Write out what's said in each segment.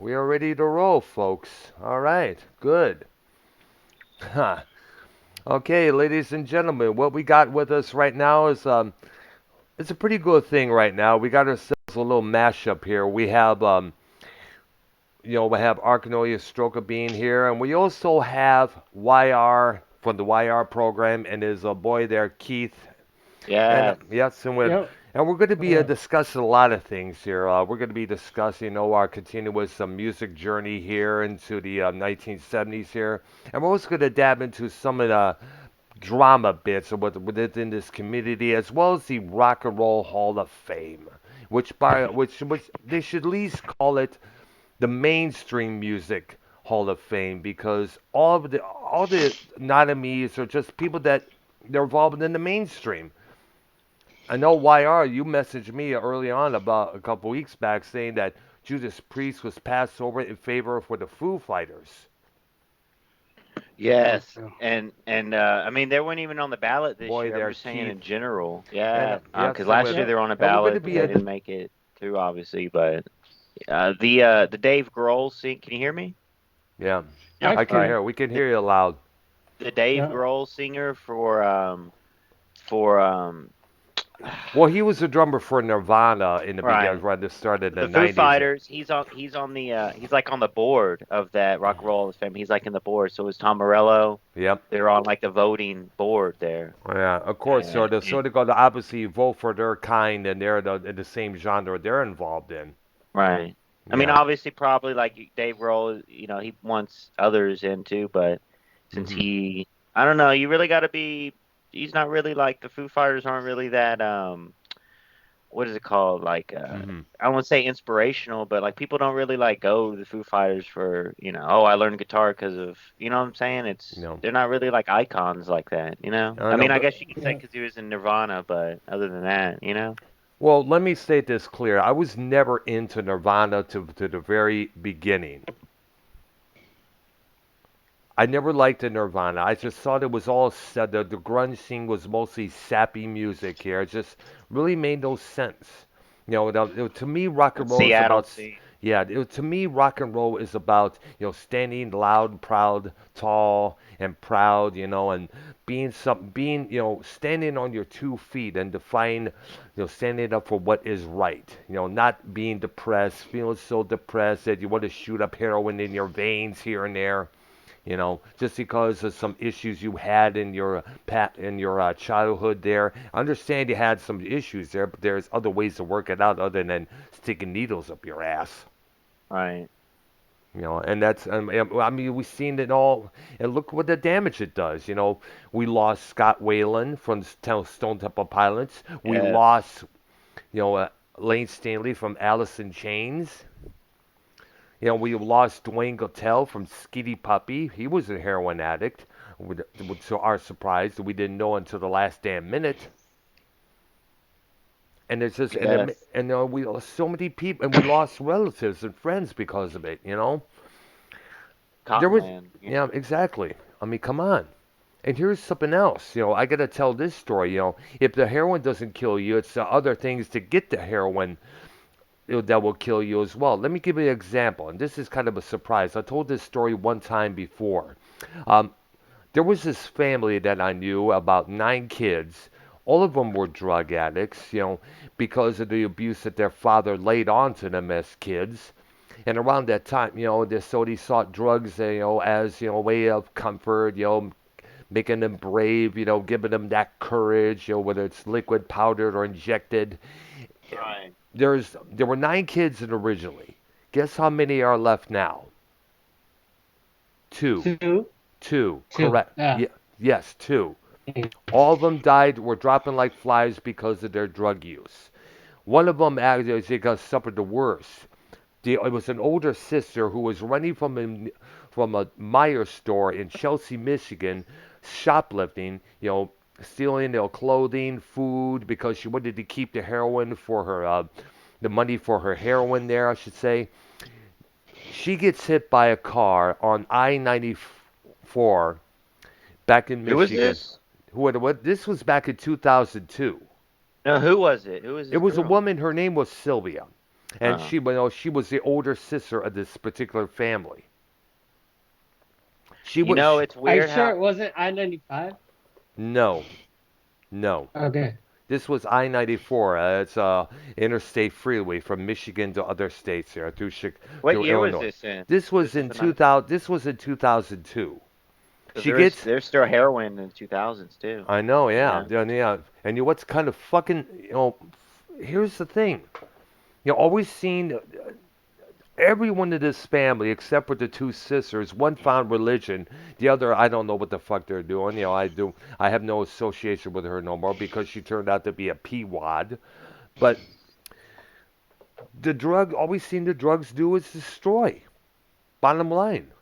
We are ready to roll, folks. All right, good. Huh. Okay, ladies and gentlemen, what we got with us right now is it's a pretty good thing right now. We got ourselves a little mashup here. We have Arknolia Strokelbean here, and we also have YR from the YR program, and his boy there, Keith. And Yeah. yes, Yep. and we're going to What be up? discussing a lot of things here. We're going to be discussing, our continuous music journey here into the 1970s here, and we're also going to dab into some of the drama bits of what within this community, as well as the Rock and Roll Hall of Fame, which they should at least call it the mainstream music Hall of Fame, because all the nominations are just people that they're involved in the mainstream. I know YR, you messaged me early on about a couple weeks back saying that Judas Priest was passed over in favor for the Foo Fighters. Yeah. Yes. Yeah. And I mean they weren't even on the ballot this Boy, year. I'm there, just saying Keith. in general. And Yeah. yes, Because last year Yep. they were on a and we're going to ballot, but be they a didn't make it through, obviously. But the Dave Grohl sing. Can you hear me? yeah. I I All can right. can. hear. We can The hear you loud. the Dave Yeah. Grohl singer for Well, he was a drummer for Nirvana in the beginning, right. right at the start of the The Foo '90s. Fighters, he's like on the board of that Rock and Roll Hall of Fame. He's like in the board. So is Tom Morello. Yep. They're on like the voting board there. Yeah, of course. And, Sort of got to obviously vote for their kind, and they're in the same genre they're involved in. right. I mean, Yeah. obviously, probably like Dave Grohl, he wants others in too, but since Hmm. I don't know, you really got to be. He's not really like the Foo Fighters aren't really that. What is it called? Like, Hmm. I don't want to say inspirational, but like people don't really like go to the Foo Fighters for, oh, I learned guitar because of, you know what I'm saying? You know. They're not really like icons like that, you know? I I know, mean, I but guess you could say Yeah. because he was in Nirvana, but other than that, well, let me state this clear. I was never into Nirvana to the very beginning. I never liked the Nirvana. I just thought it was all said. The grunge scene was mostly sappy music here. It just really made no sense. To me, rock in and roll is Seattle about, scene. yeah, to me, rock and roll is about, standing loud, proud, tall, and proud, and standing on your 2 feet and defying, standing up for what is right. Not being depressed, feeling so depressed that you want to shoot up heroin in your veins here and there, just because of some issues you had in your childhood there. I understand you had some issues there, but there's other ways to work it out other than sticking needles up your ass. Right. And that's, I mean, we've seen it all, and look what the damage it does. We lost Scott Whalen from Stone Temple Pilots. We Yes. lost, Lane Stanley from Alice in Chains. We lost Dwayne Gottel from Skinny Puppy. He was a heroin addict. To our surprise, we didn't know until the last damn minute. And it's just, Yes. we lost so many people, and we lost relatives and friends because of it. There was, Cottonland. Yeah. yeah, exactly. I mean, come on. And here's something else. I gotta tell this story. If the heroin doesn't kill you, it's the other things to get the heroin that will kill you as well. Let me give you an example, and this is kind of a surprise. I told this story one time before. Um, there was this family that I knew, about 9 kids. All of them were drug addicts, because of the abuse that their father laid onto them as kids. And around that time, they sought drugs, as a way of comfort, making them brave, giving them that courage, whether it's liquid, powdered, or injected. Right. There were 9 kids originally. Guess how many are left now? Two. Two. Two. Two. Correct. Yeah. Yes, two. All of them died, were dropping like flies because of their drug use. One of them actually suffered the worst. It was an older sister who was running from a Meyer store in Chelsea, Michigan, shoplifting, stealing clothing, food, because she wanted to keep the heroin for her, the money for her heroin there, I should say. She gets hit by a car on I-94 back in Who was Michigan. this? What? This was back in 2002. No, who was it? Who was It this was a girl? woman. Her name was Sylvia. And she, she was the older sister of this particular family. She You was know, it's Are you weird sure how it wasn't I-95? no, no. Okay. This was I-94. It's a interstate freeway from Michigan to other states here what through year was Illinois. this in? This was This was in the night 2000. This was in 2002. because She gets. there's still heroin in the 2000s too. I know, You yeah, know, yeah, yeah. And you know what's kind of fucking, here's the thing. Always seen everyone in this family except for the two sisters. One found religion, the other I don't know what the fuck they're doing. I have no association with her no more because she turned out to be a peawad. But always seen the drugs do is destroy. Bottom line.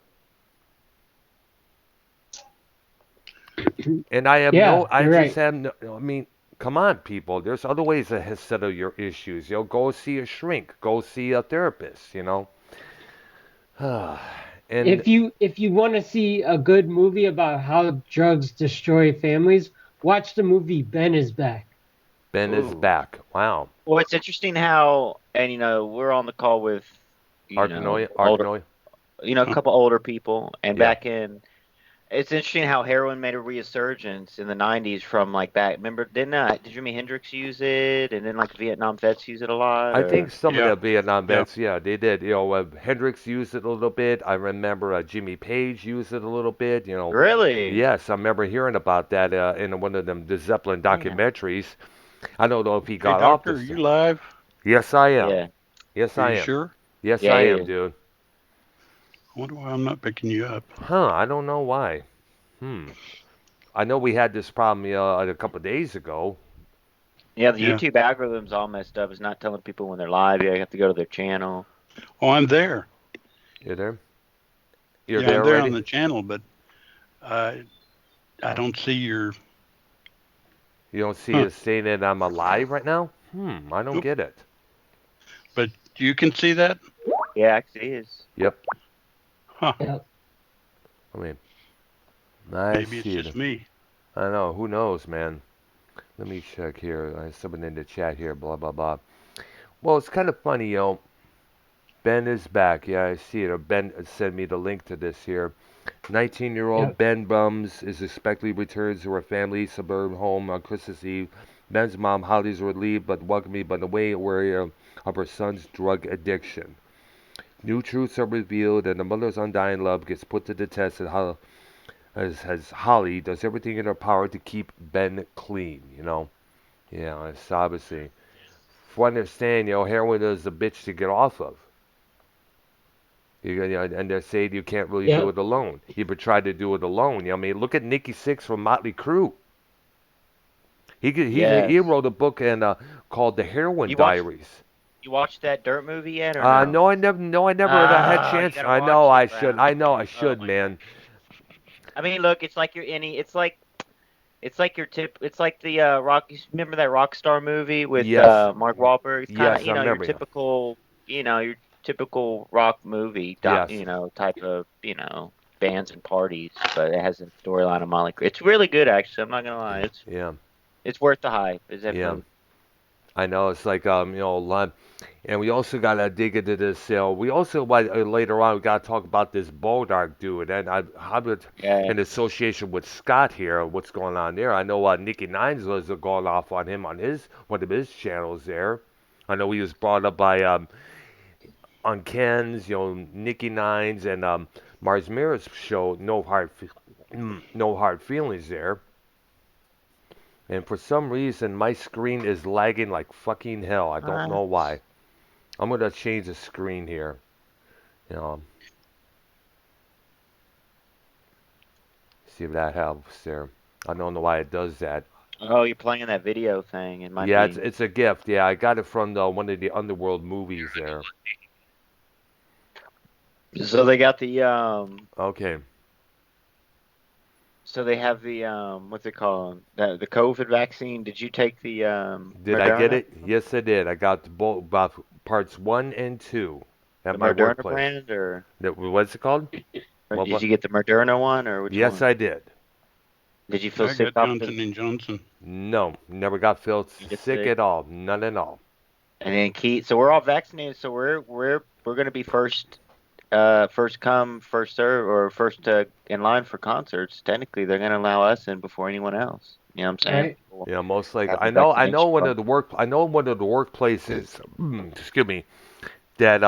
And Yeah, I you're just right. have no, I mean, come on, people. There's other ways to settle your issues. Go see a shrink. Go see a therapist. And If you want to see a good movie about how drugs destroy families, watch the movie Ben is Back. Ben is ooh. back. Wow. Well, it's interesting how, and we're on the call with, older, Arknolia. a couple older people, and Yeah. back in, it's interesting how heroin made a resurgence in the 90s from like back. Remember, did Jimi Hendrix use it, and then like Vietnam vets use it a lot, I think or some of Yeah, the Vietnam yeah. vets, yeah, they did. Hendrix used it a little bit. I remember Jimmy Page used it a little bit. really? Yes, I remember hearing about that in one of them the Zeppelin Damn. documentaries. I don't know if he Hey, got off doctor, are this. you live? Yes, I am. Yeah, Yes, Are I you am. sure? Yes, yeah, I am, yeah. dude. I wonder why I'm not picking you up. Huh? I don't know why. Hmm. I know we had this problem a couple of days ago. Yeah, the Yeah. YouTube algorithm's all messed up. It's not telling people when they're live. You have to go to their channel. Oh, I'm there. You there? You're Yeah, I'm there there on already? the channel, but I don't see your. You don't see Huh. it saying that I'm alive right now? I don't Nope. get it. But you can see that? Yeah, actually, it is. Yep. Huh. Yep. I mean, I Maybe it's see it. just me. I know. Who knows, man? Let me check here. I have someone in the chat here. Blah blah blah. Well, it's kind of funny, Ben is back. Yeah, I see it. Ben sent me the link to this here. 19-year-old Yep. Ben Bums is expectedly returns to her family suburban home on Christmas Eve. Ben's mom, Holly, is relieved but welcoming but away wary of her son's drug addiction. New truths are revealed, and the mother's undying love gets put to the test as Holly does everything in her power to keep Ben clean. Yeah, it's obviously. For understand, heroin is a bitch to get off of. And they're saying you can't really do Yep. it alone. You would try to do it alone. I mean, look at Nikki Sixx from Motley Crue. He Yes. wrote a book called The Heroin You watched Diaries. you watched that Dirt movie yet or no? No, I never had Ah, you chance. gotta I know watch I it, should. bro. I know I Oh should, my God. man. I mean, look, it's like it's like your tip. It's like the rock. You remember that Rockstar movie with Yes, Mark Wahlberg? It's kind of yes, I your remember you. typical your typical rock movie. Yes, Type of bands and parties, but it has a storyline of Molly. It's really good, actually. I'm not gonna lie. yeah, It's worth the hype. It's yeah. definitely. I know it's like and we also gotta dig into this. We also later on we gotta talk about this Boldark dude, and how would Yeah. in association with Scott here, what's going on there? I know Nicky Nines was going off on him on his one of his channels there. I know he was brought up by on Ken's, Nicky Nines and Mars Mirror's show, No Hard Feelings there. And for some reason, my screen is lagging like fucking hell. I don't know What? why. I'm gonna change the screen here. You know, see if that helps there. I don't know why it does that. Oh, you're playing that video thing. It might Yeah, it's be. it's a gift. Yeah, I got it from one of the Underworld movies there. So they got the Okay. So they have the what's it called? The COVID vaccine. Did you take the Did I get Moderna? it? Yes, I did. I got both about parts 1 and 2 at The my Moderna workplace. brand, What's it called? or did What? you get the Moderna one, or which Yes, one? I did. Did you feel I sick got after? Johnson and Johnson. No, never got felt You get sick sick? at all. None at all. And then Keith, so we're all vaccinated, so we're gonna be first come, first serve, or first in line for concerts. Technically, they're gonna allow us in before anyone else. You know what I'm saying? Right. People Yeah, most likely. have the I know vaccination one card. of the workplaces, excuse me, that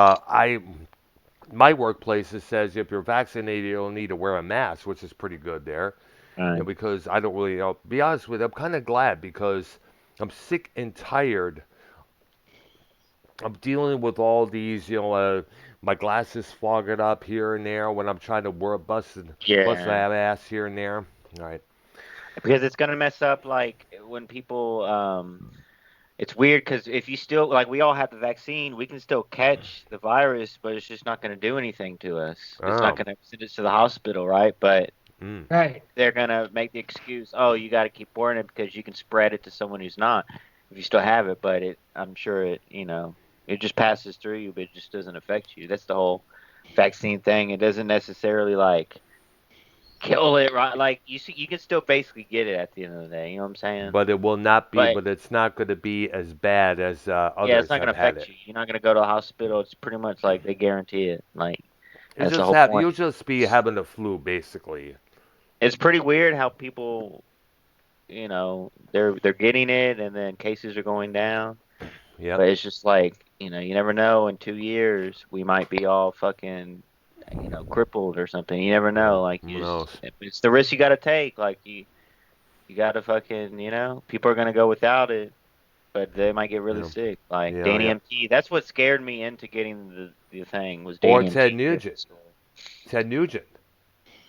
my workplace it says if you're vaccinated, you don't need to wear a mask, which is pretty good there. Right. Because I don't really, be honest with you, I'm kind of glad because I'm sick and tired of dealing with all these, my glasses fogging up here and there when I'm trying to bust Yeah. that ass here and there. All right. Because it's gonna mess up like when people it's weird because if you still like we all have the vaccine, we can still catch the virus, but it's just not gonna do anything to us. It's not Oh. gonna send us to the hospital, right? But Mm. Right. they're gonna make the excuse, oh, you got to keep wearing it because you can spread it to someone who's not, if you still have it. But I'm sure it just passes through you, but it just doesn't affect you. That's the whole vaccine thing. It doesn't necessarily like kill it, right? Like you can still basically get it at the end of the day. You know what I'm saying? But it will not be, But but it's not going to be as bad as yeah, it's others not have gonna had affect it. you. You're not gonna go to the hospital. It's pretty much like they guarantee it. Like that's the whole point. You'll just be having the flu, basically. It's pretty weird how people, they're getting it and then cases are going down. Yep. But it's just like, you never know. In 2 years, we might be all fucking, crippled or something. You never know. Like Who knows? it's the risk you got to take. Like you got to fucking, people are gonna go without it, but they might get really Yeah. sick. Like Yeah. Danny Yeah. MT. That's what scared me into getting the thing was Or Danny Ted MT. Nugent. Ted Nugent.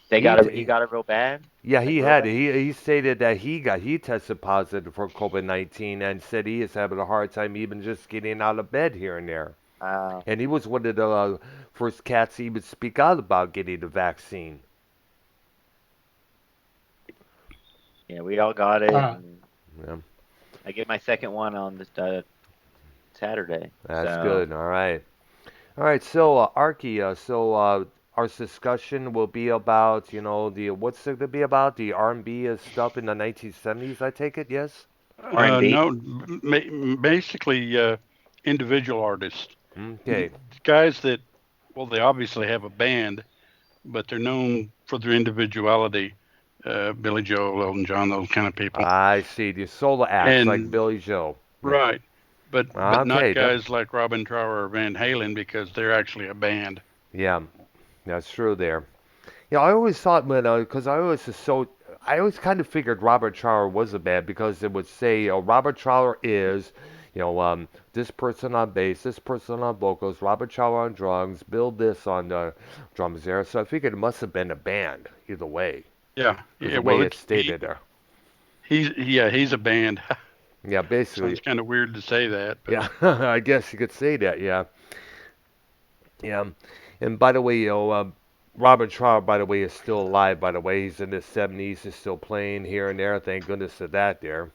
He got it real bad, Yeah, like he real had bad. it. He stated that he tested positive for COVID-19 and said he is having a hard time even just getting out of bed here and there. Wow. And he was one of the first cats to even speak out about getting the vaccine. Yeah, we all got it, Wow. and Yeah, I get my second one on this Saturday. that's So. good. All right. All right. So, Arky, our discussion will be about, the what's it to be about? The R&B stuff in the 1970s, I take it, yes? R&B. No, basically individual artists, Okay. guys that, well, they obviously have a band, but they're known for their individuality. Billy Joel, Elton John, those kind of people, I see. The solo acts like and Billy Joe. right, but not Okay. guys like Robin Trower or Van Halen because they're actually a band. Yeah, that's true there. I always thought because I always kind of figured Robert Trower was a band because it would say, Robert Trower is, this person on bass, this person on vocals, Robert Trower on drums, Bill this on drums there. So I figured it must have been a band either way, Yeah, because yeah. the way Well, it's stated there. he's a band. Yeah, basically. Sounds kind of weird to say that, but Yeah, I guess you could say that. Yeah, yeah. And by the way, Robert Trower, by the way, is still alive. By the way, he's in his 70s, is still playing here and there. Thank goodness for that. There.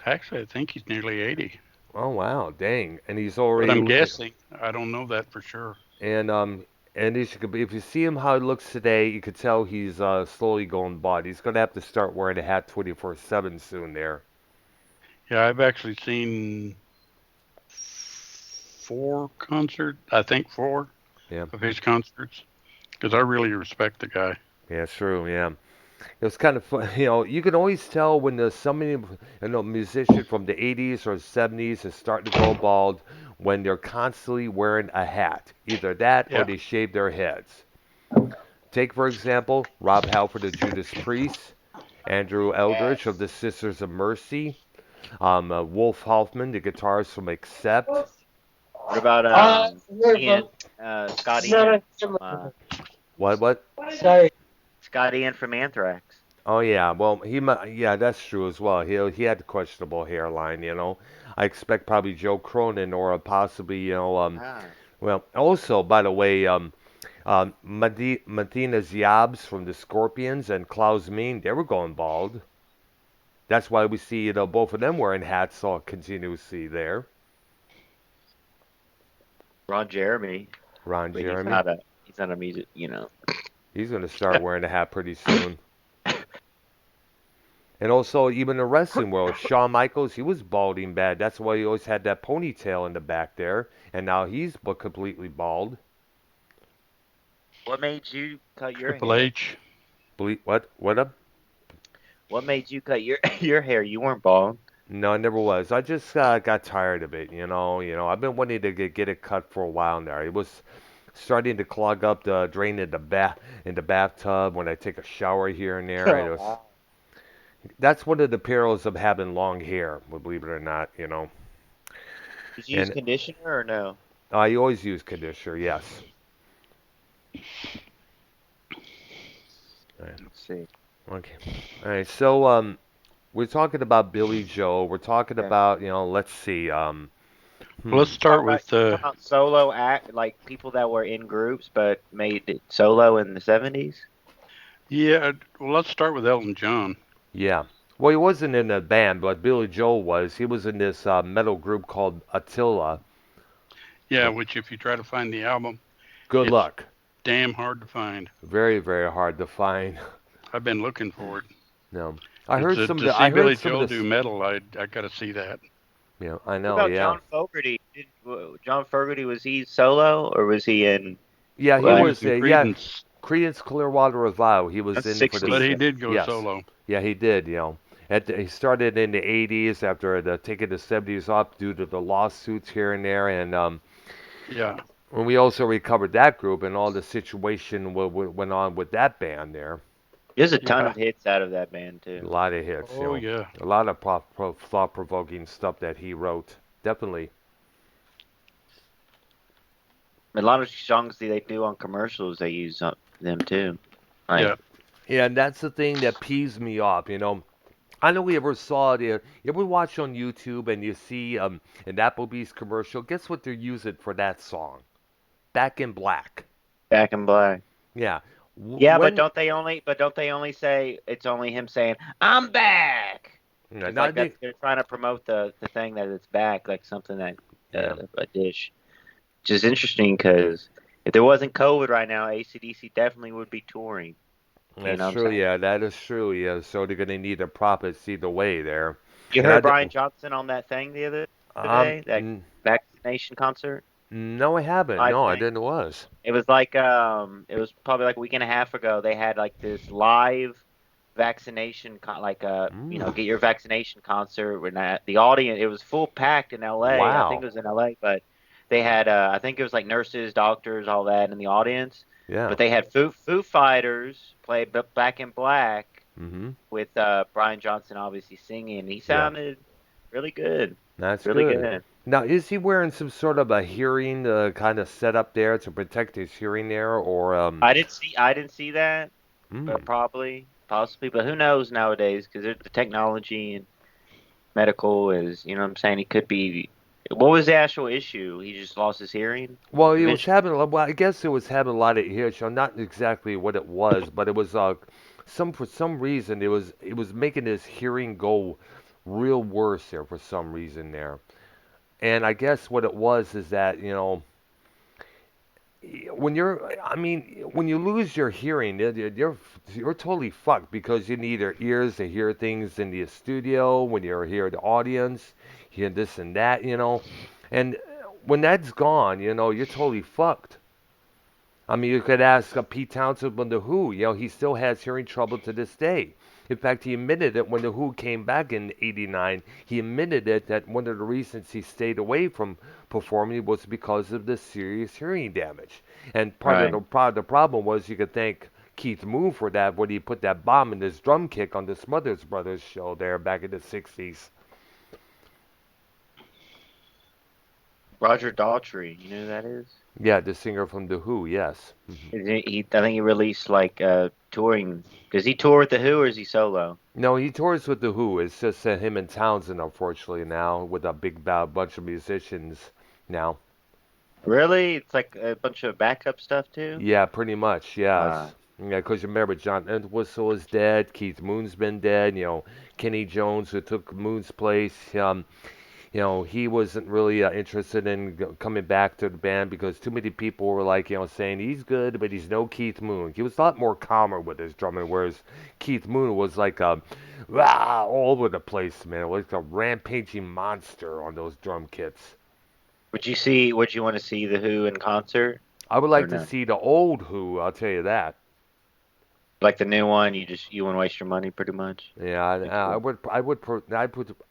actually, I think he's nearly 80. Oh wow, dang! And he's But already I'm guessing. I don't know that for sure. and if you see him how he looks today, you could tell he's slowly going bald. He's gonna have to start wearing a hat 24/7 soon. There. Yeah, I've actually seen I think four Yeah. of his concerts, because I really respect the guy. Yeah, true. Yeah. It was kind of fun. You can always tell when there's somebody, musician from the 80s or 70s is starting to go bald when they're constantly wearing a hat. Either that or Yeah, they shave their heads. Take, for example, Rob Halford of Judas Priest, Andrew Eldritch of the Sisters of Mercy, Wolf Hoffman, the guitarist from Accept. What about Ian, Scott Ian from What? Sorry. Scott Ian from Anthrax? Oh yeah, well yeah, that's true as well. He had the questionable hairline. I expect probably Joe Cronin or possibly Ah, well, also, by the way, Martina Ziabs from the Scorpions and Klaus Mean, they were going bald. That's why we see, both of them wearing hats all continuously there. Ron Jeremy, Ron but Jeremy, he's not a music. he's going to start wearing a hat pretty soon. And also, even in the wrestling world, Shawn Michaels, he was balding bad. That's why he always had that ponytail in the back there. And now he's completely bald. What made you cut your Triple hair? H. What? What up? What made you cut your your hair? You weren't bald. No, I never was. I just got tired of it, you know. I've been wanting to get it cut for a while now. It was starting to clog up the drain in the bathtub when I take a shower here and there. Oh It was wow. That's one of the perils of having long hair, believe it or not. Did you use And conditioner or no? I always use conditioner, yes. All right. Let's see. Okay. All right. So we're talking about Billy Joe. We're talking Okay. about, let's see. Well, let's Talking start about with talking about solo act, like people that were in groups but made it solo in the 70s. yeah. Well, let's start with Elton John. Yeah. Well, he wasn't in a band, but Billy Joel was. He was in this metal group called Attila. Yeah, But which if you try to find the album, good it's luck. damn hard to find. Very, very hard to find. I've been looking for it. No. I It's heard some of to the. see I heard Billy some of Joel this. do metal. I got to see that. I What know. about Yeah. John Fogerty? John Fogerty, was he solo or was he in Yeah. He Well, he like was was. in Yeah. Creedence, Creedence Clearwater Revival. He was that's in for but this. 60s? he did go Yes. solo. Yeah, he did. He started in the 80s after taking the 70s off due to the lawsuits here and there, and Yeah. when we also recovered that group and all the situation went on with that band there. There's a ton Yeah. of hits out of that band A too. lot of hits, Oh yeah. a lot of thought-provoking stuff that he wrote. Definitely. A lot of songs that they do on commercials, they use them too. Like, Yeah. Yeah, and that's the thing that peeves me off. I know we ever saw it. You ever watch on YouTube and you see an Applebee's commercial? Guess what they're using for that song? Back in Black. Back in Black. Yeah. Yeah, but When don't they only say it's only him saying I'm back? no, It's no, I like that's think they're trying to promote the thing that it's back, like something that yeah, a dish. Which is interesting because if there wasn't COVID right now, AC/DC definitely would be touring. You know that's what I'm true. saying? Yeah, that is true. Yeah, so they're gonna need the profits either way there. You And heard Brian Johnson on that thing the other um, day, that n- vaccination concert no, I haven't. live No, I thing. didn't. It was. It was it was probably like a week and a half ago. They had like this live vaccination Mm, get your vaccination concert. When the audience, it was full packed in LA. I think wow. it was in LA, but they had I think it was like nurses, doctors, all that in the audience. Yeah. But they had Foo Fighters play Back in Black Mhm. with Brian Johnson obviously singing. He Yeah. sounded really good, That's really good. good. Now, is he wearing some sort of a hearing kind of setup there to protect his hearing there, or I didn't see that, but mm, possibly, but who knows nowadays? Because the technology and medical is, you know what I'm saying? He could be. What was the actual issue? He just lost his hearing well, he was eventually. having. Well, I guess it was having a lot of ear. So not exactly what it was, but it was for some reason it was making his hearing go real worse there for some reason there. And I guess what it was is that when you lose your hearing, you're totally fucked because you need your ears to hear things in the studio when you're here, the audience, hear this and that. And when that's gone, you're totally fucked. I mean, you could ask Pete Townsend on The Who. He still has hearing trouble to this day. In fact, he admitted it when The Who came back in '89. He admitted it that one of the reasons he stayed away from performing was because of the serious hearing damage. And Right. part of the problem was you could thank Keith Moon for that when he put that bomb in his drum kick on the Smothers Brothers show there back in the '60s. Roger Daltrey, you know who that is? Yeah, the singer from The Who, yes. I think he released like touring. Does he tour with the Who or is he solo? No, he tours with The Who. It's just him and Townsend, unfortunately, now with a bunch of musicians now. Really? It's like a bunch of backup stuff too. Yeah, pretty much, Wow. yes. Yeah, because remember, John Entwistle is dead. Keith Moon's been dead. Kenny Jones, who took Moon's place. he wasn't really interested in coming back to the band because too many people were like, saying he's good, but he's no Keith Moon. He was a lot more calmer with his drumming, whereas Keith Moon was like all over the place, man. Like a rampaging monster on those drum kits. Would you want to see the Who in concert I would or like to no? see the old Who, I'll tell you that. Like the new one, you wouldn't waste your money pretty much. Yeah, That's I cool. would,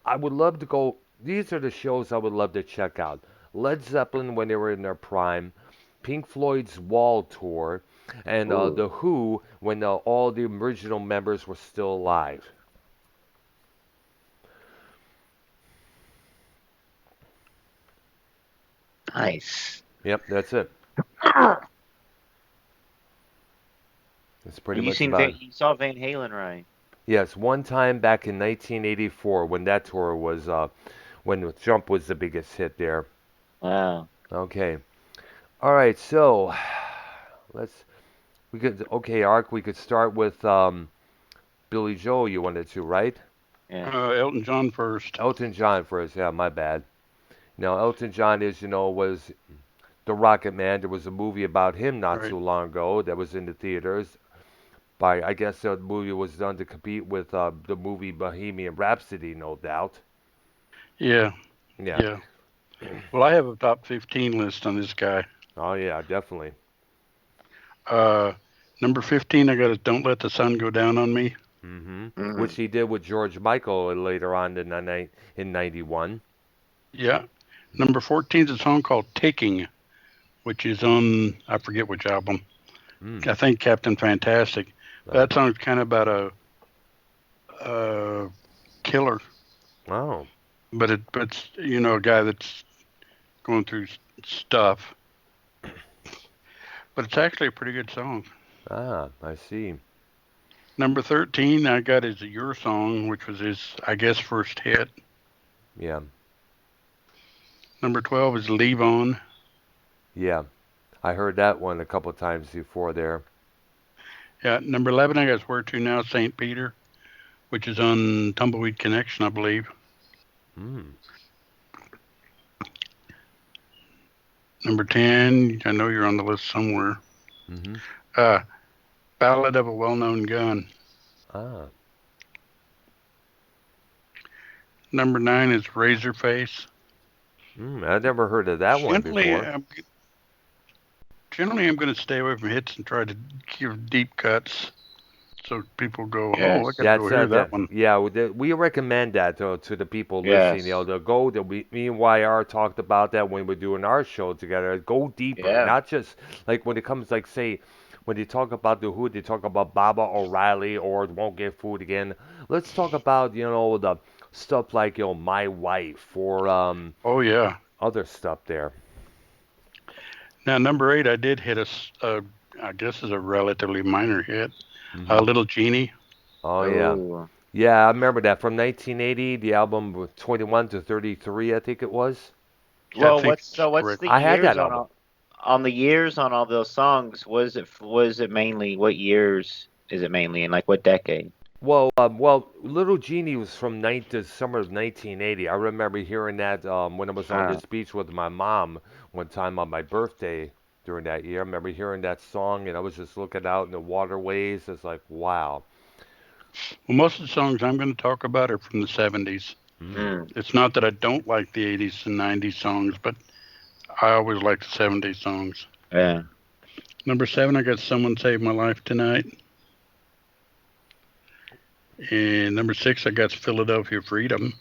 I would love to go. These are the shows I would love to check out. Led Zeppelin when they were in their prime, Pink Floyd's Wall tour, and Ooh, the Who when all the original members were still alive. nice. Yep, that's it. That's pretty You much seen about it. You saw Van Halen, right? Yes, one time back in 1984 when that tour was when the Jump was the biggest hit there. Wow. Okay. All right, so let's we could okay, Ark, we could start with Billy Joel you wanted to, right? Yeah. Elton John first. Elton John first. Yeah, my bad. Now, Elton John was the Rocket Man. There was a movie about him not Right. too long ago that was in the theaters. By I guess the movie was done to compete with the movie Bohemian Rhapsody, no doubt. Yeah. Yeah. Yeah. Well, I have a top 15 list on this guy. Oh yeah, definitely. Uh, Number 15, I got a "Don't Let the Sun Go Down on Me." Which Mm. he did with George Michael later on in '91. Yeah. Number 14 is a song called "Taking," which is on, I forget which album. Mm. I think Captain Fantastic. Uh, That song's kind of about a killer, oh. but it's a guy that's going through stuff. But it's actually a pretty good song. Ah, I see. Number 13, I got is "Your Song," which was his, I guess, first hit. Yeah. Number 12 is "Leave On." Yeah. I heard that one a couple times before there. Yeah. Number 11, I got "Where To Now, St. Peter," which is on Tumbleweed Connection, I believe. Mm. Number 10, I know you're on the list somewhere. Mm-hmm. Uh, "Ballad of a Well-Known Gun." Ah. Number 9 is "Razorface." I never heard of that one Generally, before. I'm, generally, I'm going to stay away from hits and try to give deep cuts so people go, "Oh, I got Yes. to go That's hear that that. one." Yeah, we recommend that to the people listening. Yes. They'll go. Me and YR talked about that when we're doing our show together. Go deeper, Yeah. not just like when it comes like say when they talk about the Who, they talk about Baba O'Reilly or Won't Get Food Again. Let's talk about the stuff like My Wife or Oh, yeah. other stuff there. Now, number 8, I did hit I guess is a relatively minor hit. Hmm. "Little Genie." Oh yeah. Oh. Yeah, I remember that from 1980, the album was 21 to 33, I think it was. Yeah, I Well, think it's what's correct. the I had years that on album. on the years on all those songs? Was it mainly what years is it mainly in? Like what decade? Well, Little Genie was from the summer of 1980. I remember hearing that when I was on Uh, this beach with my mom one time on my birthday during that year. I remember hearing that song, and I was just looking out in the waterways. It's like, wow. Well, most of the songs I'm going to talk about are from the 70s. Mm. mm, It's not that I don't like the 80s and 90s songs, but I always like the 70s songs. yeah. Number 7, I got "Someone Saved My Life Tonight." And number 6, I got "Philadelphia Freedom."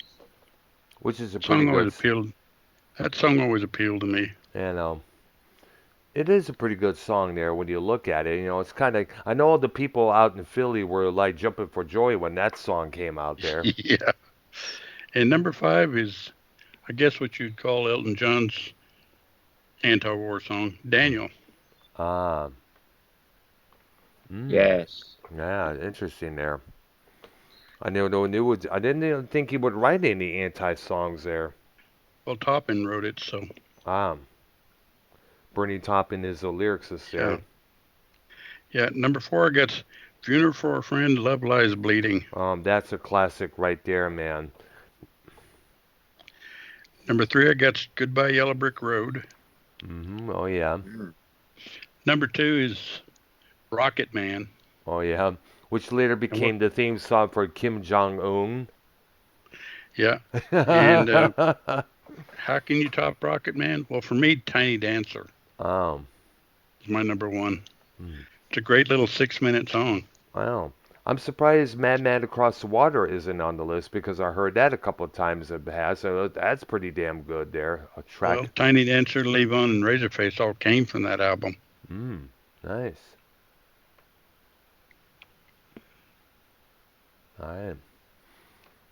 Which is a pretty Song always good, appealed. That song always appealed to me. you know, it is a pretty good song there when you look at it. It's kind of, I know the people out in Philly were like jumping for joy when that song came out there. Yeah. And number 5 is, I guess, what you'd call Elton John's anti-war song, "Daniel." Ah, mm, Yes. yeah, interesting there. I didn't even think he would write any anti songs there. Well, Toppin wrote it, so Ah, Bernie Taupin is the lyricist yeah. there. Yeah, number 4, I got "Funeral for a Friend, Love Lies Bleeding." That's a classic right there, man. Number 3, I got Goodbye Yellow Brick Road. Oh yeah. Mm. Number 2 is Rocket Man. Oh yeah. Which later And what? became the theme song for Kim Jong Un. Yeah. And how can you top Rocket Man? Well, for me, Tiny Dancer Oh. is my number 1. Hmm. It's a great little 6-minute song. Wow. I'm surprised Madman Across the Water isn't on the list because I heard that a couple of times in the past. So that's pretty damn good there. A Well, track. Tiny Dancer, Levon, and Razorface all came from that album. Nice. All right.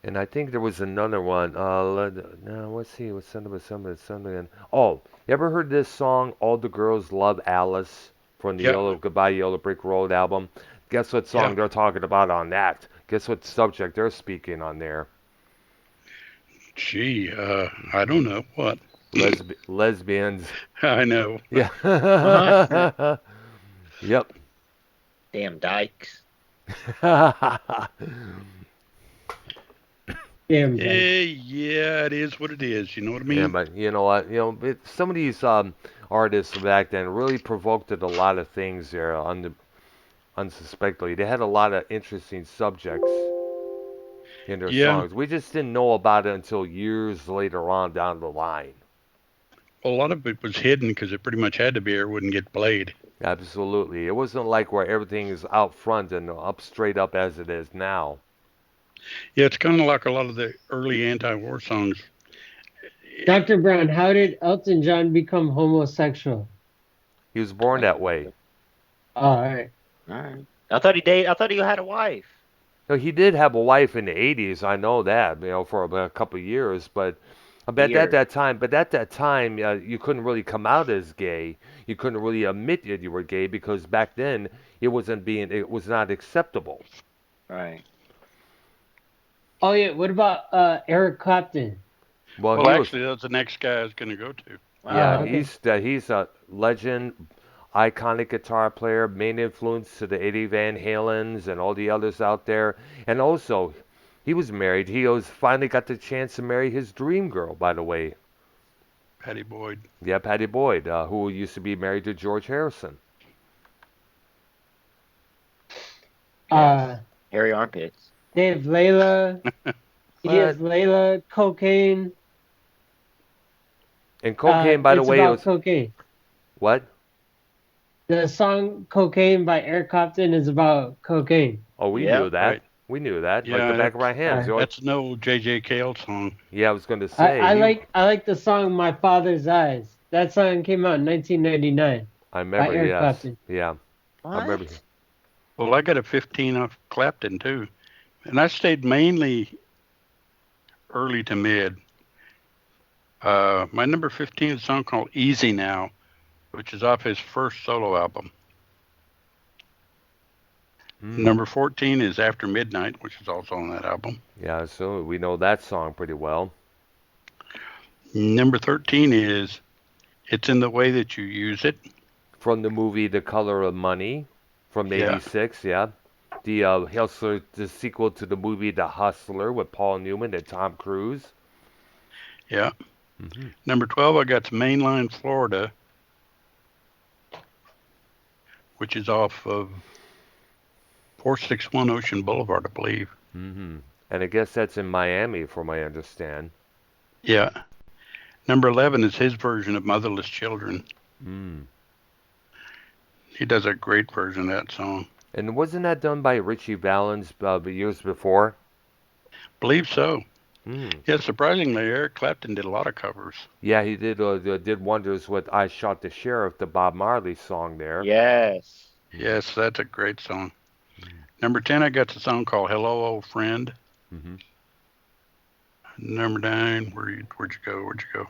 And I think there was another one. No, let's see. What's something. Oh, you ever heard this song? All the Girls Love Alice from the Yeah, Goodbye Yellow Brick Road album. Guess what yeah. song they're talking about on that? Guess what subject they're speaking on there? Gee, I don't know what. Lesbians. I know. Yeah. Yep. Damn dykes. Damn. Yeah, it is what it is. You know what I Yeah, mean? but you know what? Some of these artists back then really provoked a lot of things there unsuspectedly. They had a lot of interesting subjects in their Yeah. songs. We just didn't know about it until years later on down the line. Well, a lot of it was hidden because it pretty much had to be or it wouldn't get played. Absolutely. It wasn't like where everything is out front and up straight up as it is now. Yeah, it's kind of like a lot of the early anti-war songs. Dr. Brown, how did Elton John become homosexual? He was born that way. Oh, all right. All right. I thought he had a wife. No, he did have a wife in the 80s. I know that, for about a couple of years, but at that time, you couldn't really come out as gay. You couldn't really admit that you were gay because back then it was not acceptable. Right. Oh yeah. What about Eric Clapton? Well, Well, he was, actually, that's the next guy I was going to go to. yeah, Oh, okay. he's a legend, iconic guitar player, main influence to the Eddie Van Halens and all the others out there. And also, he was married. Finally got the chance to marry his dream girl, by the way. Patty Boyd. Yeah, Patty Boyd, who used to be married to George Harrison. Hairy armpits. They have Layla. He has What? Layla, Cocaine. And Cocaine, by the It's way, it about was cocaine. what? The song "Cocaine" by Eric Clapton is about cocaine. Oh, we Yeah, knew that. right. We knew that, like the Yeah, back of our hands. that's an old J.J. Cale song. Yeah, I was going to I, say. I like I like the song "My Father's Eyes." That song came out in 1999 I by remember. Eric Yes. Clapton. Yeah, I remember. What? Well, I got a 15 off Clapton, too. And I stayed mainly early to mid. My number 15 is a song called Easy Now, which is off his first solo album. Number 14 is After Midnight, which is also on that album. Yeah, so we know that song pretty well. Number 13 is It's in the Way That You Use It. From the movie The Color of Money from Yeah. '86. Yeah, the Hustler, the sequel to the movie The Hustler with Paul Newman and Tom Cruise. Yeah. Mm-hmm. Number 12, I got Mainline Florida, which is off of 461 Ocean Boulevard, I believe. Mm-hmm. And I guess that's in Miami, from what I understand. Yeah. Number 11 is his version of Motherless Children. Mm. He does a great version of that song. And wasn't that done by Richie Valens years before? Believe so. Mm. Yeah, surprisingly, Eric Clapton did a lot of covers. Yeah, he did wonders with "I Shot the Sheriff," the Bob Marley song there. Yes. Yes, that's a great song. Number 10, I got the song called Hello, Old Friend. Mm-hmm. Number 9, where'd you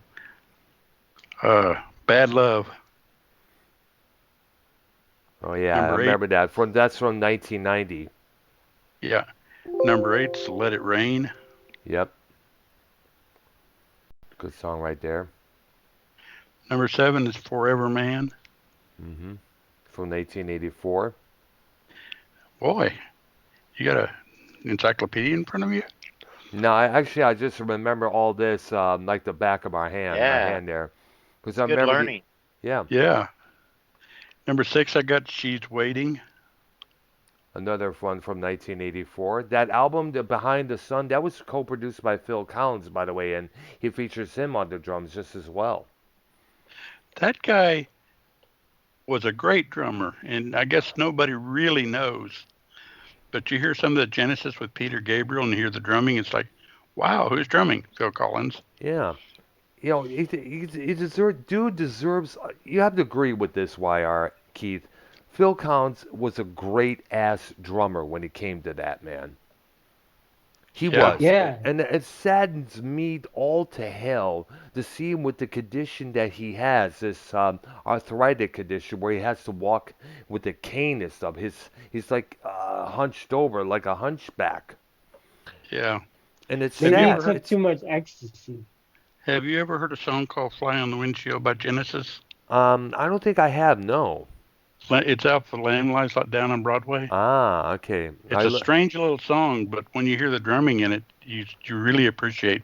go? Bad Love. Oh yeah, Number I 8. remember that. That's from 1990. Yeah. Number 8's Let It Rain. Yep. Good song right there. Number 7 is Forever Man. Mm-hmm. From 1984. Boy, you got an encyclopedia in front of you? No, I just remember all this like the back of my Yeah, hand there, because it's I good remember the learning. yeah. Yeah. Number 6, I got She's Waiting. Another one from 1984. That album, the Behind the Sun, that was co-produced by Phil Collins, by the way, and he features him on the drums just as well. That guy was a great drummer, and I guess nobody really knows. But you hear some of the Genesis with Peter Gabriel and you hear the drumming, it's like, wow, who's drumming? Phil Collins. Yeah. Dude deserves. You have to agree with this, YR Keith. Phil Collins was a great ass drummer when it came to that, man. He Yeah. was, Yeah. and it saddens me all to hell to see him with the condition that he has, this arthritic condition where he has to walk with a cane and stuff. He's like hunched over like a hunchback, Yeah. and it's Have Maybe you he ever sad. heard, took It's too much ecstasy. have you ever heard a song called Fly on the Windshield by Genesis? I don't think I have no. It's out for Lamb Lies Down on Broadway. Ah, okay. It's a strange little song, but when you hear the drumming in it, you really appreciate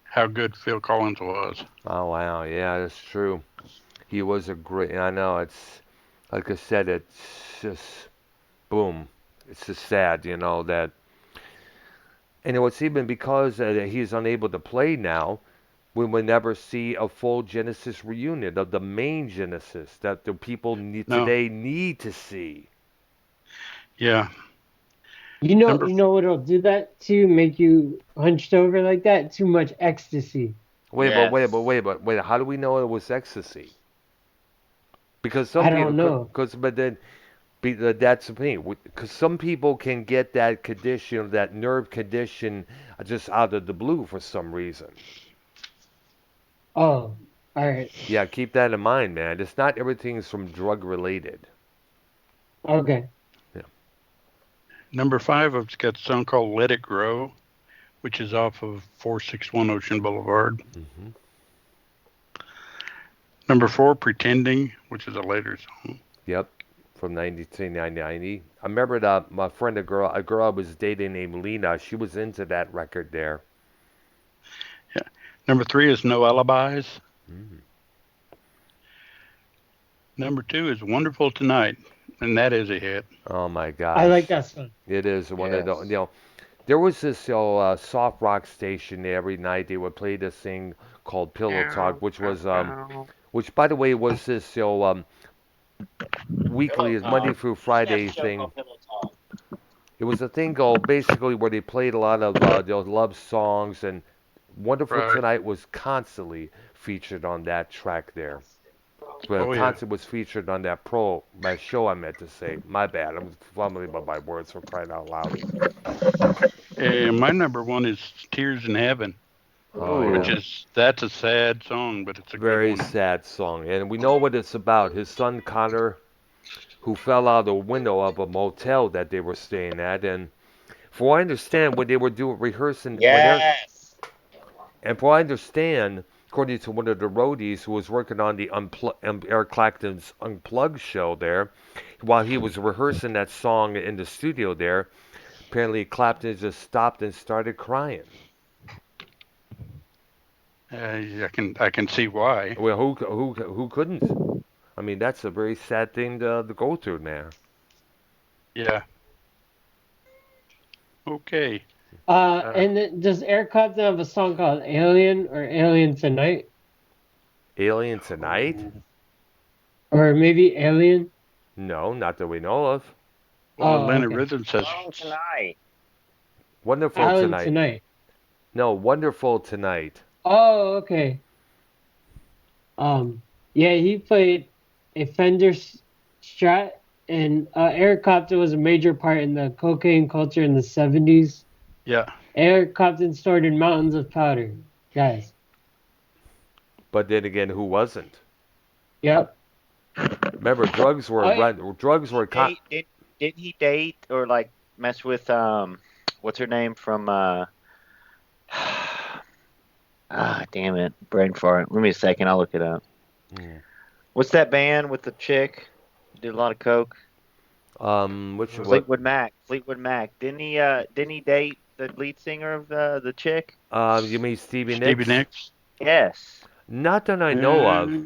how good Phil Collins was. Oh wow, yeah, that's true. He was a great. I know it's like I said, it's just boom. It's just sad, that. And it's even because he's unable to play now. We will never see a full Genesis reunion of the main Genesis that the people No, today need to see. yeah. You know, Number you know what'll do that to make you hunched over like that? Too much ecstasy. Wait. How do we know it was ecstasy? Because some I people, don't know. but then that's the thing. Because some people can get that condition, that nerve condition, just out of the blue for some reason. Oh, all right. Yeah, keep that in mind, man. It's not everything's from drug related. Okay. Yeah. number 5, I've got a song called Let It Grow, which is off of 461 Ocean Boulevard. hmm Number 4, Pretending, which is a later song. Yep. From 1990. I remember that my friend, a girl I was dating named Lena. She was into that record there. Yeah. Number 3 is No Alibis. Mm. Number 2 is Wonderful Tonight, and that is a hit. Oh my I like gosh, that song. it is one of the. Yes. There was this soft rock station there every night. They would play this thing called Pillow Talk, which by the way was this Pillow weekly, Monday Talk. through We should have a Friday show thing. called Pillow Talk. It was a thing called basically where they played a lot of those love songs, and Wonderful Right. Tonight was constantly featured on that track there. Well, Oh, yeah. Concert was featured on my show. I meant to say. My bad. I'm fumbling about my words for crying out loud. And my number 1 is Tears in Heaven, Oh which yeah, Ooh. is, that's a sad song, but it's a good very one. sad song, and we know what it's about. His son Connor, who fell out the window of a motel that they were staying at, and for what I understand, when they were doing rehearsing, Yes. and for what I understand, according to one of the roadies who was working on the Eric Clapton's Unplugged show there, while he was rehearsing that song in the studio there, apparently Clapton just stopped and started crying. I can see why. Well, who couldn't? I mean, that's a very sad thing to go through, man. Yeah. Okay. And then, does Eric Clapton have a song called Alien or Alien Tonight? Alien Tonight? Oh, Or maybe Alien? No, not that we know of. well, Oh, Atlanta okay. Rhythm says, Oh, tonight. Wonderful Alien Tonight. Tonight. No, Wonderful Tonight. Oh, okay. Yeah, he played a Fender Strat, and Eric Clapton was a major part in the cocaine culture in the 70s. yeah, Eric Clapton stored in mountains of powder. Guys. But then again, who wasn't? Yep. Remember, drugs were Oh, yeah. drugs were Did he date or like mess with what's her name from damn it, brain fart. Let me a second, I'll look it up. Hmm. What's that band with the chick? Did a lot of coke? Which Uh, what? Fleetwood Mac. Fleetwood Mac. Didn't he date the lead singer of the chick? You mean Stevie Stevie Nicks? Nicks. Yes. Not that I know of. Uh,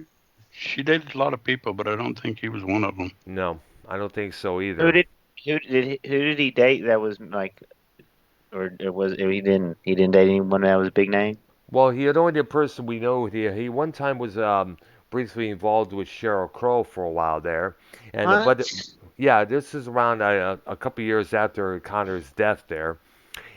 she dated a lot of people, but I don't think he was one of them. No, I don't think so Who either. did who did he date that was like, or it was he didn't date anyone that was a big name? Well, he had only the person we know. He one time was briefly involved with Sheryl Crow for a while there, and but What? yeah, this is around a couple years after Connor's death there,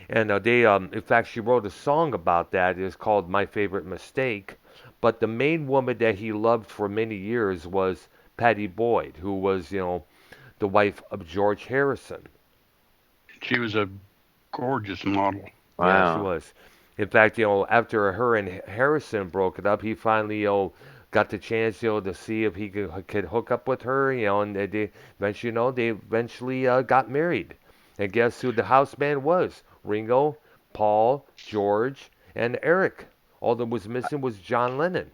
and they in fact she wrote a song about that. It's called My Favorite Mistake, but the main woman that he loved for many years was Patty Boyd, who was the wife of George Harrison. She was a gorgeous model. Yeah, she Wow. was. In fact, after her and Harrison broke it up, he finally, got the chance, to see if he could hook up with her, and they eventually, they eventually got married. And guess who the house band was? Ringo, Paul, George, and Eric. All that was missing was John Lennon.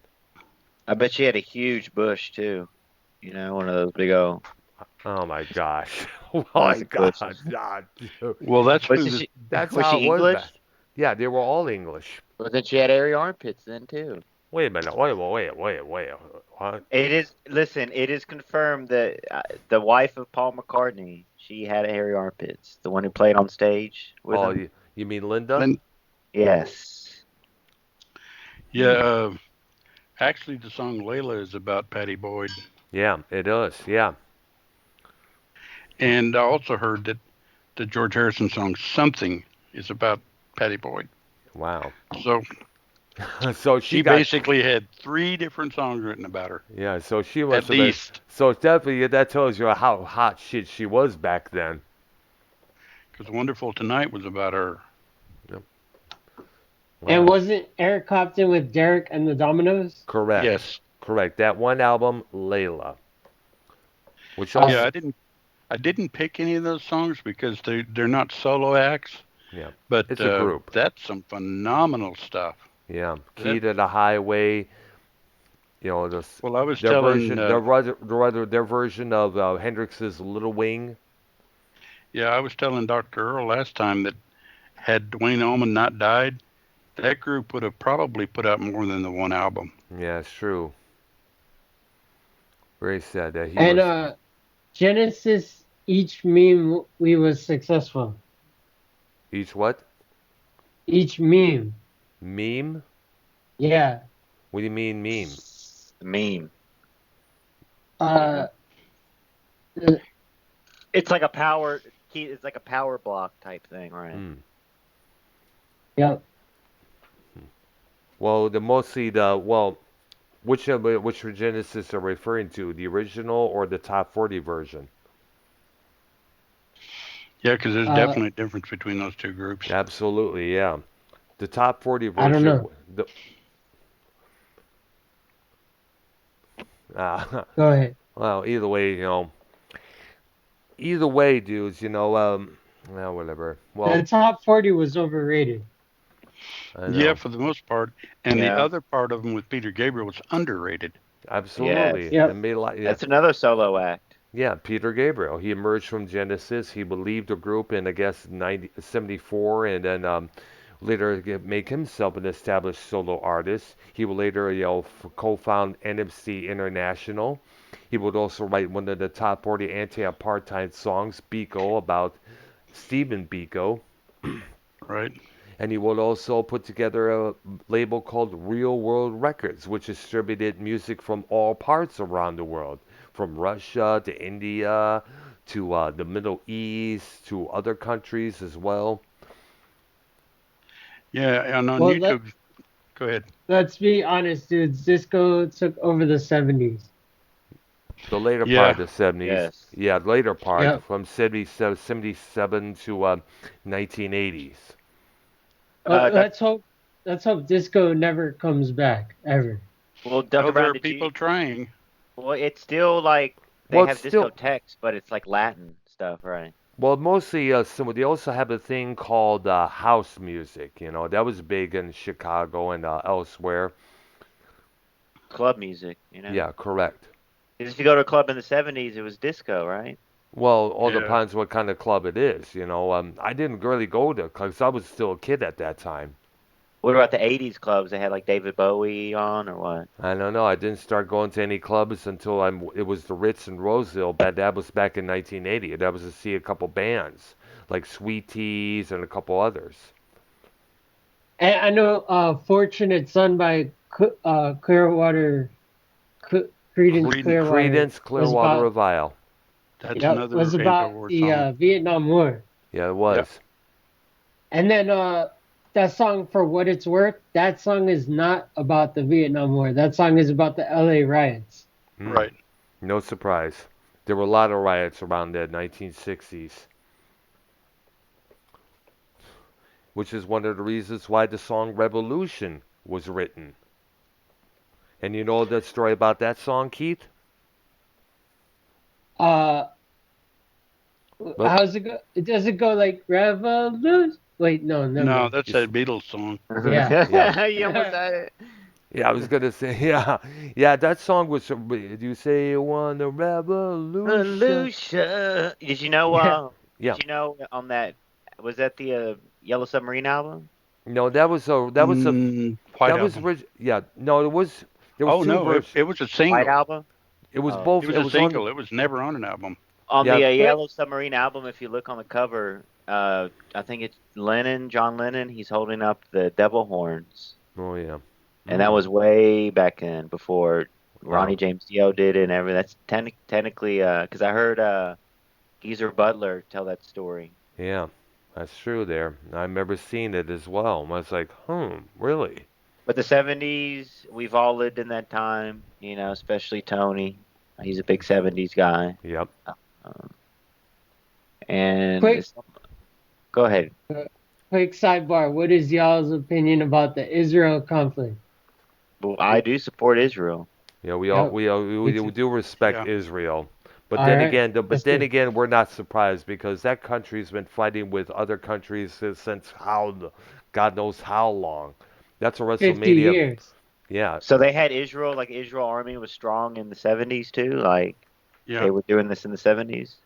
I bet she had a huge bush too. One of those big old Oh my gosh. Oh my classic God. bushes. God. Well, that's who Wasn't the she? That's Was how it she was English? back. Yeah, they were all English. Well, then she had airy armpits then too. Wait a minute. Wait. What? It is. Listen, it is confirmed that the wife of Paul McCartney, she had hairy armpits. The one who played on stage with Oh, him. you mean Linda? Lin- Yes. yeah. Actually, the song Layla is about Patty Boyd, Yeah, it does. Yeah. and I also heard that the George Harrison song Something is about Patty Boyd. Wow. So So she she got, basically had three different songs written about her, yeah, so she must at have been, least. so definitely that tells you how hot shit she was back then. Because Wonderful Tonight was about her. Yep. And Wow. wasn't Eric Clapton with Derrick and the Dominoes? Correct. Yes. Correct. That one album, Layla, which Yeah, also, I didn't pick any of those songs because they're not solo acts, yeah, but it's a group. that's some phenomenal stuff. Yeah. That Key to the Highway, this, well, I was their telling version, their version of Hendrix's Little Wing. yeah, I was telling Dr. Earl last time that had Dwayne Allman not died, that group would have probably put out more than the one album. Yeah, it's true. Very sad that he And was Genesis, each meme we was successful. each what? Each meme. Meme? Yeah. What do you mean meme? The meme. Uh, It's like a power key. It's like a power block type thing, right? Hmm. yep. Well, which Genesis are referring to? The original or the top 40 version? Yeah, because there's Uh, definitely a difference between those two groups. Absolutely, yeah. The top 40 I don't version. know. Go ahead. Well, either way, dudes, well, whatever. Well, The top 40 was overrated. I Yeah, know. for the most part. And the Yeah. other part of them with Peter Gabriel was underrated. Yes. Absolutely. Yep. It made a lot, yeah. That's another solo act. Yeah, Peter Gabriel. He emerged from Genesis. He would leave the group in, I guess, 74, and then later make himself an established solo artist. He would later, co-found NMC International. He would also write one of the top 40 anti-apartheid songs, Biko, about Stephen Biko. Right? And he would also put together a label called Real World Records, which distributed music from all parts around the world, from Russia to India to the Middle East to other countries as well. Yeah, and on Well, YouTube, go ahead. let's be honest, dudes. Disco took over the 70s. The later part of Yeah, the 70s, Yes. yeah, later part Yep. from 77 to 1980s. Uh, doc, Let's hope disco never comes back ever. well, Dr. oh, there Brown, are did people you? trying. Well, it's still like they Well, it's have still discotheques, but it's like Latin stuff, right? Well, mostly, they also have a thing called house music. That was big in Chicago and elsewhere. Club music. Yeah, correct. 'Cause if you go to a club in the '70s, it was disco, right? Well, all Yeah. depends what kind of club it is. I didn't really go to because I was still a kid at that time. What about the '80s clubs? They had like David Bowie on, or what? I don't know. I didn't start going to any clubs until it was the Ritz in Roseville. That was back in 1980. That was to see a couple bands like Sweet Teas and a couple others. And I know "Fortunate Son" by Clearwater, Creedence Creedence. Clearwater Credence was Clearwater about, Revival. That's yeah, was another about anti-war the song. Vietnam War. Yeah, it Yep. was. And then that song, "For What It's Worth," that song is not about the Vietnam War. That song is about the LA riots. Hmm. Right. No surprise. There were a lot of riots around the 1960s, which is one of the reasons why the song Revolution was written. And you know the story about that song, Keith? Uh, Well, how's it go? Does it go like revolution? Wait, no, never No, mind. that's that Beatles song. Yeah. yeah. You almost had it. Yeah, I was gonna say, yeah, yeah. That song was. Did you say you want a revolution? Lucia. Did you know? Yeah. Yeah. On that, was that the Yellow Submarine album? No, White that was Album. yeah. No, it was. There was Oh two no, it, versions. it was a White single. album. It was Oh, It both. was It a was on. single. It was never on an album. on Yeah. the But Yellow Submarine album, if you look on the cover, I think it's John Lennon. He's holding up the devil horns, Oh yeah. and that Mm, was way back then before wow. Ronnie James Dio did it and everything. That's technically because I heard Geezer Butler tell that story. Yeah, that's true. There, I remember seeing it as well. I was like, really? But the '70s, we've all lived in that time, especially Tony. He's a big '70s guy. Yep. Um, and quick, it's, go ahead. quick sidebar. What is y'all's opinion about the Israel conflict? Well, I do support Israel. Yeah, Yep. Me we too. do respect Yeah. Israel, All right. but That's then good. again, we're not surprised because that country's been fighting with other countries since God knows how long. That's a 50 WrestleMania. years. Yeah, So they had Israel, like Israel army was strong in the '70s too. Like Yeah. they were doing this in the '70s.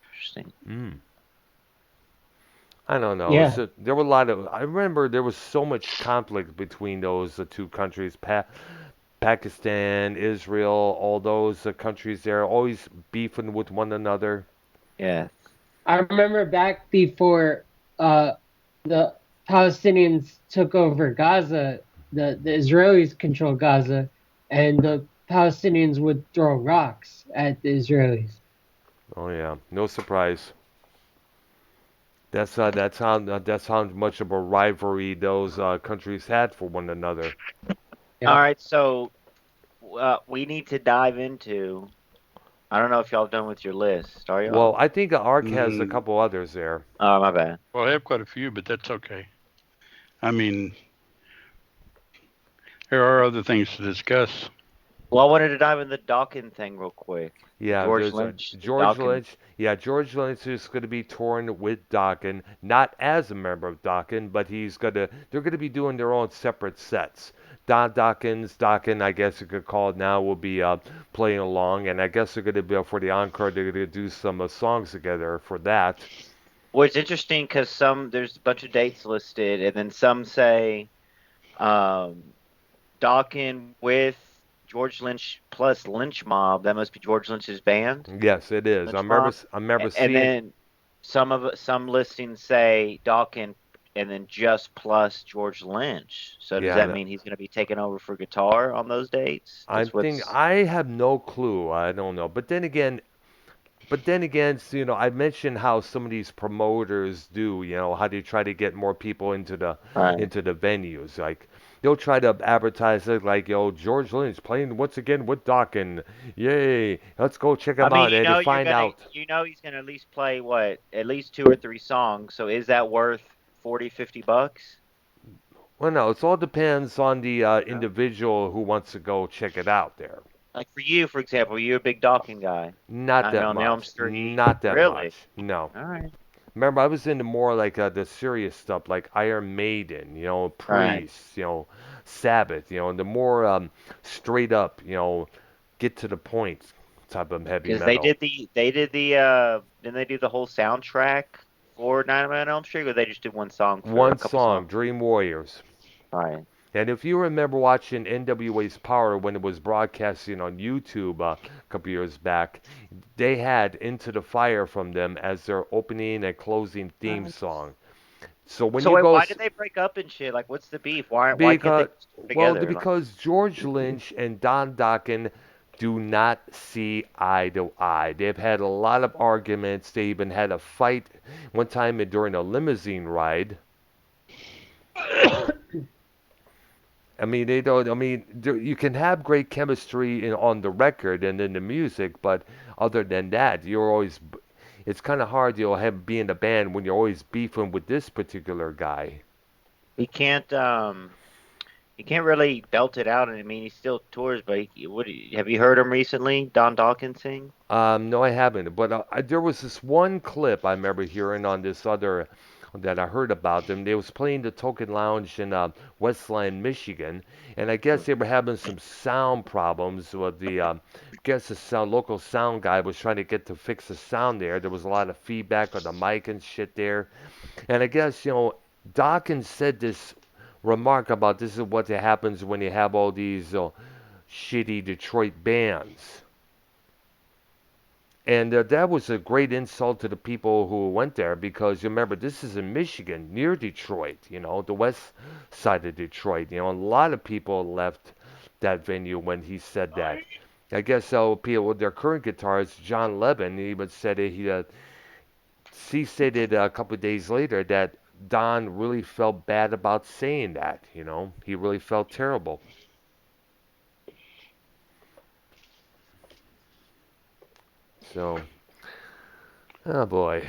Interesting. mm, I don't know. Yeah. There were a lot of. I remember there was so much conflict between those two countries. Pakistan, Israel, all those countries there, always beefing with one another. Yeah. I remember back before uh, the Palestinians took over Gaza, the Israelis controlled Gaza, and the Palestinians would throw rocks at the Israelis. Oh yeah, no surprise. That's how much of a rivalry those countries had for one another. All Yep. right. So we need to dive into. I don't know if y'all done with your list. Are Well, y'all? I think Ark has a Mm, couple others there. Oh, my bad. well, I have quite a few, but that's okay. I mean, there are other things to discuss. Well, I wanted to dive in the Dawkins thing real quick. Yeah, George there's Lynch, the George Dawkins. Lynch. Yeah, George Lynch is going to be touring with Dokken, not as a member of Dokken, but they're gonna be doing their own separate sets. Dokken, I guess you could call it now, will be playing along, and I guess they're gonna be for the encore. They're gonna do some songs together for that. Well, it's interesting because there's a bunch of dates listed, and then some say um, Dawkins with George Lynch plus Lynch Mob. That must be George Lynch's band, Yes, it is. Lynch Mob. I remember And seeing. then some listings say Dawkins and then just plus George Lynch. So does Yeah, that mean he's going to be taking over for guitar on those dates? I That's think what's I have no clue. I don't know. But then again, I mentioned how some of these promoters do, how they try to get more people right. into the venues. Like they'll try to advertise it like, yo, George Lynch playing once again with Dokken. Yay, let's go check I him mean, out. And you find out. he's gonna at least play what, at least 2 or 3 songs. So is that worth 40, $50? Well, no, it all depends on the No? individual who wants to go check it out there. Like for you, for example, you're a big Dawkins guy. Not I that know on Elm much. Street. Not that Really? much. No. All right. Remember, I was into more like the serious stuff, like Iron Maiden, Right. Priest, Sabbath, the more straight up, get to the point type of heavy Because metal. didn't they do the whole soundtrack for Nightmare on Elm Street, or they just did one song for a One couple songs? song, Dream Warriors. All right. And if you remember watching NWA's Power when it was broadcasting on YouTube a couple years back, they had Into the Fire from them as their opening and closing theme song. So when So you wait, go, why did they break up and shit? Like, what's the beef? Why can't they because, just get well, together? Like, because George Lynch and Don Dokken do not see eye to eye. They've had a lot of arguments. They even had a fight one time during a limousine ride. I mean, they don't. I mean, you can have great chemistry on the record and in the music, but other than that, you're always. It's kind of hard, have be in a band when you're always beefing with this particular guy. he can't he can't really belt it out. And I mean, he still tours, but have you heard him recently? Don Dawkins sing? No, I haven't. But there was this one clip I remember hearing on this other that I heard about them. They was playing the Token Lounge in Westland, Michigan, and I guess they were having some sound problems with the. Guess the local sound guy was trying to get to fix the sound there. There was a lot of feedback on the mic and shit there, and I guess Dawkins said this remark about this is what happens when you have all these shitty Detroit bands. And that was a great insult to the people who went there because you remember this is in Michigan, near Detroit, the west side of Detroit. A lot of people left that venue when he said that. I guess people with their current guitarist, John Levin, he even said it. He stated a couple of days later that Don really felt bad about saying that. He really felt terrible. So, oh boy.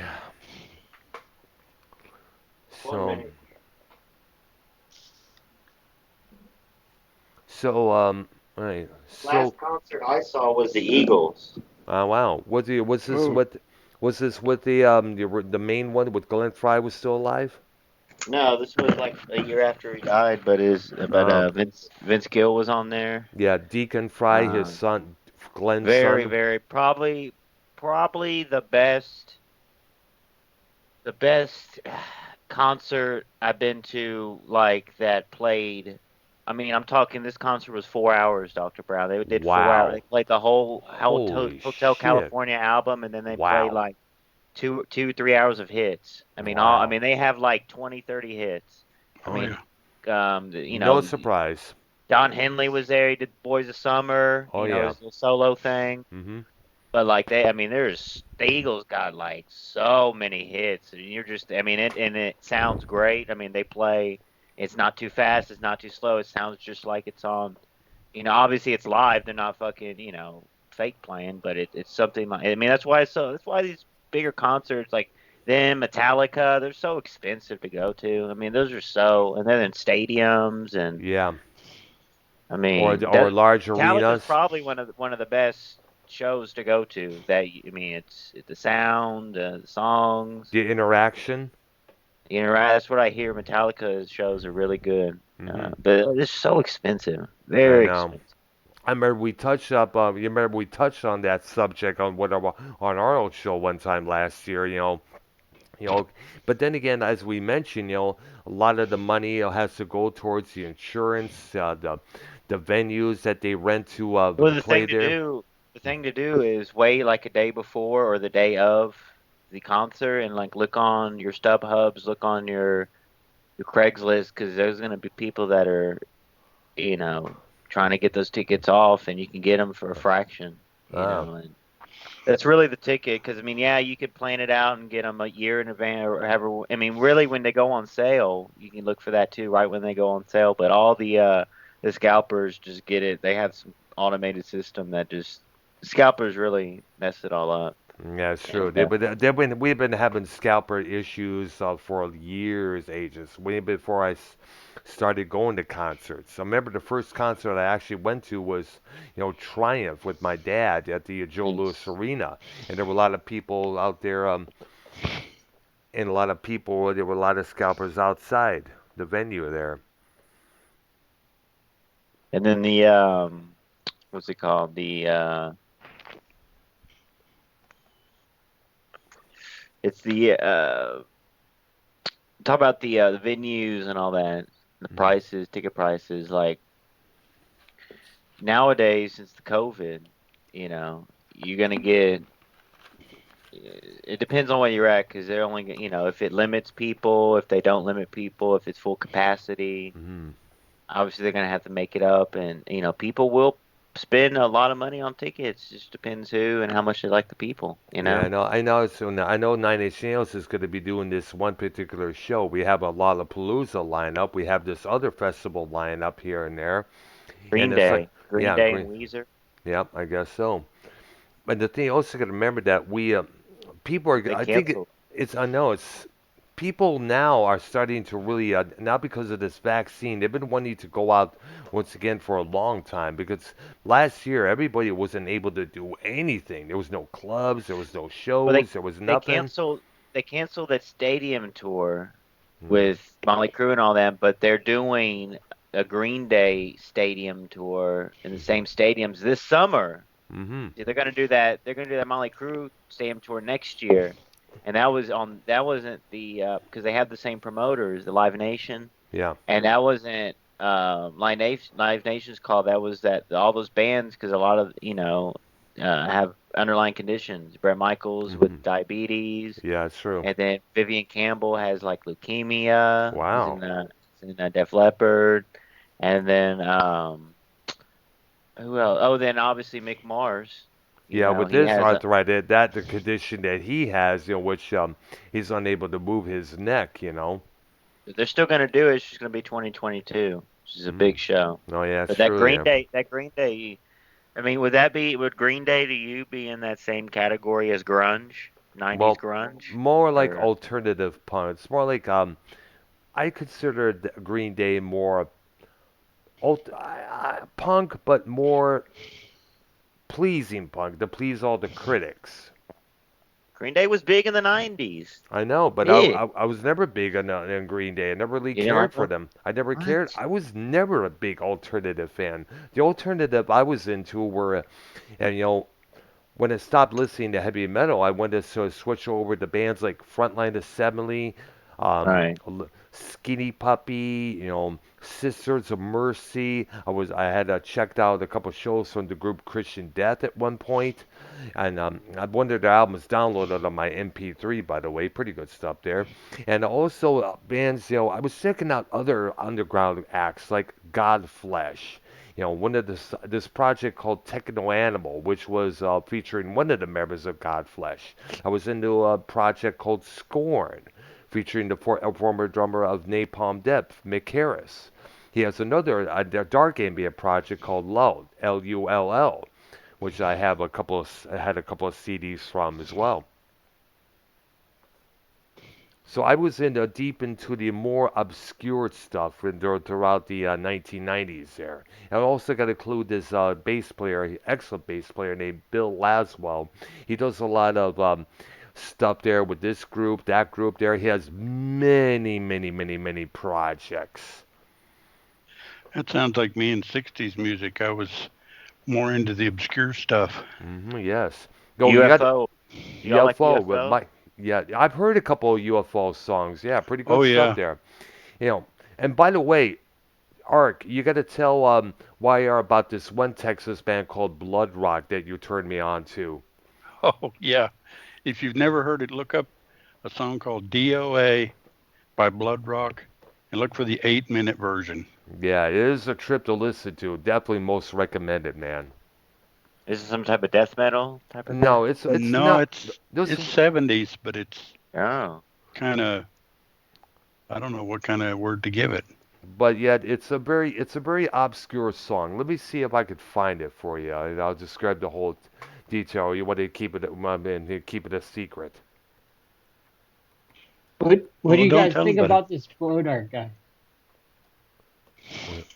So, all right. So, Last concert I saw was the Eagles. wow. Was this Oh, with the main one with Glenn Fry was still alive? No, this was like a year after he died, Oh, Vince Gill was on there. yeah. Deacon Fry, his Um, son, Glenn's very, son. very probably the best concert I've been to, like, that played. I mean, I'm talking. This concert was 4 hours, Dr. Brown. They did 4 hours. They Wow. played the whole Holy Hotel shit. California album, and then they played Wow. like 3 hours of hits. I mean, Wow. they have like 20, 30 hits. I oh mean, yeah. No surprise. Don Henley was there. He did Boys of Summer, Oh yeah. his little solo thing. Mhm. But like there's the Eagles got like so many hits, and I mean, it sounds great. I mean, they play. It's not too fast. It's not too slow. It sounds just like it's on. Obviously it's live. They're not fucking fake playing, but it's something like. I mean, that's why these bigger concerts like them, Metallica, they're so expensive to go to. I mean, those are and then in stadiums, and Yeah. I Or mean or that large Metallica's arenas. probably one of the best shows to go to. I mean, it's the sound, the songs. The interaction. Right? That's what I hear. Metallica shows are really good, Mhm. but it's so expensive, I very know. expensive. I remember we touched up. You remember we touched on that subject on our own show one time last year. You know. But then again, as we mentioned, a lot of the money has to go towards the insurance, the venues that they rent to Well, play there. the thing to do is wait like a day before or the day of the concert, and like look on your StubHubs, look on your Craigslist, because there's gonna be people that are you know, trying to get those tickets off, and you can get them for a fraction, Ah, and that's really the ticket. Because I mean, yeah, you could plan it out and get them a year in advance or however. I mean, really, when they go on sale, you can look for that too, right when they go on sale. But all the scalpers just get it. They have some automated system that just the scalpers really mess it all up. yeah, it's true. And We've been having scalper issues for years, ages, way before started going to concerts. I remember the first concert I actually went to was, Triumph with my dad at the Joe Louis Arena, and there were a lot of people out there, and a lot of people. There were a lot of scalpers outside the venue there. then the what's it called? It's the talk about the venues and all that, the Mhm. prices, ticket prices. Like nowadays, since the COVID, you're gonna get. It depends on where you're at because they're only, if it limits people, if they don't limit people, if it's full capacity, Mhm. obviously they're gonna have to make it up, and people will spend a lot of money on tickets. Just depends who and how much they like the people. Yeah, I know. I know. So I know Nine Inch Nails is going to be doing this one particular show. We have a Lollapalooza lineup. We have this other festival lineup here and there, and Green it's like, Day, Green yeah, Day and green. Weezer. Yeah, I guess so. But the thing you also got to remember that people are. They I think canceled. it's. I know it's. People now are starting to really, now because of this vaccine, they've been wanting to go out once again for a long time because last year everybody wasn't able to do anything. There was no clubs, there was no Well, shows, there was they nothing. canceled. They canceled that stadium tour Hmm. with Molly Crew and all that, but they're doing a Green Day stadium tour in the Hmm. same stadiums this summer. Hmm. See, they're gonna do that. They're gonna do that Molly Crew stadium tour next year, and that wasn't the because they have the same promoters, the Live Nation, Yeah. and that wasn't Live Nation's call. That was that all those bands because a lot of have underlying conditions. Bret Michaels with Hmm. diabetes, Yeah, it's true. and then Vivian Campbell has like leukemia. Wow. He's in Def Leppard, and then who else? Oh, then obviously Mick Mars. Yeah, with He this has a. arthritis, that the condition that he has, which he's unable to move his neck, They're still gonna do it. It's just gonna be 2022, which is a Hmm. big show. Oh yeah, it's But that true. Green Yeah. Day, I mean, would Green Day to you be in that same category as grunge, 90s Well, grunge? more like Or alternative punk. It's more like I consider Green Day more punk, but more pleasing punk to please all the critics. Green Day was big in the 90s. I know, but Big. I was never big on Green Day. I never really You didn't cared like for them? them. I never cared. What? I was never a big alternative fan. The alternative I was into were, and when I stopped listening to heavy metal, I went to sort of switch over to bands like Frontline Assembly, Right. Skinny Puppy, Sisters of Mercy. I had checked out a couple shows from the group Christian Death at one point, and I had one of their albums downloaded on my MP3, by the way. Pretty good stuff there. And also bands, I was checking out other underground acts like Godflesh. One of this project called Techno Animal, which was featuring one of the members of Godflesh. I was into a project called Scorn, featuring a former drummer of Napalm Death, Mick Harris. He has another a dark ambient project called Lull, Lull, which I had a couple of CDs from as well. So I was deep into the more obscure stuff throughout the 1990s there. And I also got to include this bass player, excellent bass player named Bill Laswell. He does a lot of stuff there with this group, that group there. He has many, many, many, many projects. That sounds like me in 60s music. I was more into the obscure stuff. Yes. Oh, you got UFO. Y'all like UFO with UFO? Mike. Yeah, I've heard a couple of UFO songs. Yeah, pretty good Oh, stuff yeah. there. You know, and by the way, Ark, you got to tell YR about this one Texas band called Blood Rock that you turned me on to. Oh, yeah. If you've never heard it, look up a song called DOA by Blood Rock and look for the 8-minute version. Yeah, it is a trip to listen to. Definitely most recommended, man. Is it some type of death metal type of No, band? it's No, not. it's This, it's 70s, but it's Oh. kind of, I don't know what kind of word to give it. but yet it's a very obscure song. Let me see if I could find it for you, and I'll describe the whole detail. You want to keep it a secret. What do Well, you don't guys tell think anybody. about this quote art guy?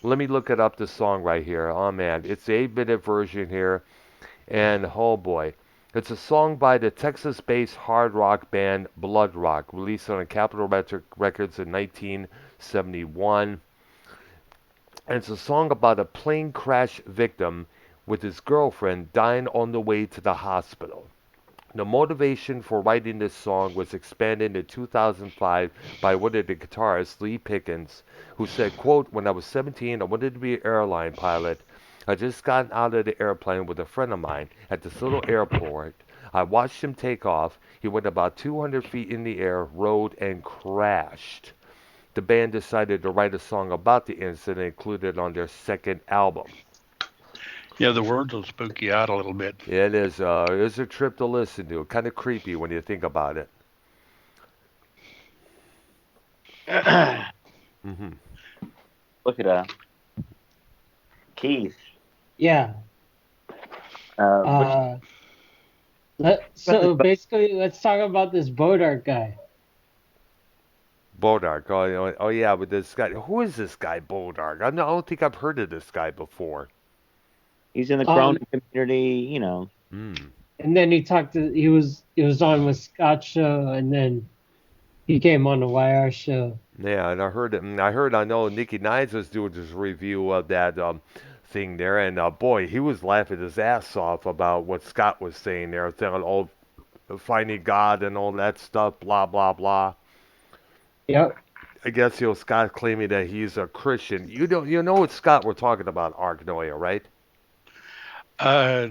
Let me look it up. The song right here. Oh man, it's the 8-minute version here. And oh boy, it's a song by the Texas-based hard rock band Blood Rock, released on Capitol Records in 1971. And it's a song about a plane crash victim with his girlfriend dying on the way to the hospital. The motivation for writing this song was expanded in 2005 by one of the guitarists, Lee Pickens, who said, quote, "When I was 17, I wanted to be an airline pilot. I just got out of the airplane with a friend of mine at this little airport. I watched him take off. He went about 200 feet in the air, rode, and crashed. The band decided to write a song about the incident and include it on their second album." Yeah, the words will spook you out a little bit. It's a trip to listen to. Kind of creepy when you think about it. Hmm. Look at Keith. Yeah. What So basically, let's talk about this Bodart guy. Bodark. Oh, yeah, with this guy. Who is this guy, Bodark? I don't think I've heard of this guy before. he's in the Um, Cronin community, Hmm. and then he was on with Scott's show, and then he came on the YR show. Yeah, and I know Nikki Nines was doing this review of that thing there, and boy, he was laughing his ass off about what Scott was saying there, saying, "Oh, finding God and all that stuff, blah blah blah." Yep. I guess Scott claiming that he's a Christian. You know what Scott we're talking about, Arknolia, right? Uh,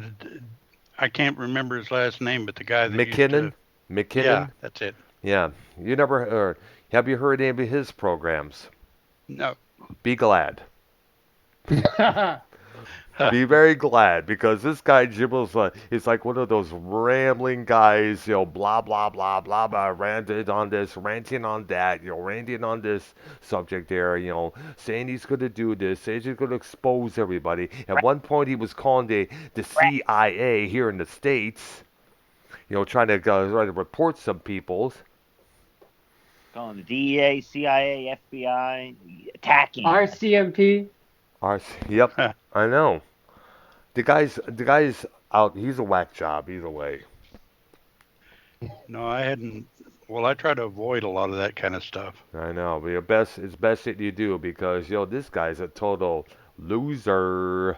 I can't remember his last name, but the guy that used to. McKinnon, Yeah, McKinnon. that's it. Yeah, you never have you heard any of his programs? No. Be glad. Be very glad because this guy Jibbles is like one of those rambling guys, blah blah blah blah blah, ranted on this, ranting on that, ranting on this subject there, saying he's gonna do this, saying he's gonna expose everybody. At one point, he was calling the CIA here in the States, trying to report some people. calling the DEA, CIA, FBI, attacking. RCMP. Yep, I know. The guy's out. He's a whack job either way. No, I hadn't. Well, I try to avoid a lot of that kind of stuff. I know, but it's best that you do because this guy's a total loser.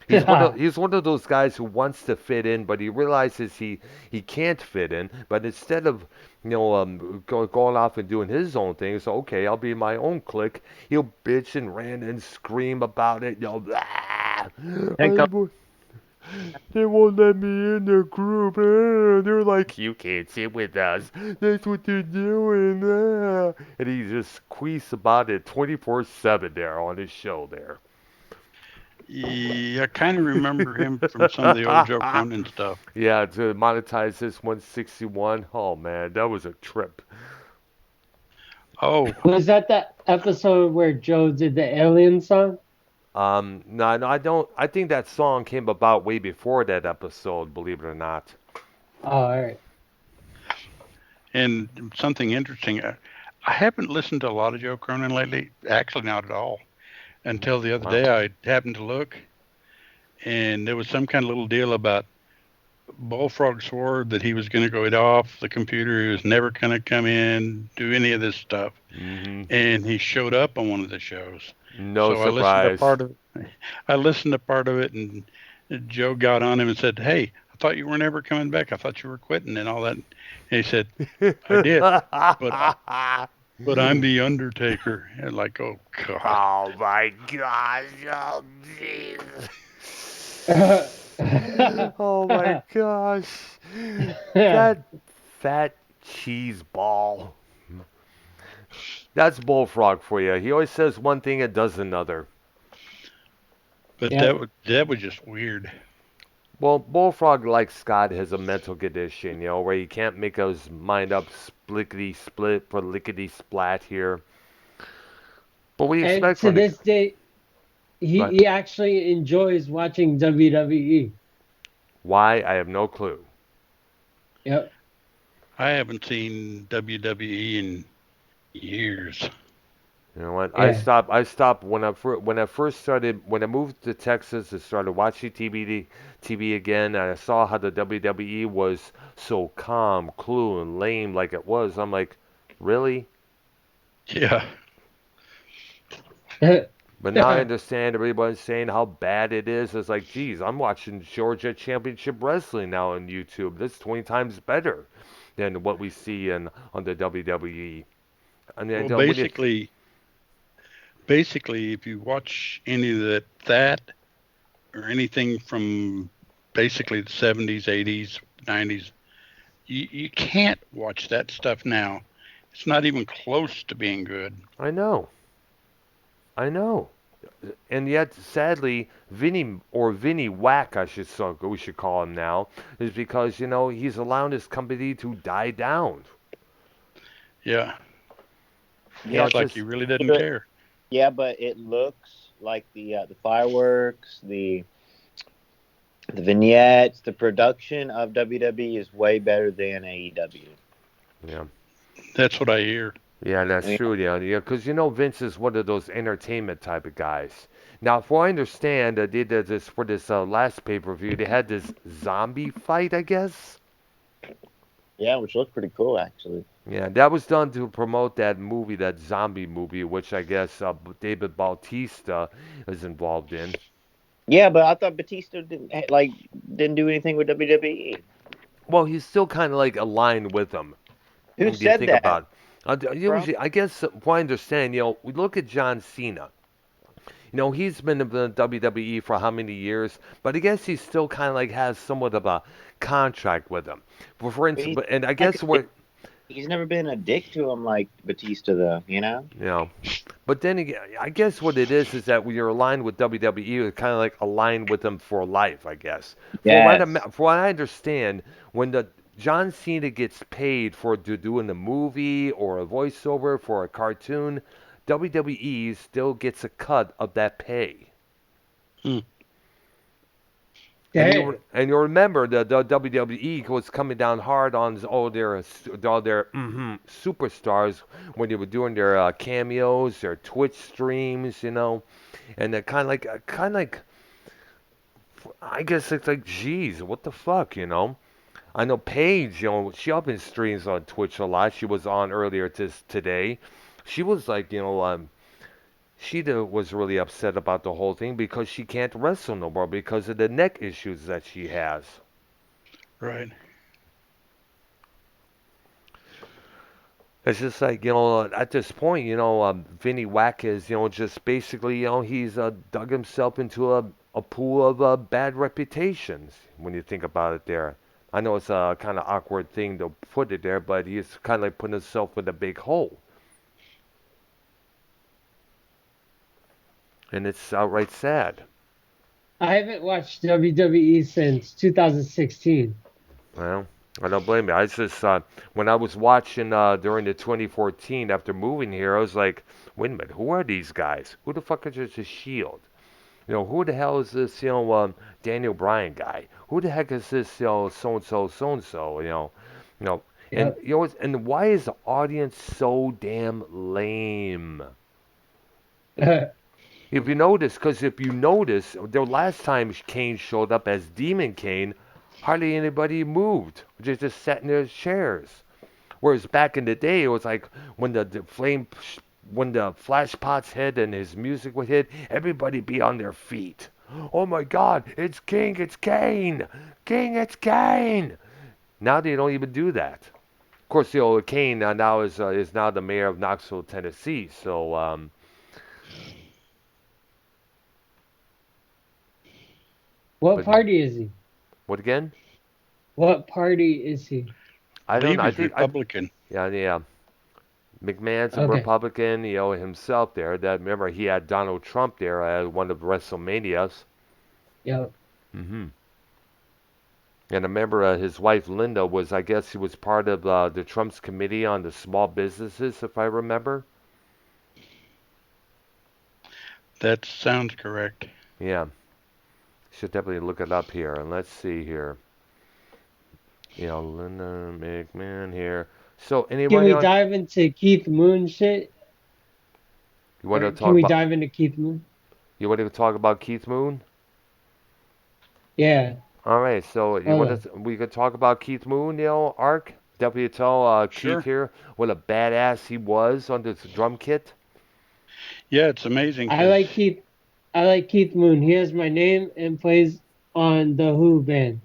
He's one of those guys who wants to fit in, but he realizes he can't fit in. But instead of going off and doing his own thing, so okay, I'll be my own clique. He'll bitch and rant and scream about it. "Ah, they won't let me in their group. They're like, you can't sit with us. That's what they're doing. And he just queefs about it 24/7 there on his show there. Yeah, I kind of remember him from some of the old Joe Cronin stuff. Yeah, to monetize this 161. Oh man, that was a trip. Oh, Was that episode where Joe did the alien song? No, I don't. I think that song came about way before that episode, believe it or not. Oh, all right. and something interesting. I haven't listened to a lot of Joe Cronin lately. Actually, not at all. Until the other Wow. day, I happened to look, and there was some kind of little deal about Bullfrog swore that he was going to go off the computer. He was never going to come in, do any of this stuff. Hmm. And he showed up on one of the shows. No So I listened to surprise. part of it. I listened to part of it, and Joe got on him and said, "Hey, I thought you were never coming back. I thought you were quitting and all that." And he said, "I did, but I'm the Undertaker." And like, oh God. Oh my gosh. Oh jeez. Oh my gosh. That fat cheese ball. That's Bullfrog for you. He always says one thing and does another. But Yeah. that was just weird. Well, Bullfrog, like Scott, has a mental condition, where he can't make his mind up splickety split for lickety splat here. But we And expect to from the. this day, But he actually enjoys watching WWE. why? I have no clue. Yep. I haven't seen WWE in years. You know what? Yeah. I stopped when I first started when I moved to Texas and started watching TV again, and I saw how the WWE was so calm, cool, and lame like it was. I'm like, really? Yeah. But now I understand everybody's saying how bad it is. It's like, geez, I'm watching Georgia Championship Wrestling now on YouTube. That's 20 times better than what we see on the WWE. I mean, I Well, don't, when you, basically, if you watch any of that or anything from basically the 70s, 80s, 90s, you can't watch that stuff now. It's not even close to being good. I know, I know. And yet, sadly, Vinny Whack, we should call him now, is because he's allowing his company to die down. Yeah, You know, Yeah, it's it's like he just really doesn't but care. yeah, but it looks like the fireworks, the vignettes, the production of WWE is way better than AEW. yeah. That's what I hear. Yeah, that's Yeah, true. Yeah, yeah, because Vince is one of those entertainment type of guys. Now, if I understand, they did this for this last pay-per-view. They had this zombie fight, I guess. yeah, which looks pretty cool actually. Yeah, that was done to promote that movie, that zombie movie, which I guess David Bautista is involved in. Yeah, but I thought Batista didn't do anything with WWE. Well, he's still kind of like aligned with them. Who Do you said think that, about it? bro? Usually, I guess, if I understand, we look at John Cena. He's been in the WWE for how many years, but I guess he still kind of like has somewhat of a contract with them. For But instance, he's and I like guess what, he's never been a dick to him like Batista, though. You know? you know, but then again, I guess what it is that when you're aligned with WWE, you're kind of like aligned with them for life, I guess. Yes. For what I understand, when the John Cena gets paid for doing a movie or a voiceover for a cartoon, WWE still gets a cut of that pay. Hmm. And you remember the WWE was coming down hard on all their superstars when they were doing their cameos, their Twitch streams, and they're kind of like I guess it's like, geez, what the fuck. I know Paige, she up in streams on Twitch a lot. She was on earlier today. She was like, she was really upset about the whole thing because she can't wrestle no more because of the neck issues that she has. Right. It's just like, at this point, Vinny Whack is, just basically, he's dug himself into a pool of bad reputations when you think about it there. I know it's a kind of awkward thing to put it there, but he's kind of like putting himself in a big hole. And it's outright sad. I haven't watched WWE since 2016. Well, I don't blame you. I just when I was watching during the 2014 after moving here, I was like, wait a minute, who are these guys? Who the fuck is this Shield? Who the hell is this, Daniel Bryan guy? Who the heck is this, so and so, so and so, you know, and Yep. and why is the audience so damn lame? If you notice, the last time Kane showed up as Demon Kane, hardly anybody moved. They just sat in their chairs. Whereas back in the day, it was like when when the flash pots hit and his music would hit, everybody be on their feet. Oh my God, it's King, it's Kane, King, it's Kane. Now they don't even do that. Of course, Kane now is now the mayor of Knoxville, Tennessee. So What but party is he? what again? What party is he? I I don't know. believe he's Republican. Yeah. McMahon's a Okay. Republican, himself there. That remember he had Donald Trump there at one of WrestleManias. Yep. hmm And I remember his wife Linda was, I guess, she was part of the Trump's committee on the small businesses, if I remember. That sounds correct. Yeah, should definitely look it up here. And let's see here. Linda McMahon here. So Can anybody we on? dive into Keith Moon shit? You want to Or talk can we about? dive into Keith Moon? You want to talk about Keith Moon? Yeah. All right. So you Hold want on. to? We could talk about Keith Moon, Ark. Definitely tell Keith Sure. here what a badass he was on this drum kit. Yeah, it's amazing. I like Keith. I like Keith Moon. He has my name and plays on the Who band.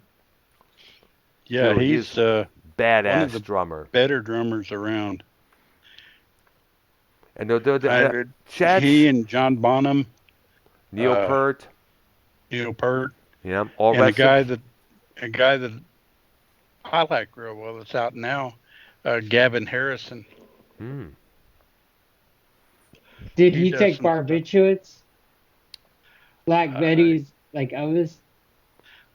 Yeah, Dude, he's he's one of badass the drummer. better drummers around. And I, he Chad's and John Bonham, Neil uh, Peart, Neil Peart, yeah, all and rest of a guy that I like real well that's out now, Gavin Harrison. hmm. Did He he does take some stuff. barbiturates? Black I Betty's, like Elvis?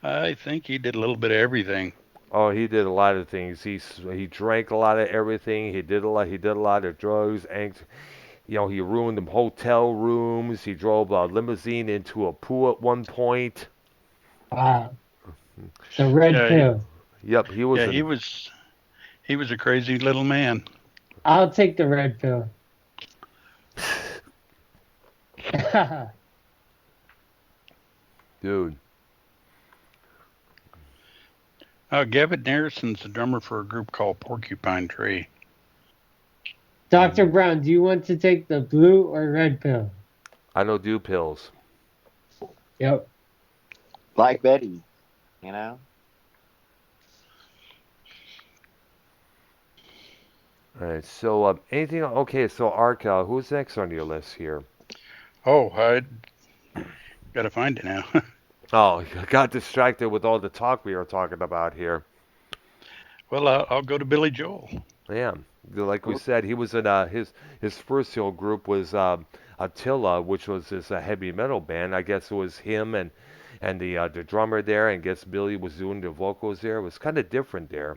I think he did a little bit of everything. Oh, he did a lot of things. He drank a lot of everything. He did a lot of drugs. And he ruined them hotel rooms. He drove a limousine into a pool at one point. Wow. The red Yeah, pill. Yep, he was yeah, an. he was a crazy little man. I'll take the red pill. Dude. Gavin Harrison's the drummer for a group called Porcupine Tree. Dr. Brown, do you want to take the blue or red pill? I don't do pills. Yep. Like Betty, you know. All right. So, anything? Okay. So, Ark, who's next on your list here? Oh, I gotta find it now. Oh, I got distracted with all the talk we were talking about here. Well, I'll go to Billy Joel. Yeah, like we said, he was in his first group was Attila, which was this heavy metal band. I guess it was him and the drummer there, and guess Billy was doing the vocals there. It was kind of different there.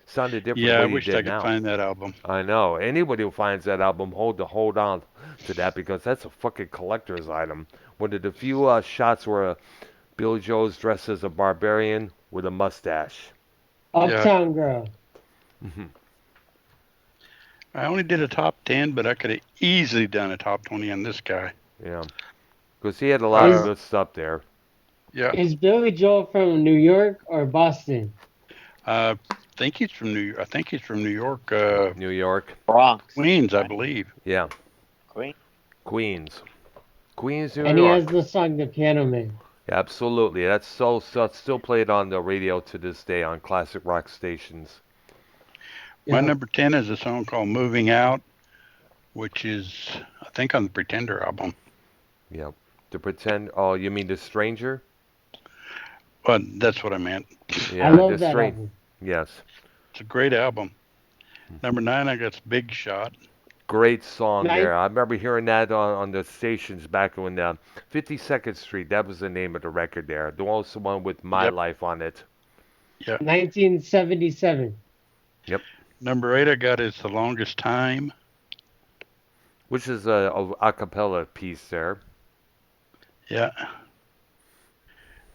Sounded different Yeah, I what he wished I did could now. find that album. I know. Anybody who finds that album, hold on to that because that's a fucking collector's item. One of the few shots where Billy Joel's dressed as a barbarian with a mustache. Yeah, Uptown Girl. I only did a top 10, but I could have easily done a top 20 on this guy. Yeah, because he had a lot of Is Uh, good stuff there. yeah, is Billy Joel from New York or Boston? I think he's from I think he's from New York, New York. Bronx, Queens, I right? believe. Yeah, Queen. Queens. Queens, New And he has York. the song The Piano Man. Absolutely. That's still played on the radio to this day on classic rock stations. My Yeah. number 10 is a song called Moving Out, which is, I think, on the Pretender album. Yeah. To pretend, oh, you mean The Stranger? But that's what I meant. I Yeah, love The that Stranger. album. Yes. It's a great album. Number 9, I got Big Shot. Great song Nine, there. I remember hearing that on the stations back when 52nd Street, that was the name of the record there. The also one with My Yep, Life on it. yep. 1977. Yep. Number 8, I got is The Longest Time. Which is a cappella piece there. Yeah.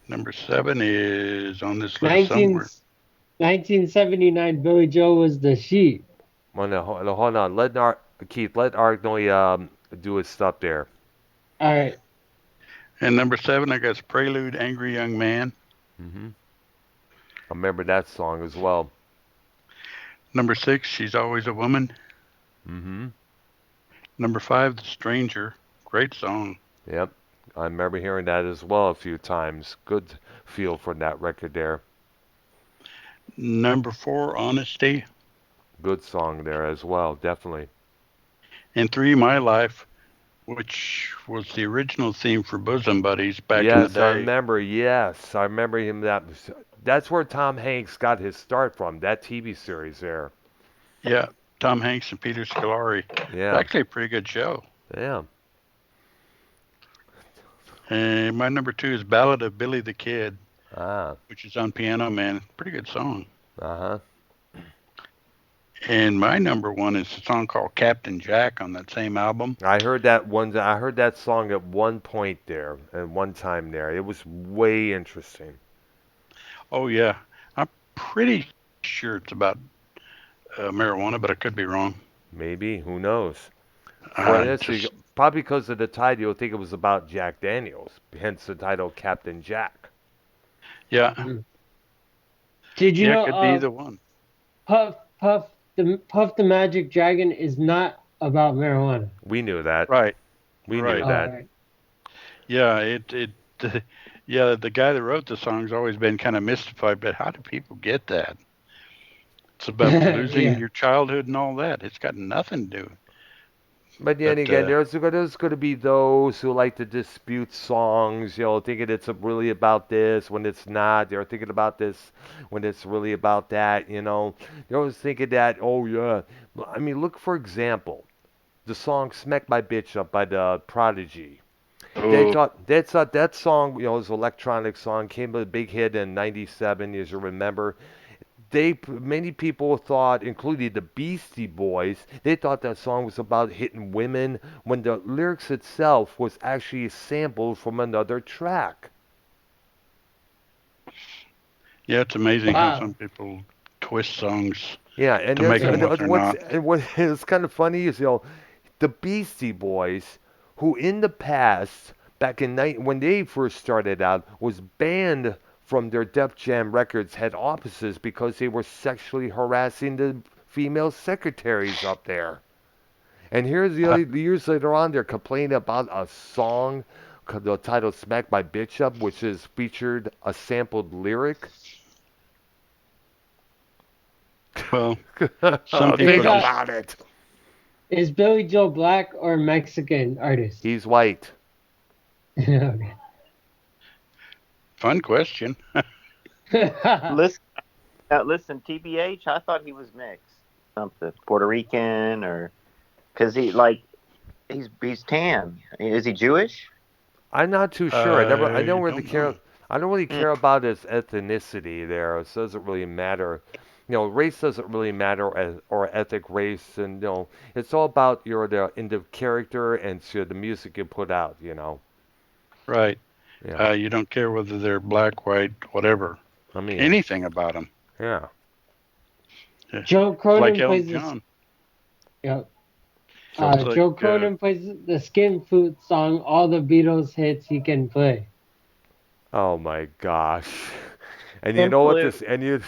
Number 7 is on this list 19, somewhere. 1979, Billy Joel was the Sheep. Well, no, hold on. Keith, let Arknolia do his stuff there. All right. And number 7, I got Prelude, Angry Young Man. I remember that song as well. Number 6, She's Always a Woman. Mm-hmm. Number 5, The Stranger. Great song. Yep. I remember hearing that as well a few times. Good feel for that record there. Number 4, Honesty. Good song there as well, definitely. And 3, My Life, which was the original theme for Bosom Buddies back in the Yes, I day. remember. Yes, I remember him. That's where Tom Hanks got his start from. That TV series there. Yeah, Tom Hanks and Peter Scolari. Yeah. It's actually a pretty good show. Yeah. And my number 2 is Ballad of Billy the Kid, Ah. which is on Piano Man. Pretty good song. Uh-huh. And my number 1 is a song called Captain Jack on that same album. I heard that song at one point there, at one time there. It was way interesting. Oh, yeah. I'm pretty sure it's about marijuana, but I could be wrong. Maybe, who knows? Probably because of the title, you'll think it was about Jack Daniels, hence the title Captain Jack. Yeah. Did you Yeah, know it could be either one. Puff the Magic Dragon is not about marijuana? We knew that. Right. We knew Right. All that. right. Yeah, yeah, the guy that wrote the song's always been kind of mystified, but how do people get that? It's about losing Yeah. your childhood and all that. It's got nothing to do. But then But again, there's going to be those who like to dispute songs, thinking it's really about this when it's not. They're thinking about this when it's really about that. They're always thinking that, oh yeah. I mean, look for example, the song "Smack My Bitch Up" by the Prodigy. They oh, thought that song, was an electronic song, came a big hit in '97, as you remember. Many people thought, including the Beastie Boys, they thought that song was about hitting women when the lyrics itself was actually sampled from another track. yeah, it's amazing how some Wow. people twist songs Yeah, and to there's make them Yeah. what they're not. what is kind of funny is the Beastie Boys, who in the past, back in when they first started out, was banned from their Def Jam Records head offices because they were sexually harassing the female secretaries up there. And here's the other years later on, they're complaining about a song the title "Smack My Bitch Up," which is featured a sampled lyric. Well, some Think people Is just about it. is Billy Joel black or Mexican artist? He's white. Okay. fun question. Listen, listen, TBH. I thought he was mixed, something Puerto Rican or because he's tan. Is he Jewish? I'm not too sure. I don't I really don't care. know. I don't really Mm. care about his ethnicity there. It doesn't really matter. Race doesn't really matter or ethnic race, and it's all about in the character and the music you put out. Right. Yeah. You don't care whether they're black, white, whatever. I mean, Anything about them. yeah. Joe It's like Cronin Elton plays this. John. Yep. So It's like Joe Cronin plays the Skin Flute song. All the Beatles hits he can play. oh my gosh. And you Skin know what flute. this? And you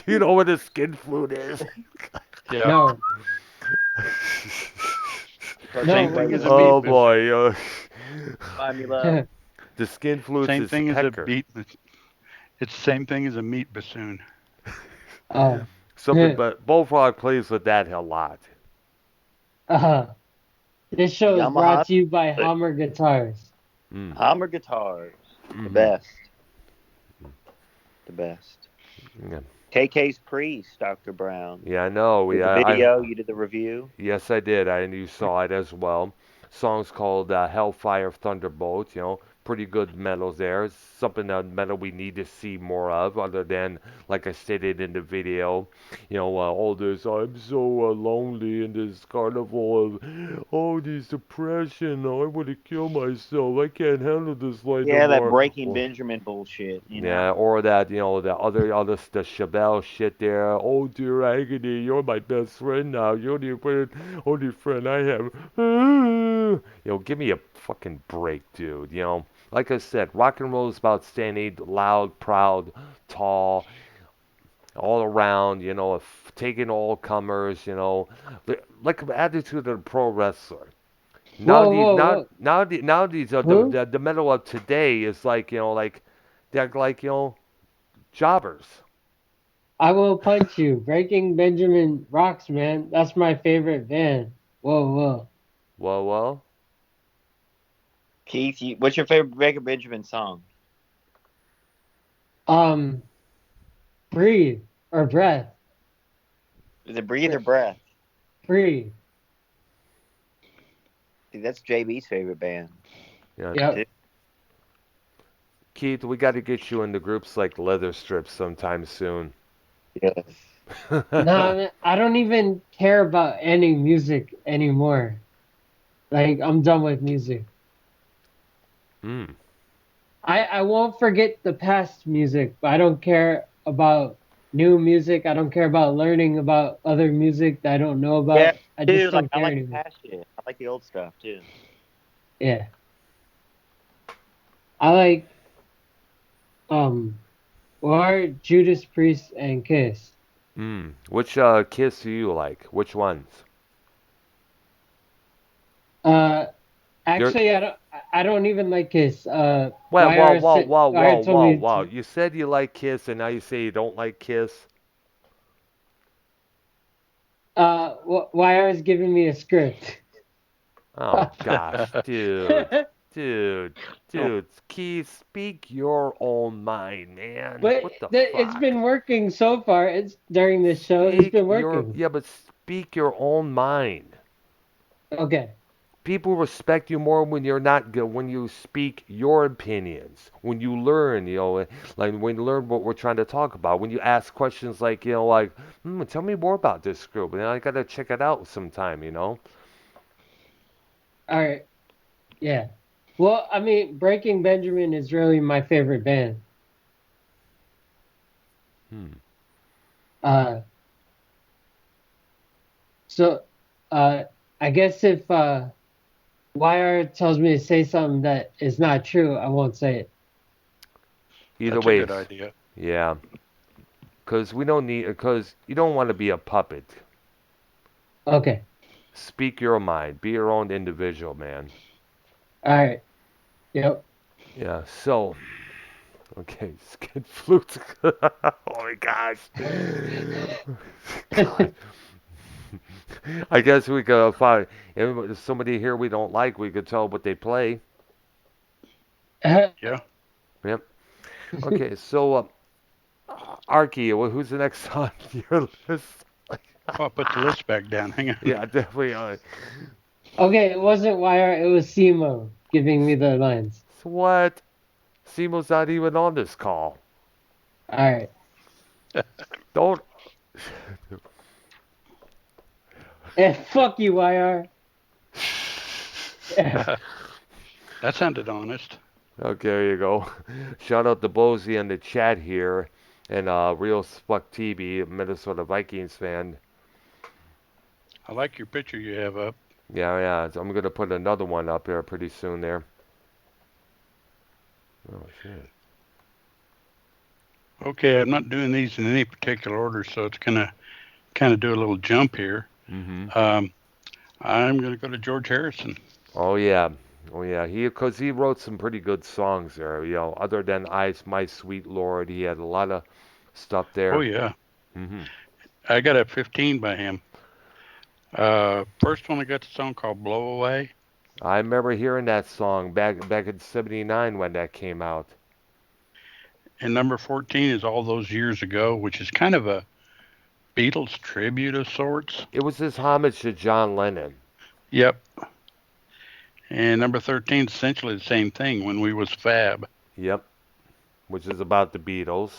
do you know what a skin flute is? yeah, No, Cartoon same no. thing as player. a meat Oh bassoon. boy. Find me love. The skin flutes Same is thing as a pecker. beat. It's the same thing as a meat bassoon. Oh. Something, but Bullfrog plays with that a lot. Uh, this show is brought Yamaha. to you by Hammer Guitars. Mm. Hammer guitars. The Hmm. best. The best. Yeah. KK's Priest, Dr. Brown. Yeah, I know. Did the video, you did the review. Yes, I did. And you saw it as well. Song's called Hellfire Thunderbolt. Pretty good metal there. Something metal we need to see more of, other than, like I stated in the video, all this, I'm so lonely in this carnival, oh, this depression, I want to kill myself, I can't handle this life no Yeah, that more. Breaking Well, Benjamin bullshit, yeah, or that, the Chevelle shit there. Oh dear agony, you're my best friend now. You're the only friend I have. Give me a fucking break, dude. Like I said, rock and roll is about standing loud, proud, tall, all around. Taking all comers. Like the attitude of the pro wrestler. Whoa, whoa, whoa. Nowadays, Who? the metal of today is like they're like jobbers. I will punch you. Breaking Benjamin rocks, man. That's my favorite band. Whoa, whoa. Well, Keith, what's your favorite Breaking Benjamin song? Um, Breathe or Breath. Is it Breathe or Breath? Breathe. See, that's JB's favorite band. yeah. Yep. Keith, we got to get you into groups like Leather Strips sometime soon. Yes. No, I don't even care about any music anymore. Like, I'm done with music. Mm. I won't forget the past music, but I don't care about new music. I don't care about learning about other music that I don't know Yeah, about. I just dude. Like don't I care like the anymore. past shit. I like the old stuff too. Yeah. I like or Judas Priest and Kiss. Mm. Which Kiss do you like? Which ones? Uh Actually, I don't even like Kiss. Well, whoa, whoa, whoa, whoa, YR told whoa, me whoa. to. You said you like Kiss, and now you say you don't like Kiss? YR is giving me a script. Oh, gosh, dude. Dude. Oh, Dude. Keith, speak your own mind, man. But What the it's fuck? been working so far. It's during this show. It's Speak been your... working. Yeah, but speak your own mind. Okay. People respect you more when you're not good, when you speak your opinions, when you learn, like when you learn what we're trying to talk about, when you ask questions like, like, tell me more about this group, and I gotta check it out sometime. All right. Yeah. Well, I mean, Breaking Benjamin is really my favorite band. Hmm. Uh, so, uh, I guess if YR tells me to say something that is not true, I won't say it. Either that's a way, good idea. yeah, because you don't want to be a puppet. Okay. Speak your mind, be your own individual, man. All right. Yep. Yeah, so, okay, skid flute. Oh my gosh. God. I guess we could find if somebody here we don't like, we could tell what they play. Yeah. Yep. Okay, so Arky, who's the next on your list? Oh, I'll put the list back down. Hang on. Yeah, definitely. Okay, it wasn't YR, it was Simo giving me the lines. So what? Simo's not even on this call. All right. Don't. Fuck you, YR. That sounded honest. Okay, there you go. Shout out to Bozy in the chat here, and Real Spuck TV, Minnesota Vikings fan. I like your picture you have up. Yeah, yeah. So I'm gonna put another one up here pretty soon there. Oh shit. Okay, I'm not doing these in any particular order, so it's gonna kind of do a little jump here. Mm-hmm. Um, I'm gonna go to George Harrison. Oh yeah. Oh yeah. Cause he wrote some pretty good songs there. Other than My Sweet Lord, he had a lot of stuff Oh there. yeah, Mm-hmm. I got a 15 by him. First one I got the song called "Blow Away," I remember hearing that song back in '79 when that came out. and number 14 is "All Those Years Ago," which is kind of a Beatles tribute of sorts. It was his homage to John Lennon. Yep. And number 13 is essentially the same thing. When We Was Fab. Yep. Which is about the Beatles.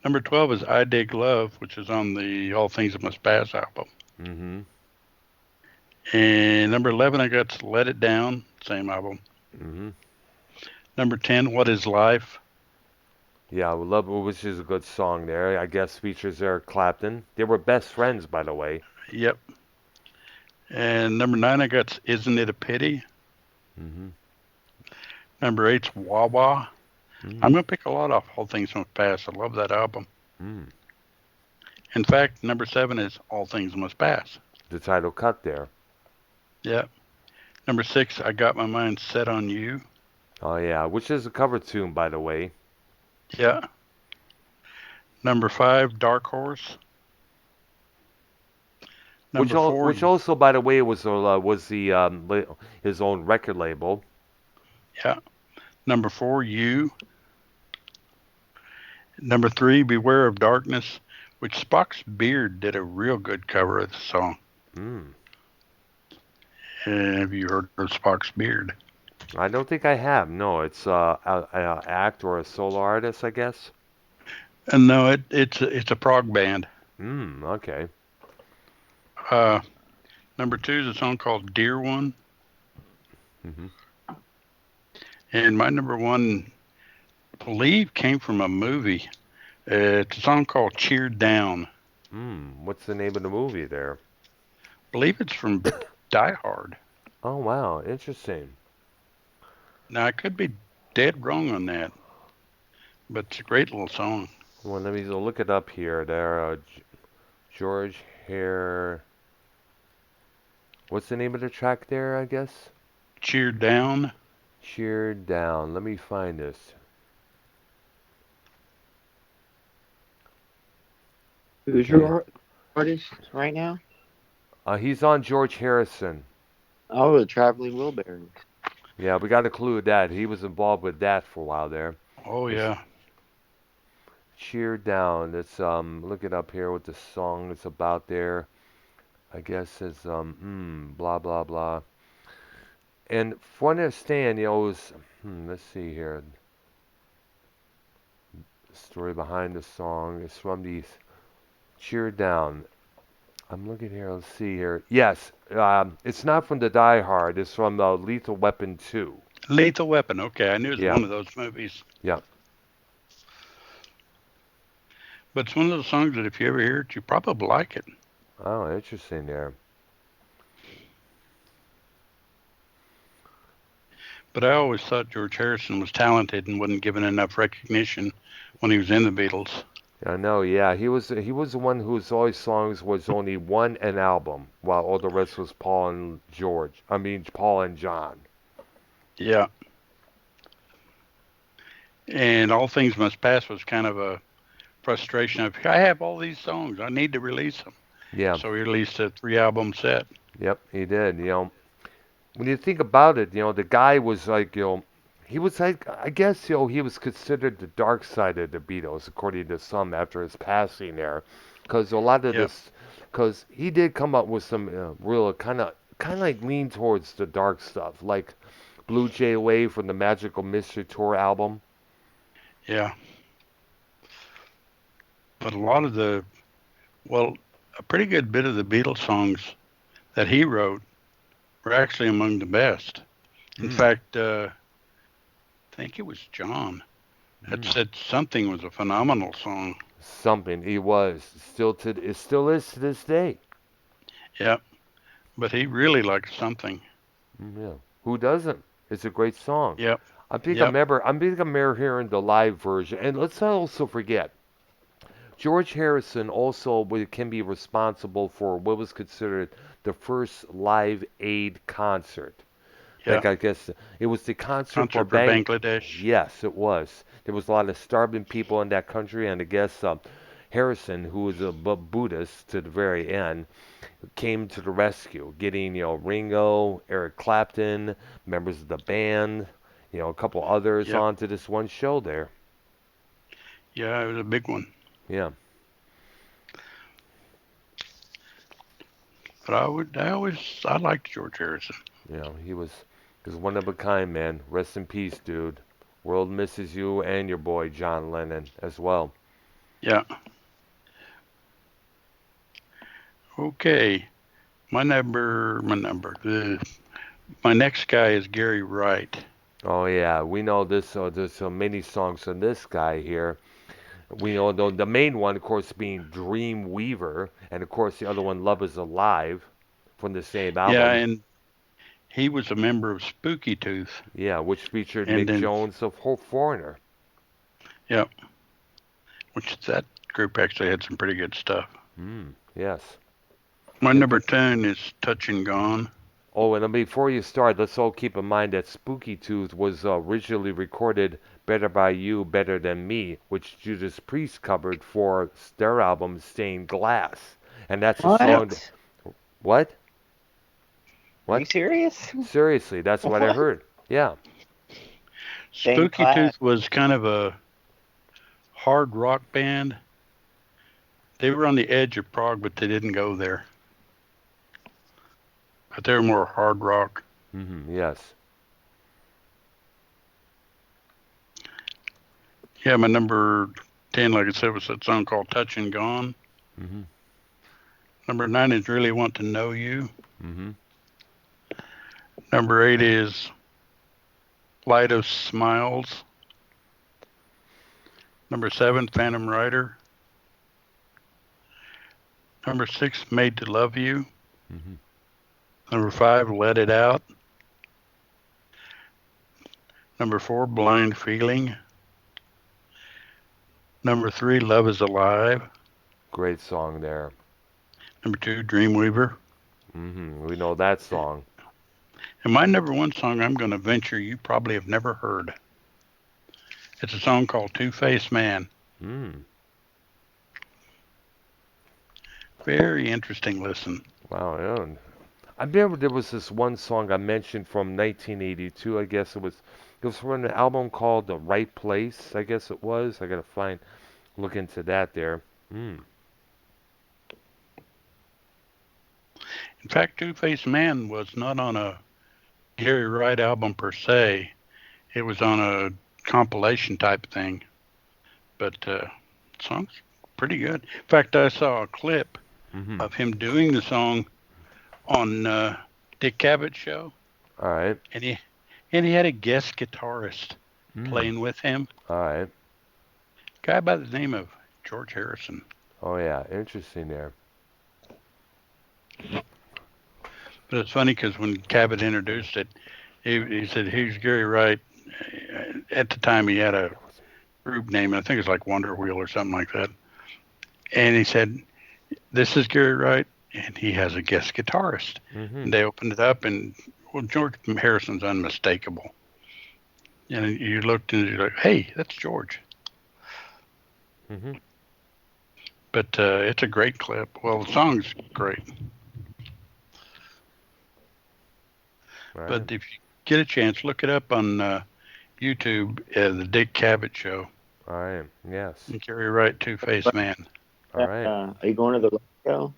Number 12 is "I Dig Love," which is on the "All Things That Must Pass" album. Mm-hmm. And number 11, I got "Let It Down," same album. Mm-hmm. Number 10, "What Is Life?" Yeah, Love, which is a good song there. I guess features Eric Clapton. They were best friends, by the way. Yep. And number 9, I got "Isn't It a Pity?" Mm-hmm. Number 8's "Wah Wah." Mm-hmm. I'm going to pick a lot off "All Things Must Pass." I love that album. Mm. In fact, number 7 is "All Things Must Pass." The title cut there. Yep. Number 6, "I Got My Mind Set on You." Oh yeah, which is a cover tune, by the way. Yeah. Number 5, "Dark Horse." Number 4, Which also, by the way, was the his own record label. yeah. Number 4, "You." Number 3, "Beware of Darkness," which Spock's Beard did a real good cover of the song. Mm. Have you heard of Spock's Beard? I don't think I have. No, it's a act or a solo artist, I guess. And no, it's a prog band. Okay. Uh, Number 2 is a song called "Dear One," Mm-hmm. and my number 1, I believe, came from a movie. It's a song called "Cheered Down." What's the name of the movie there? I believe it's from Die Hard. Oh wow, interesting. Now I could be dead wrong on that, but it's a great little song. Well, let me look it up here. There, George Hare. What's the name of the track there? I guess. Cheer Down. Cheer Down. Let me find this. Who's Okay. your artist right now? He's on George Harrison. Oh, the Traveling Wilburys. Yeah, we got a clue with that. He was involved with that for a while there. Oh, It's yeah. Cheer Down. Let's look it up here what the song is about there. I guess it's blah blah blah. And from what I understand, it was let's see here. The story behind the song is from these Cheer Down. I'm looking here. Let's see here. Yes, it's not from the Die Hard. It's from Lethal Weapon 2. Lethal Weapon. Okay, I knew it was Yeah, one of those movies. yeah. But it's one of those songs that if you ever hear it, you probably like it. Oh, interesting there. But I always thought George Harrison was talented and wasn't given enough recognition when he was in the Beatles. I know. Yeah, he was the one whose always songs was only one an album, while all the rest was Paul and George. I mean Paul and John. Yeah. And All Things Must Pass was kind of a frustration of, I have all these songs, I need to release them. Yeah. So he released a 3-album set. Yep, he did. When you think about it, the guy was like, he was like, I guess, he was considered the dark side of the Beatles, according to some, after his passing there, because a lot of Yep. this, because he did come up with some real kind of like lean towards the dark stuff, like Blue Jay Way from the Magical Mystery Tour album. Yeah. But a pretty good bit of the Beatles songs that he wrote were actually among the best. In fact, I think it was John that said Something was a phenomenal song. Something he was it still is to this day. Yeah, but he really liked Something. Yeah, who doesn't? It's a great song. Yep. I think Yep. I remember hearing the live version. And let's not also forget, George Harrison also can be responsible for what was considered the first Live Aid concert. Yeah. Like I guess it was the concert for Bangladesh. Yes, it was. There was a lot of starving people in that country, and I guess Harrison, who was a Buddhist to the very end, came to the rescue, getting Ringo, Eric Clapton, members of the band, a couple others Yep. onto this one show there. Yeah, it was a big one. Yeah. But I liked George Harrison. He was one of a kind, man. Rest in peace, dude. World misses you and your boy John Lennon as well. Yeah. Okay. My next guy is Gary Wright. Oh yeah, we know this. There's so many songs from this guy here. We know the main one, of course, being Dream Weaver, and of course the other one, Love Is Alive, from the same album. Yeah, and he was a member of Spooky Tooth. Yeah, which featured And Mick then- Jones of Foreigner. Yeah. Which that group actually had some pretty good stuff. Yes. My number 10 is Touch and Gone. Oh, and before you start, let's all keep in mind that Spooky Tooth was originally recorded Better by You, Better Than Me, which Judas Priest covered for their album Stained Glass. And that's a song. What? Are you serious? Seriously, that's what I heard. Yeah. Spooky Tooth was kind of a hard rock band. They were on the edge of prog, but they didn't go there. But they were more hard rock. Yes. Yeah, my number 10, like I said, was that song called Touch and Gone. Number 9 is Really Want to Know You. Number 8 is Light of Smiles. Number 7, Phantom Rider. Number 6, Made to Love You. Number 5, Let It Out. Number 4, Blind Feeling. Number 3, Love Is Alive. Great song there. Number 2, Dreamweaver. We know that song. And my number one song, I'm going to venture you probably have never heard. It's a song called Two-Faced Man. Mm. Very interesting listen. Wow. Yeah. I remember there was this one song I mentioned from 1982. I guess it was from an album called The Right Place. I guess it was. I gotta look into that there. Mm. In fact, Two-Faced Man was not on a Gary Wright album per se. It was on a compilation type thing. But song's pretty good. In fact, I saw a clip Mm-hmm. of him doing the song on Dick Cabot's show, All right. and he had a guest guitarist Mm. playing with him, All right. a guy by the name of George Harrison. Oh yeah. Interesting there. But it's funny because when Cabot introduced it, he said, "Here's Gary Wright." At the time, he had a group name, I think it's like Wonder Wheel or something like that. And he said, "This is Gary Wright, and he has a guest guitarist." Mm-hmm. And they opened it up, and well, George Harrison's unmistakable. And you looked and you're like, "Hey, that's George." Mm-hmm. But it's a great clip. Well, the song's great. All right. But if you get a chance, look it up on YouTube, the Dick Cabot Show. All right. Yes. Gary Wright, Two-Faced Man. All right. Are you going to the rodeo?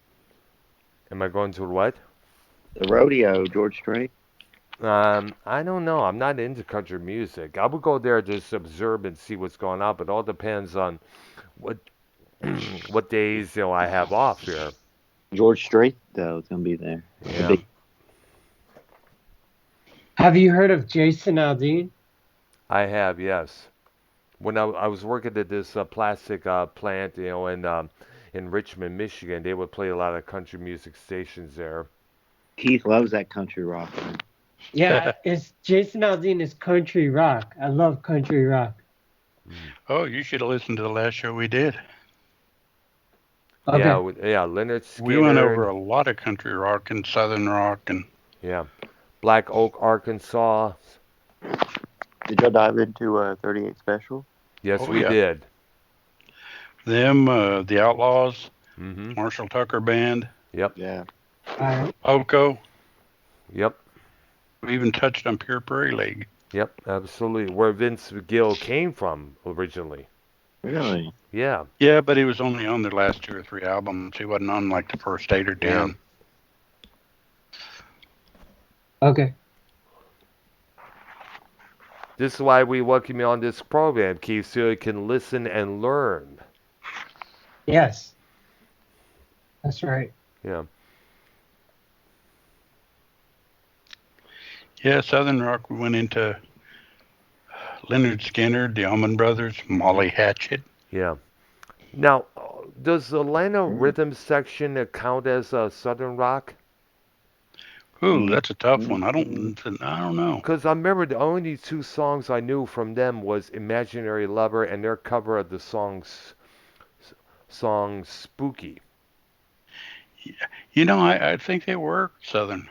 Am I going to what? The rodeo, George Strait. I don't know. I'm not into country music. I would go there just observe and see what's going on, but it all depends on what what days I have off here. George Strait, though, is going to be there. Yeah. Have you heard of Jason Aldean? I have, yes. When I was working at this plastic plant, in Richmond, Michigan, they would play a lot of country music stations there. Keith loves that country rock. Man. Yeah, it's Jason Aldean is country rock. I love country rock. Oh, you should have listened to the last show we did. Okay. Yeah, Leonard Skinner. We went over a lot of country rock and southern rock and Yeah, Black Oak, Arkansas. Did y'all dive into 38 Special? Yes, Oh, we yeah. did. them, the Outlaws, Mm-hmm. Marshall Tucker Band, Yep. Yeah. All right. Oko. Yep. We even touched on Pure Prairie League. Yep. Absolutely. Where Vince Gill came from originally. Really? Yeah. Yeah, but he was only on their last 2 or 3 albums. He wasn't on like the first 8 or 10. Okay. This is why we welcome you on this program, Keith, so you can listen and learn. Yes. That's right. Yeah. Yeah, southern rock. We went into Leonard Skinner, the Allman Brothers, Molly Hatchet. Yeah. Now, does the Atlanta rhythm section count as Southern rock? Ooh, that's a tough one. I don't know. Because I remember the only 2 songs I knew from them was "Imaginary Lover" and their cover of the song "Spooky." You know, I think they were southern.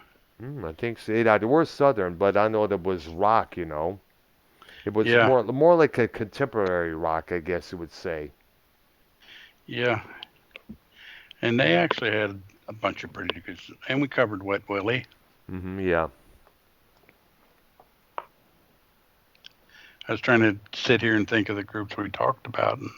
I think so. Yeah, they were Southern, but I know that was rock. It was Yeah. more like a contemporary rock, I guess you would say. Yeah, and they actually had a bunch of pretty good. And we covered Wet Willie. Yeah. I was trying to sit here and think of the groups we talked about. And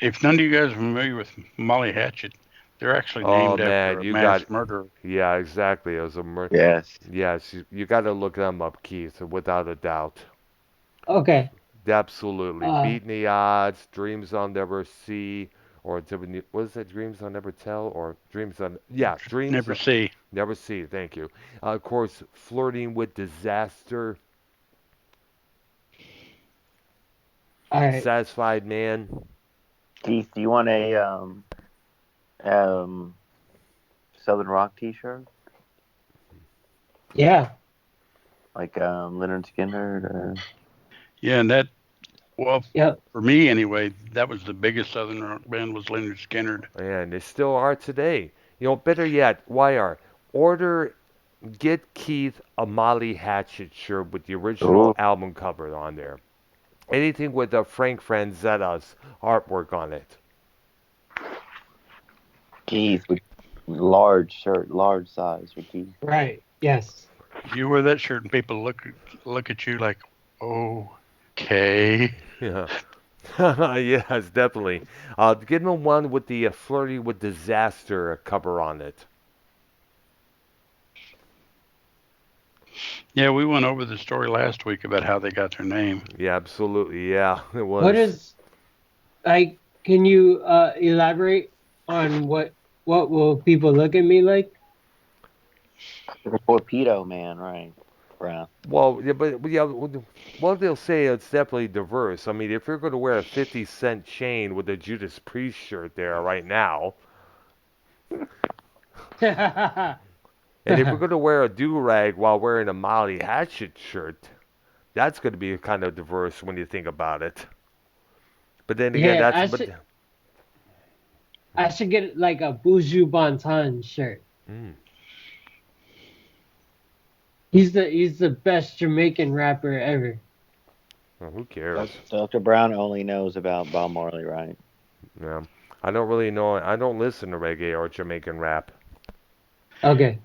if none of you guys are familiar with Molly Hatchet, they're actually named after a mass murderer. Yeah, exactly. It was a murder. Yes. Yes, you got to look them up, Keith, without a doubt. Okay. Absolutely. Beating the Odds, Dreams I'll Never See, or what is that? Dreams I'll Never Tell, or Dreams Dreams Never see. Never See. Thank you. Of course, Flirting with Disaster. All right. Satisfied Man. Keith, do you want a Southern Rock T-shirt? Yeah. Like Leonard Skinner? Or... Yeah, and that, well, Yep. for me anyway, that was the biggest southern rock band was Leonard Skinner. And they still are today. Better yet, YR, order Get Keith a Molly Hatchet shirt with the original Ooh, album cover on there. Anything with Frank Franzetta's artwork on it. Keith with large shirt, large size for Keith. Right. Yes. You wear that shirt and people look at you like, okay. Yeah. Yes, definitely. Give him one with the Flirty with Disaster cover on it. Yeah, we went over the story last week about how they got their name. Yeah, absolutely. Yeah, it What was. is like? Can you elaborate on what will people look at me like? Torpedo man, right? Brown. Well, yeah, but yeah, well, they'll say it's definitely diverse. I mean, if you're going to wear a 50-cent chain with a Judas Priest shirt there right now, and if you're going to wear a do-rag while wearing a Molly Hatchet shirt, that's going to be kind of diverse when you think about it. But then again, Yeah, that's but I should get like a Buju Banton shirt. mm, He's the best Jamaican rapper ever. well, who cares? Dr. Brown only knows about Bob Marley, right? Yeah, I don't really know. I don't listen to reggae or Jamaican rap. Okay.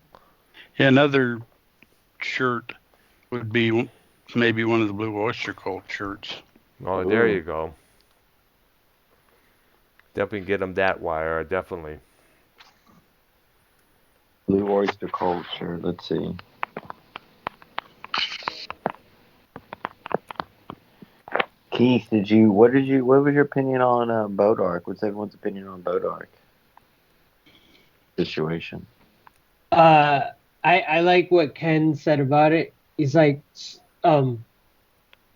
Yeah, another shirt would be maybe one of the Blue Oyster Cult shirts. Oh, there Ooh. you go. Definitely get them that wire. Definitely. Blue Oyster Culture. Let's see. Keith, what was your opinion on Bodark? What's everyone's opinion on Bodark situation? I like what Ken said about it. He's like, um,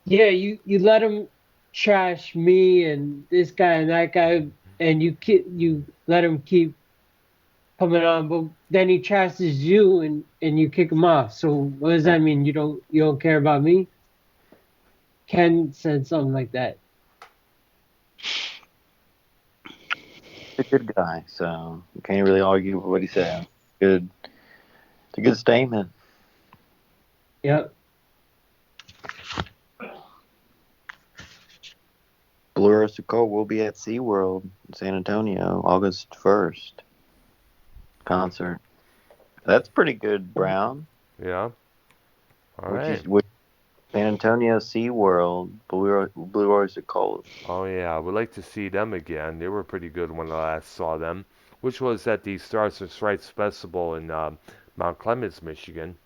yeah, you let him trash me and this guy and that guy, and you let him keep coming on, but then he trashes you and you kick him off. So what does that mean? You don't care about me? Ken said something like that. He's a good guy, so you can't really argue with what he said. Good. It's a good statement. Yep. Blue Oyster Cult will be at SeaWorld in San Antonio, August 1st. Concert. That's pretty good, Brown. Yeah. All Which right. is San Antonio SeaWorld, Blue Oyster Cult. Oh yeah, I would like to see them again. They were pretty good when I last saw them, which was at the Stars and Stripes Festival in Mount Clemens, Michigan.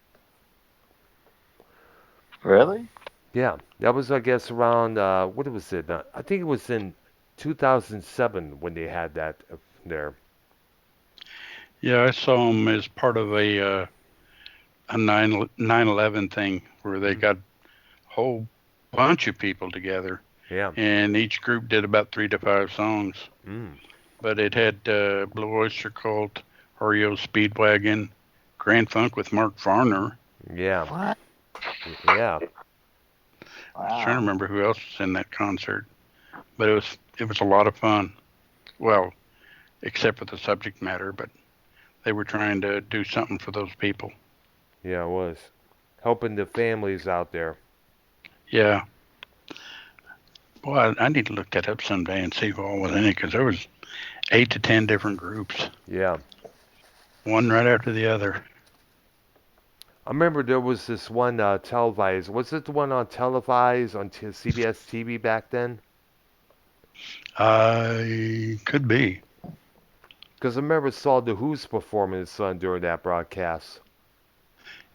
Really? Yeah, that was I guess around what was it? I think it was in 2007 when they had that there. Yeah, I saw them as part of a 9/11 thing where they Mm, got a whole bunch of people together, yeah. and each group did about 3 to 5 songs. Mm, But it had Blue Oyster Cult, REO Speedwagon, Grand Funk with Mark Farner. yeah. What? Yeah. I was trying to Wow. remember who else was in that concert, but it was a lot of fun. Well, except for the subject matter, but they were trying to do something for those people. Yeah, it was helping the families out there. Yeah. Well, I need to look that up someday and see who all was in it because there was 8 to 10 different groups, Yeah. one right after the other. I remember there was this one televised. Was it the one on televised on CBS TV back then? I could be. Because I remember saw the Who's performance during that broadcast.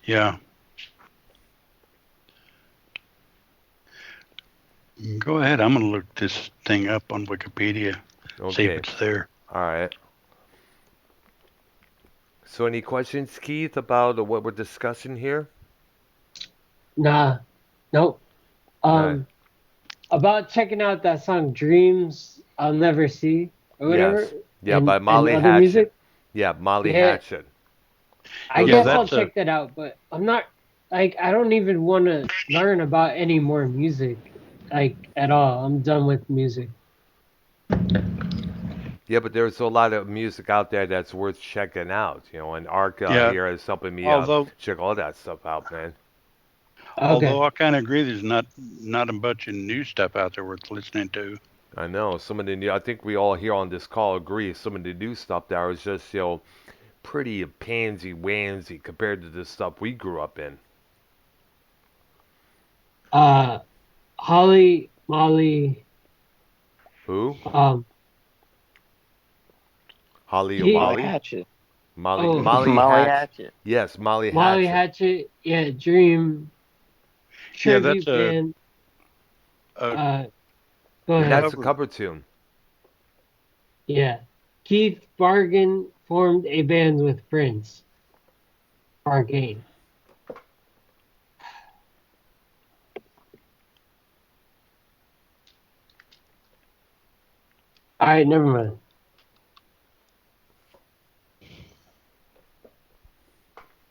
Yeah. Go ahead. I'm going to look this thing up on Wikipedia, see if Okay. it's there. All right. So any questions, Keith, about what we're discussing here? Nah. Nope. All right. About checking out that song "Dreams I'll Never See" or whatever, Yes. Yeah, by and Molly other Hatchet. music. Yeah, Molly Yeah, Hatchet. I Those Yeah, guess mo- I'll that's a check that out, but I'm not like I don't even want to learn about any more music, like at all. I'm done with music. Yeah, but there's a lot of music out there that's worth checking out, and Ark Yeah. here is helping me Although check all that stuff out, man. Okay. I kind of agree, there's not a bunch of new stuff out there worth listening to. I know some of the new. I think we all here on this call agree. Some of the new stuff there is just pretty pansy wansy compared to the stuff we grew up in. Uh, Holly, Molly, Who? um, Holly or he, Molly Molly? Hatchet. Molly oh, Molly Molly Hatch. Hatchet. Yes, Molly Molly Hatchet. Hatchet, yeah, Dream, Yeah, that's tribute band. a Go And ahead. that's a cover. cover tune. Yeah. Keith Bargain formed a band with Prince. Bargain. All right, never mind.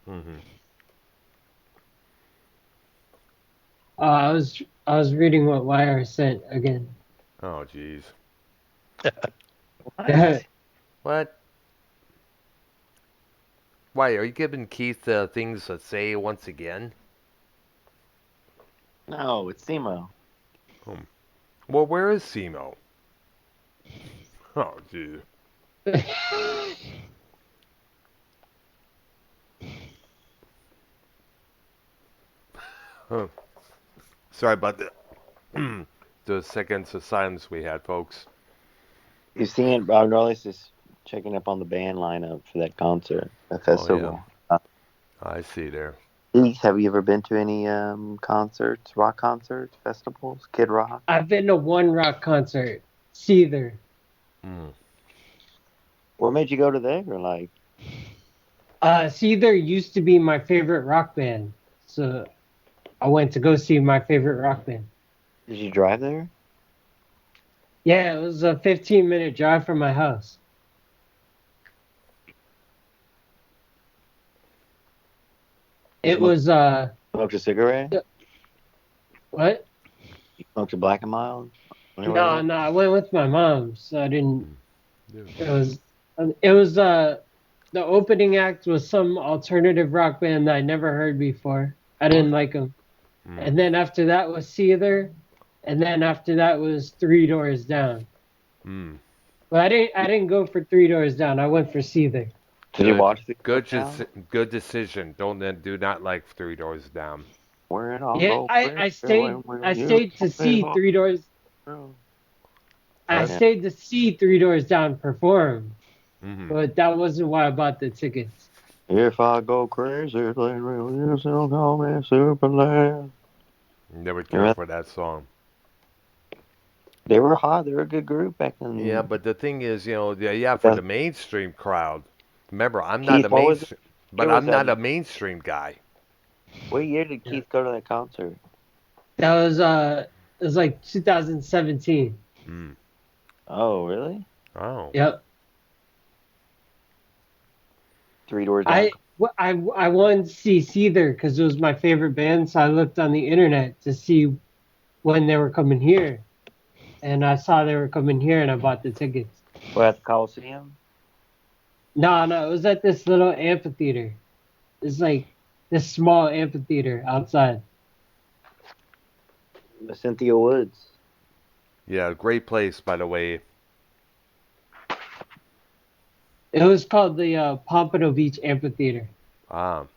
Hmm. I was reading what Wire sent again. Oh, jeez. What? What? Why are you giving Keith things to say once again? No, it's Simo. Hmm. Well, where is Simo? Oh, jeez. Huh. Sorry about the seconds of silence we had, folks. You seen Norlis is checking up on the band lineup for that concert, that Oh yeah, festival. I see there. Keith, have you ever been to any concerts, rock concerts, festivals, Kid Rock? I've been to one rock concert, Seether. Mm. What made you go to there? Like, Seether used to be my favorite rock band, so I went to go see my favorite rock band. did you drive there? Yeah, it was a 15-minute drive from my house. You It smoked, was smoked a cigarette? what? You smoked a black and mild? When you were No, there? no, I went with my mom, so I didn't. Mm. Yeah. It was the opening act was some alternative rock band that I never heard before. I didn't like them. Mm. And then after that was Seether, and then after that was Three Doors Down. Mm. But I didn't go for Three Doors Down. I went for Seether. Did you Good, watch the good, down? good decision. Don't do not like Three Doors Down. Where it all Yeah, go I, clear I when stayed I you stayed to play see Three Doors. ball. I What? Yeah. stayed to see Three Doors Down perform, Mm-hmm. but that wasn't why I bought the tickets. If I go crazy, they will still call me Superman. Never cared Remember, for that song. they were hot. They were a good group back Yeah, in but the thing is, yeah, for the 2000. mainstream crowd. Remember, I'm not a Keith, what was mainstream, but year was I'm that? not a mainstream guy. What year did Yeah. Keith go to that concert? That was it was like 2017. Mm. Oh, really? Oh. Yep. Three Doors Down. I wanted to see Seether because it was my favorite band, so I looked on the internet to see when they were coming here, and I saw they were coming here, and I bought the tickets. We're at the Coliseum. No, no, it was at this little amphitheater. It's like this small amphitheater outside. The Cynthia Woods. Yeah, great place, by the way. It was called the Pompano Beach Amphitheater. Um,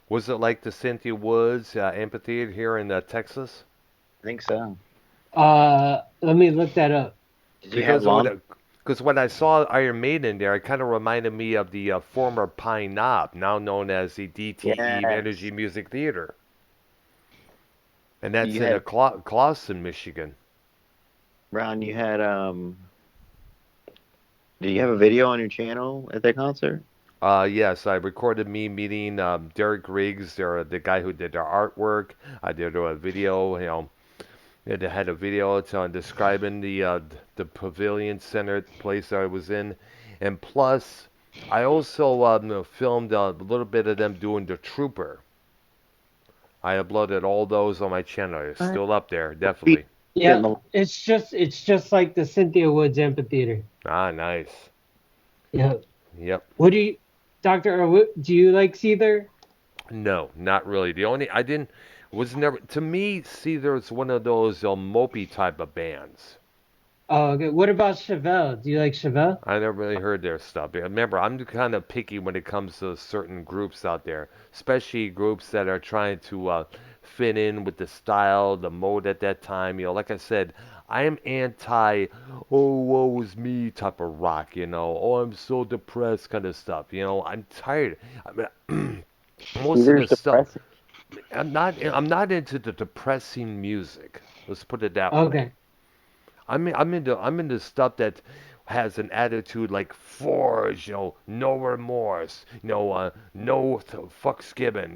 was it like the Cynthia Woods Amphitheater here in Texas? I think so. Let me look that up. Did you have Because lawn? when I saw Iron Maiden there, it kind of reminded me of the former Pine Knob, now known as the DTE Yes. Energy Music Theater, and that's You in had Clawson, Michigan. Brown. You had Did you have a video on your channel at that concert? Yes, I recorded me meeting Derrick Riggs, the guy who did their artwork. I did a video, it had a video describing the pavilion center place I was in, and plus, I also filmed a little bit of them doing the Trooper. I uploaded all those on my channel. It's What? still up there, We definitely. Yeah, it's just like the Cynthia Woods Amphitheater. Ah, nice. Yeah. Yep. What do you, Doctor? Do you like Seether? No, not really. The only I didn't was never to me. See, there's one of those mopey type of bands. Oh, okay. What about Chevelle? Do you like Chevelle? I never really heard their stuff. Remember, I'm kind of picky when it comes to certain groups out there, especially groups that are trying to fit in with the style, the mode at that time. Like I said, I am anti, oh, woe is me type of rock. Oh, I'm so depressed kind of stuff. I'm tired. I mean, most of There's this stuff. depressing. I'm not into the depressing music. Let's put it that way. Okay. I'm into stuff that has an attitude like forge, no remorse, no fucks given,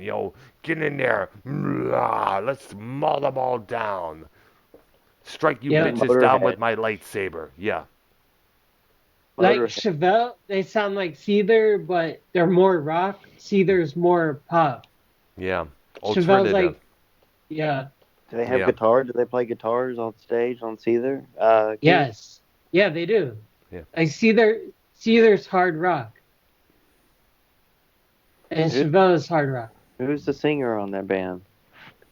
get in there, let's maul them all down, strike you Yeah. bitches down Motorhead. with my lightsaber. Yeah, Like Motorhead. Chevelle, they sound like Seether, but they're more rock. Seether's more pop. yeah, Chevelle's alternative. like, yeah, Do they have Yeah, guitar? Do they play guitars on stage on Seether? Keith? yes, yeah, they do. yeah. Like Seether's hard rock, and Who, Chevelle's hard rock. who's the singer on that band?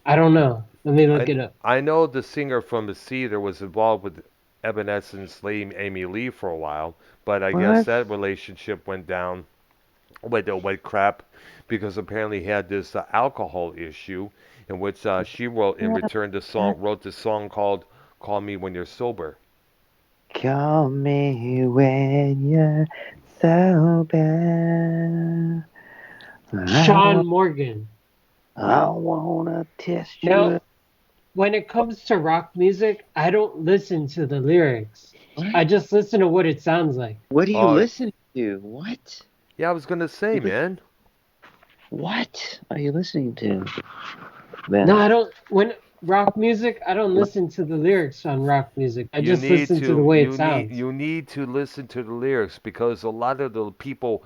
I don't know. Let me look I it up. I know the singer from the Cedar was involved with Evanescence lady Amy Lee for a while, but I guess What? that relationship went down went crap because apparently he had this alcohol issue in which she wrote in return wrote the song called "Call Me When You're Sober." Call me when you're sober. Sean Morgan. I wanna test Now, you. when it comes to rock music, I don't listen to the lyrics. I What? just listen to what it sounds like. What are you Oh, listening to? What? yeah, I was gonna say, man. What are you listening to? No, Then I don't. When rock music, I don't listen to the lyrics on rock music. I You just need listen to the to way it you need sounds. you need to listen to the lyrics because a lot of the people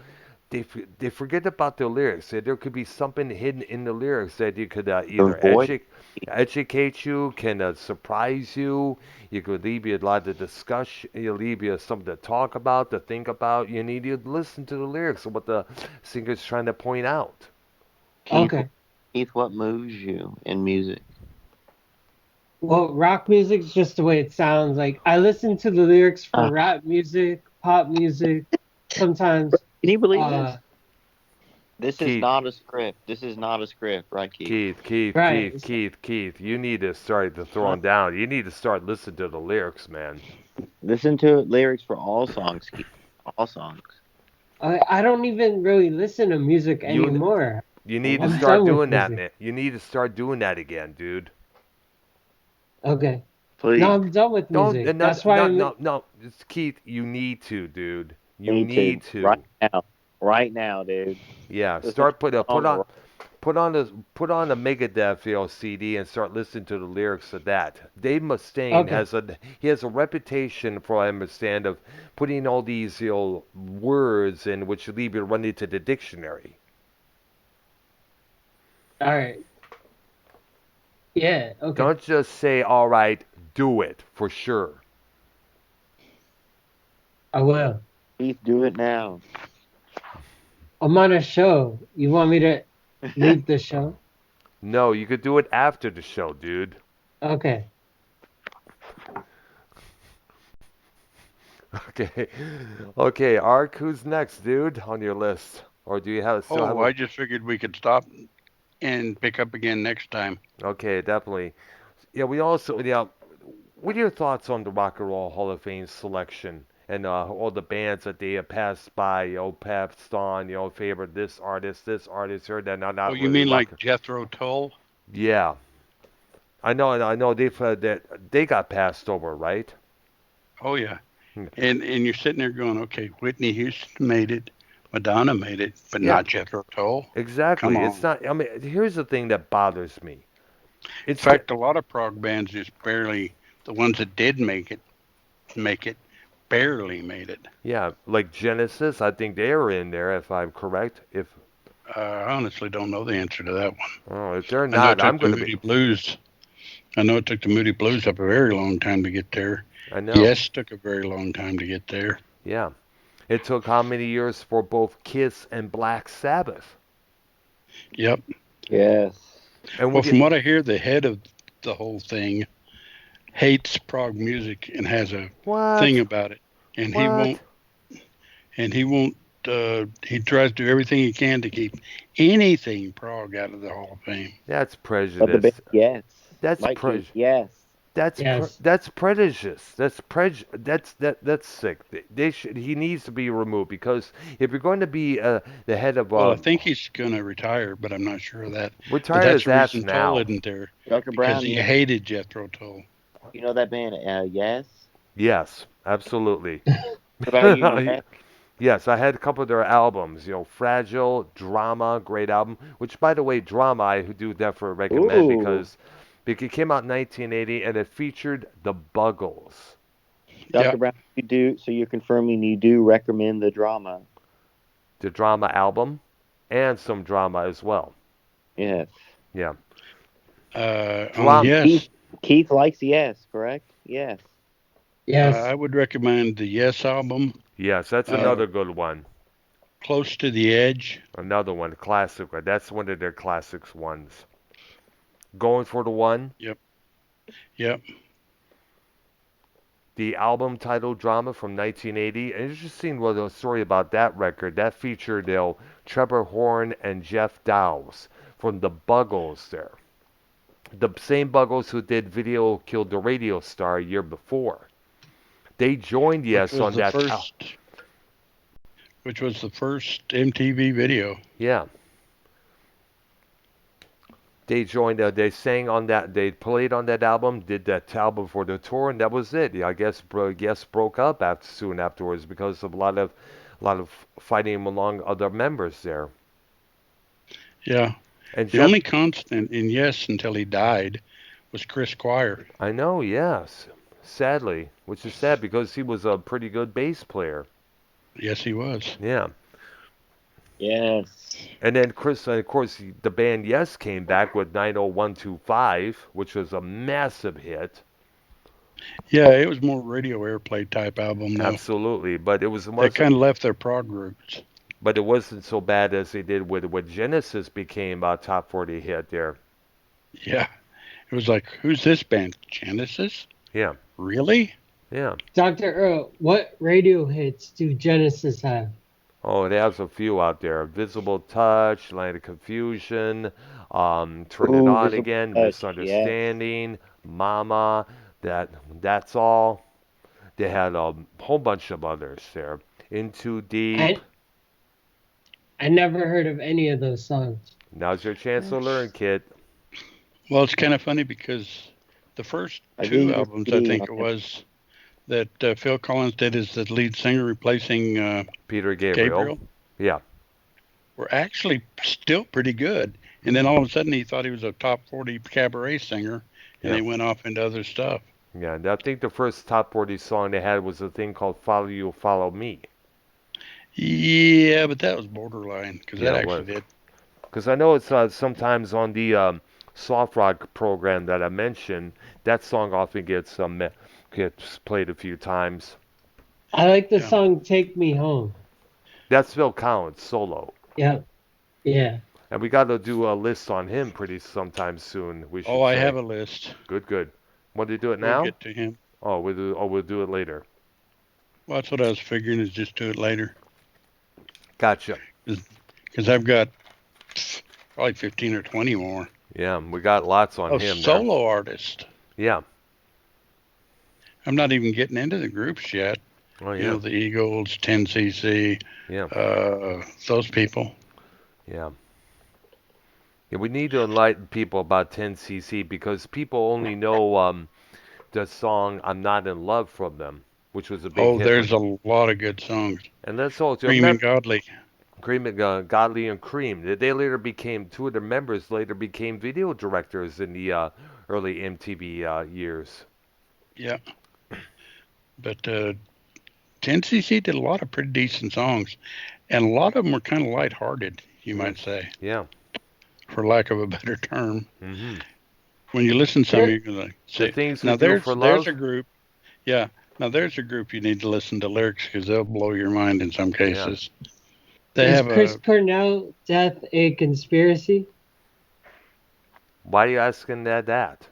they forget about the lyrics. There could be something hidden in the lyrics that you could the either voice. educate you, can surprise you. You could leave you a lot of discussion. You leave you something to talk about, to think about. You need to listen to the lyrics of what the singer's trying to point out. Keith, Okay. Keith, what moves you in music? Well, rock music's just the way it sounds. Like I listen to the lyrics for Uh, rap music, pop music, sometimes. can you believe this? Uh, This is Keith, not a script. This is not a script, right, Keith? right. Keith. You need to start to throw Huh? them down. You need to start listening to the lyrics, man. Listen to lyrics for all songs, Keith. All songs. I don't even really listen to music You anymore. you need to What? I'm start done with doing that, music. man. You need to start doing that again, dude. Okay. No, Please. I'm done with Don't music. no That's why no I'm. no no. It's Keith. You need to, dude. You Me too. need to. Right now, dude. Yeah. Listen to Start put the put song. on put on a Megadeth CD and start listening to the lyrics of that. Dave Mustaine Okay. he has a reputation for I understand of putting all these words in which leave you run into the dictionary. All right. Yeah. Okay. Don't just say all right, do it for sure. I will. Keith, do it now. I'm on a show. You want me to leave the show? No, you could do it after the show, dude. Okay. Okay. Okay, Ark, who's next, dude, on your list? Or do you still have Oh, a... I just figured we could stop and pick up again next time. Okay, definitely. Yeah, we also, what are your thoughts on the Rock and Roll Hall of Fame selection and all the bands that they have passed by, passed on, favored this artist, heard that, Oh, not you really mean rock. like Jethro Tull? Yeah, I know they've that they got passed over, right? Oh yeah. Hmm. And you're sitting there going, okay, Whitney Houston made it, Madonna made it, but Yeah, not Jethro Tull. Come exactly. It's on. not, I mean, here's the thing that bothers me. In It's the, fact, a lot of prog bands just barely, the ones that did make it, barely made it. yeah, like Genesis, I think they were in there, if I'm correct. I honestly don't know the answer to that one. If they're I know not, I'm just the going to be. Moody Blues I know it took the Moody Blues up a very long time to get there. I know. Yes took a very long time to get there. Yeah. It took how many years for both Kiss and Black Sabbath? Yep. Yes. And Well, from what I hear, the head of the whole thing hates prog music and has a thing what? about it, and he What? won't. He tries to do everything he can to keep anything prog out of the Hall of Fame. That's But the band, prejudice. yes. That's Like Keith, prejudice. yes. Yes. That's prejudice. That's sick. They should. He needs to be removed because if you're going to be the head of Well, I think he's going to retire, but I'm not sure of that. But retire that's his the ass reason Tull now. isn't there, Dr. because Brown, he hated Jethro Tull. you know that band, yes? Yes, absolutely. What about you? You have? Yes, I had a couple of their albums. Fragile, Drama, great album. Which, by the way, Drama, I do definitely recommend Ooh. because it came out in 1980 and it featured the Buggles. Dr. Yeah. Brown, you do, so you're confirming you do recommend the drama. The Drama album and some drama as well. Yes. Yeah. On Yes, Keith likes yes, correct? Yes. Yes. I would recommend the Yes album, Yes, that's another good one. Close to the Edge. Another one, classic one. That's one of their classics ones. Going for the One. Yep. The album titled Drama from 1980. And interesting was a story about that record. That featured Trevor Horn and Jeff Dowse from the Buggles there. The same Buggles who did Video Killed the Radio Star a year before. They joined Yes on that. Which was the first MTV video. Yeah. They joined. They sang on that. They played on that album. Did that album for the tour, and that was it. I guess Yes broke up soon afterwards because of a lot of fighting among other members there. Yeah. And The only constant in Yes until he died was Chris Squire. I know. Yes. Sadly, which is sad because he was a pretty good bass player. Yes, he was. Yeah. Yes. And then Chris, of course, the band Yes came back with 90125, which was a massive hit. Yeah, it was more radio airplay type album, though. Absolutely, but They kind of left their prog roots. But it wasn't so bad as they did with what Genesis became a top 40 hit there. Yeah. It was like, who's this band? Genesis? Yeah. Really? Yeah. Dr. Earl, what radio hits do Genesis have? Oh, it has a few out there. Visible Touch, Land of Confusion, Turn It On Again, Misunderstanding, Mama, That's All. They had a whole bunch of others there. Into Deep. I never heard of any of those songs. Now's your chance to learn, kid. Well, it's kind of funny because the first two albums, I think it was, that Phil Collins did as the lead singer replacing Peter Gabriel. Yeah. Were actually still pretty good. And then all of a sudden he thought he was a top 40 cabaret singer, and he went off into other stuff. Yeah, and I think the first top 40 song they had was a thing called Follow You, Follow Me. Yeah, but that was borderline, because that actually did. Because I know it's sometimes on the soft rock program that I mentioned, that song often gets played a few times. I like the song Take Me Home. That's Phil Collins solo. Yep. Yeah. And we got to do a list on him sometime soon. I have a list. Good. Want to do it now? We'll get to him. We'll do it later. Well, that's what I was figuring, is just do it later. Gotcha. Because I've got probably 15 or 20 more. Yeah, we got lots on him. Solo artist. Yeah. I'm not even getting into the groups yet. Oh, yeah. You know, the Eagles, 10cc. Yeah. Those people. Yeah. Yeah, we need to enlighten people about 10cc because people only know the song "I'm Not in Love" from them, which was a big hit. Oh, there's a lot of good songs. And that's all. Cream and Godly. Godly and Cream. They later became, two of their members later became video directors in the early MTV years. Yeah. But 10cc did a lot of pretty decent songs. And a lot of them were kind of lighthearted, you might say. Yeah. For lack of a better term. Mm-hmm. When you listen to some, you're gonna The say, things we now do for there's love. a group. Yeah. Now there's a group you need to listen to lyrics because they'll blow your mind in some Yeah. cases. They Is have Chris a Cornell death a conspiracy? Why are you asking that?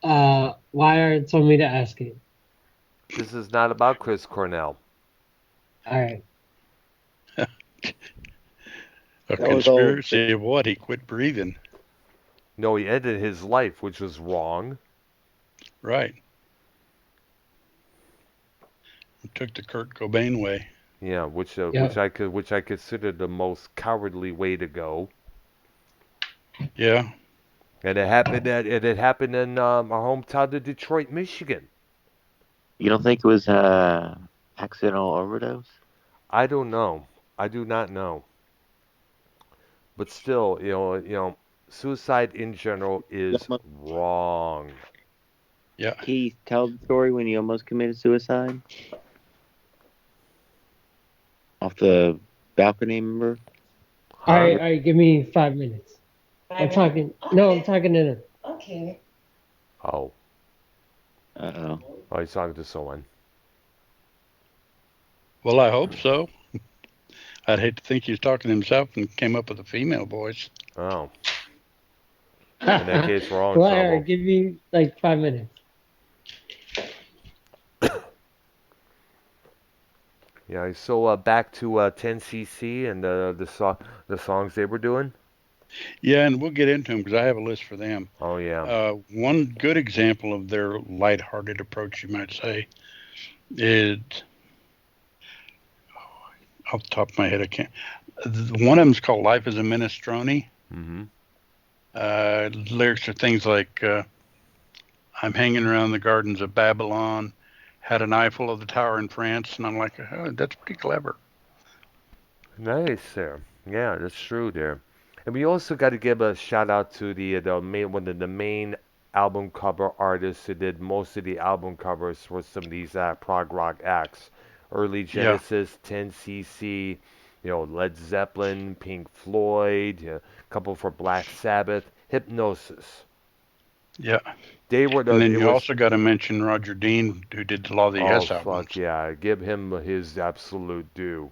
Why are you told me to ask it? This is not about Chris Cornell. All right. conspiracy of what? He quit breathing. No, he ended his life, which was wrong. Right. Took the Kurt Cobain way. Yeah, which Yep. I consider the most cowardly way to go. Yeah. And it happened in our hometown of Detroit, Michigan. You don't think it was accidental overdose? I don't know. I do not know. But still, suicide in general is wrong. Yeah. Keith, tell the story when you almost committed suicide off the balcony. Remember? All Huh? right. Give me 5 minutes. I'm talking. No, I'm talking to them. Okay. Oh. Uh-oh. Oh, he's talking to someone. Well, I hope so. I'd hate to think he was talking to himself and came up with a female voice. Oh. In that case, we're all in Well, all trouble. right, give me like 5 minutes. Yeah, so back to 10cc and the songs they were doing. Yeah, and we'll get into them because I have a list for them. Oh yeah. One good example of their lighthearted approach, you might say, is off the top of my head, I can't. One of them's called "Life is a Minestrone." Mm-hmm. Lyrics are things like, "I'm hanging around the gardens of Babylon, had an eyeful of the tower in France," and I'm like, oh, that's pretty clever. Nice there. Yeah, that's true there. And we also got to give a shout out to the main one of the main album cover artists who did most of the album covers for some of these prog rock acts. Early Yeah, Genesis, 10cc, Led Zeppelin, Pink Floyd, a couple for Black Sabbath, Hypnosis. yeah. They were And the then it you was also got to mention Roger Dean, who did a lot of the oh Yes fuck albums. yeah, give him his absolute due.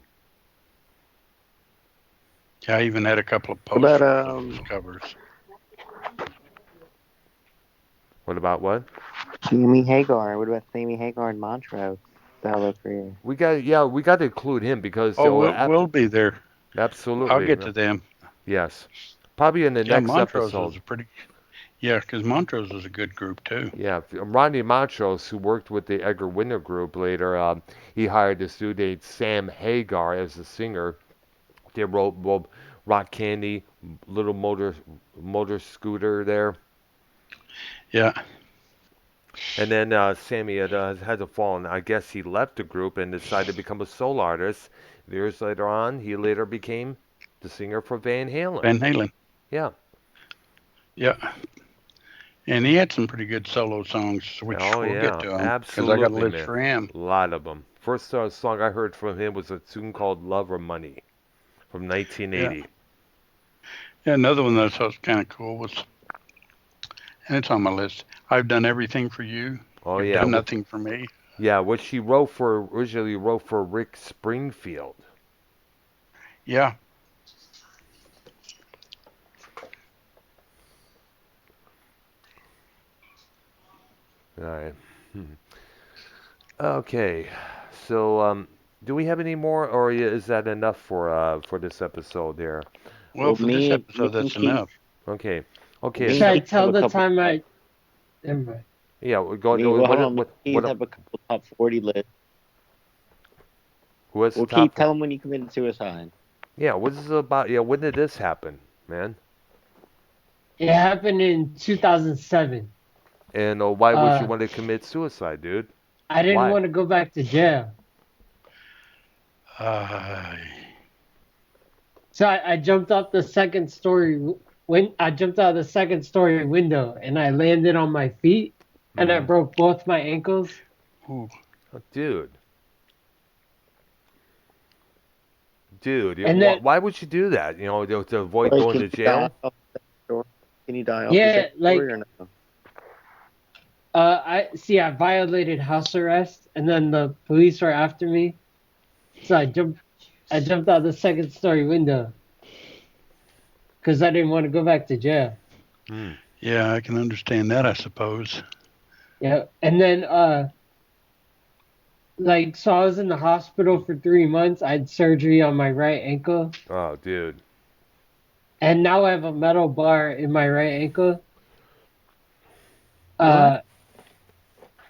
Yeah, I even had a couple of What about posters of his covers. What about what? Sammy Hagar? What about Sammy Hagar and Montrose solo career? We got to include him because Oh, we'll be there. I'll absolutely. get to them. Yes. Probably in the Yeah, next Montrose was episode. a pretty. Yeah, because Montrose was a good group too. Yeah, Rodney Montrose, who worked with the Edgar Winter Group later, he hired this dude named Sam Hagar as the singer. They wrote Rock Candy, Little Motor Scooter there. Yeah, And then Sammy had to fall, and I guess he left the group and decided to become a solo artist. Years later on, he later became the singer for Van Halen. Van Halen. Yeah. Yeah, and he had some pretty good solo songs, which Oh we'll get yeah, to him because I got a absolutely, list man. for him. A lot of them. First song I heard from him was a tune called "Love or Money" from Yeah, 1980. yeah. Another one that I thought was kind of cool was, and it's on my list. I've done everything for you. Oh You've yeah, done nothing for me. yeah. What she originally wrote for Rick Springfield. Yeah, All right. Okay. So do we have any more, or is that enough for this episode there? well, Well, for this me episode, and that's Keith, enough. Okay. Okay. me Should and I So Keith have tell a the couple. time I? Never mind. yeah, we're going. Me, well, hold on. Me What? and Keith have a couple top 40 lists. Who has the Well, top? Keith, tell them when you committed suicide. Yeah. What is it about? Yeah. When did this happen, man? It happened in 2007. And why would you Uh, want to commit suicide, dude? I didn't Why? want to go back to jail, Uh, so I jumped off the second story. When I jumped out of the second story window and I landed on my feet and I Mhm. broke both my ankles. ooh, Oh, dude, And then why would you do that? To avoid Wait, going can to you back jail? up that story? Can Can you die off Yeah, the same like story or no? I violated house arrest, and then the police were after me, so I jumped out the second story window because I didn't want to go back to jail. Hmm. Yeah, I can understand that, I suppose. Yeah, and then like so I was in the hospital for 3 months. I had surgery on my right ankle, Oh, dude. and now I have a metal bar in my right ankle. What? Uh,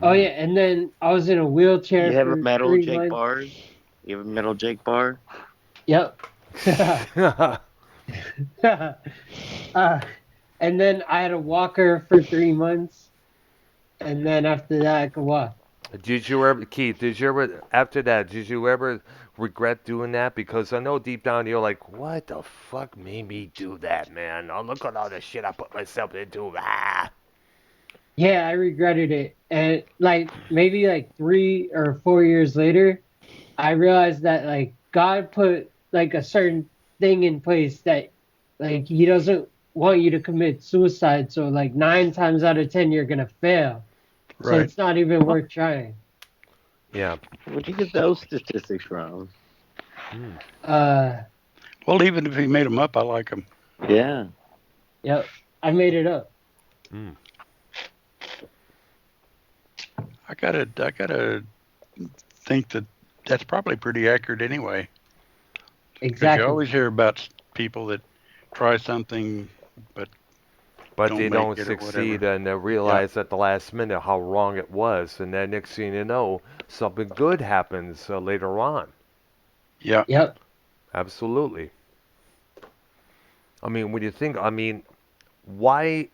oh Hmm. yeah, and then I was in a wheelchair You have a for metal three Jake months. bar? You have a metal Jake bar? Yep. uh, and then I had a walker for 3 months, and then after that I could walk. Did you ever, Keith? Did you ever, after that, did you ever regret doing that? Because I know deep down you're like, what the fuck made me do that, man? Oh, look at all the shit I put myself into. Ah. Yeah, I regretted it, and like maybe like 3 or 4 years later, I realized that like God put like a certain thing in place that like He doesn't want you to commit suicide. So like 9 times out of 10 you're gonna fail. So Right. it's not even worth trying. Yeah. Where'd you get those statistics from? Hmm. Uh, Well, even if he made them up, I like them. Yeah. yep, I made it up. Hmm. I gotta think that that's probably pretty accurate anyway, because you Exactly. always hear about people that try something but But don't they make don't it or succeed whatever. and they Yeah, realize at the last minute how wrong it was. And then next thing you know, something good happens later on. yeah. Yep. Absolutely. I mean, when you think, I mean, why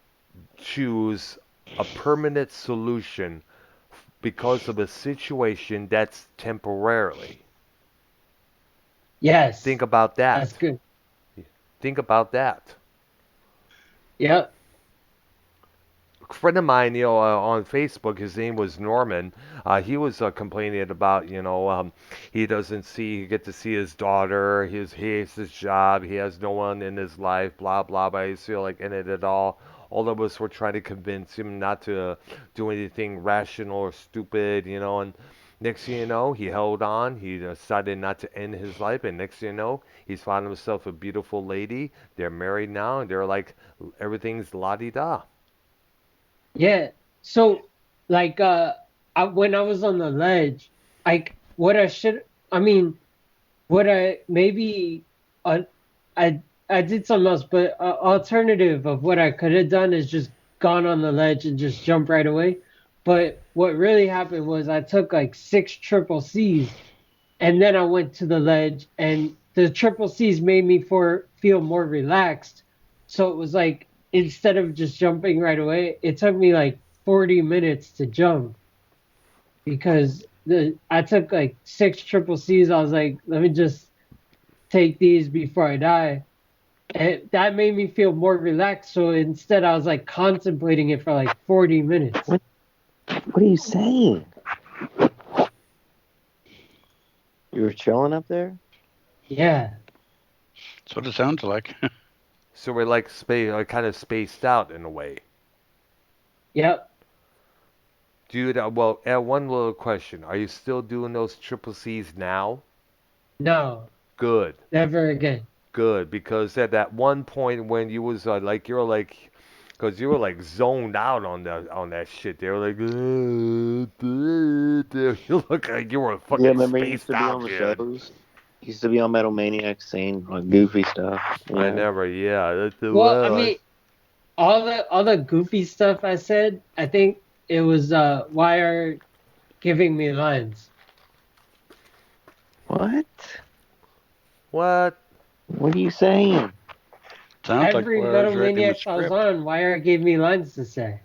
choose a permanent solution because of a situation that's temporarily? Yes. Think about That's that. good. Think about that. Yep. A friend of mine, on Facebook, his name was Norman. He was complaining about, he doesn't get to see his daughter. He hates his job. He has no one in his life. Blah blah. But I feel like in it at all. All of us were trying to convince him not to do anything rational or stupid, And next thing you know, he held on. He decided not to end his life, and next thing you know, he's found himself a beautiful lady. They're married now, and they're like everything's la di da. Yeah. So, like, when I was on the ledge, like, what I should, I mean, what I maybe, uh, I I did something else, but alternative of what I could have done is just gone on the ledge and just jump right away. But what really happened was I took like 6 triple C's, and then I went to the ledge, and the triple C's made me feel more relaxed. So it was like instead of just jumping right away, it took me like 40 minutes to jump because the I took like 6 triple C's. I was like, let me just take these before I die. And that made me feel more relaxed. So instead, I was like contemplating it for like 40 minutes. What are you saying? You were chilling up there? Yeah. That's what it sounds like. So we're like kind of spaced out in a way. Yep. Dude, well, one little question. Are you still doing those triple C's now? No. Good, Never again. good. Because at that one point when you was because you were like zoned out on that shit. They were like, you look like you were Yeah, fucking remember he used spaced to be out, on the dude. shows? He used to be on Metal Maniac saying like goofy stuff. I Yeah. never, yeah. Well, I Well, mean, all the goofy stuff I said, I think it was Wire giving me lines. What? what? What are you saying? Sounds like Every Wires Metal reading the Maniacs I was script. on, Wire gave me lines to say.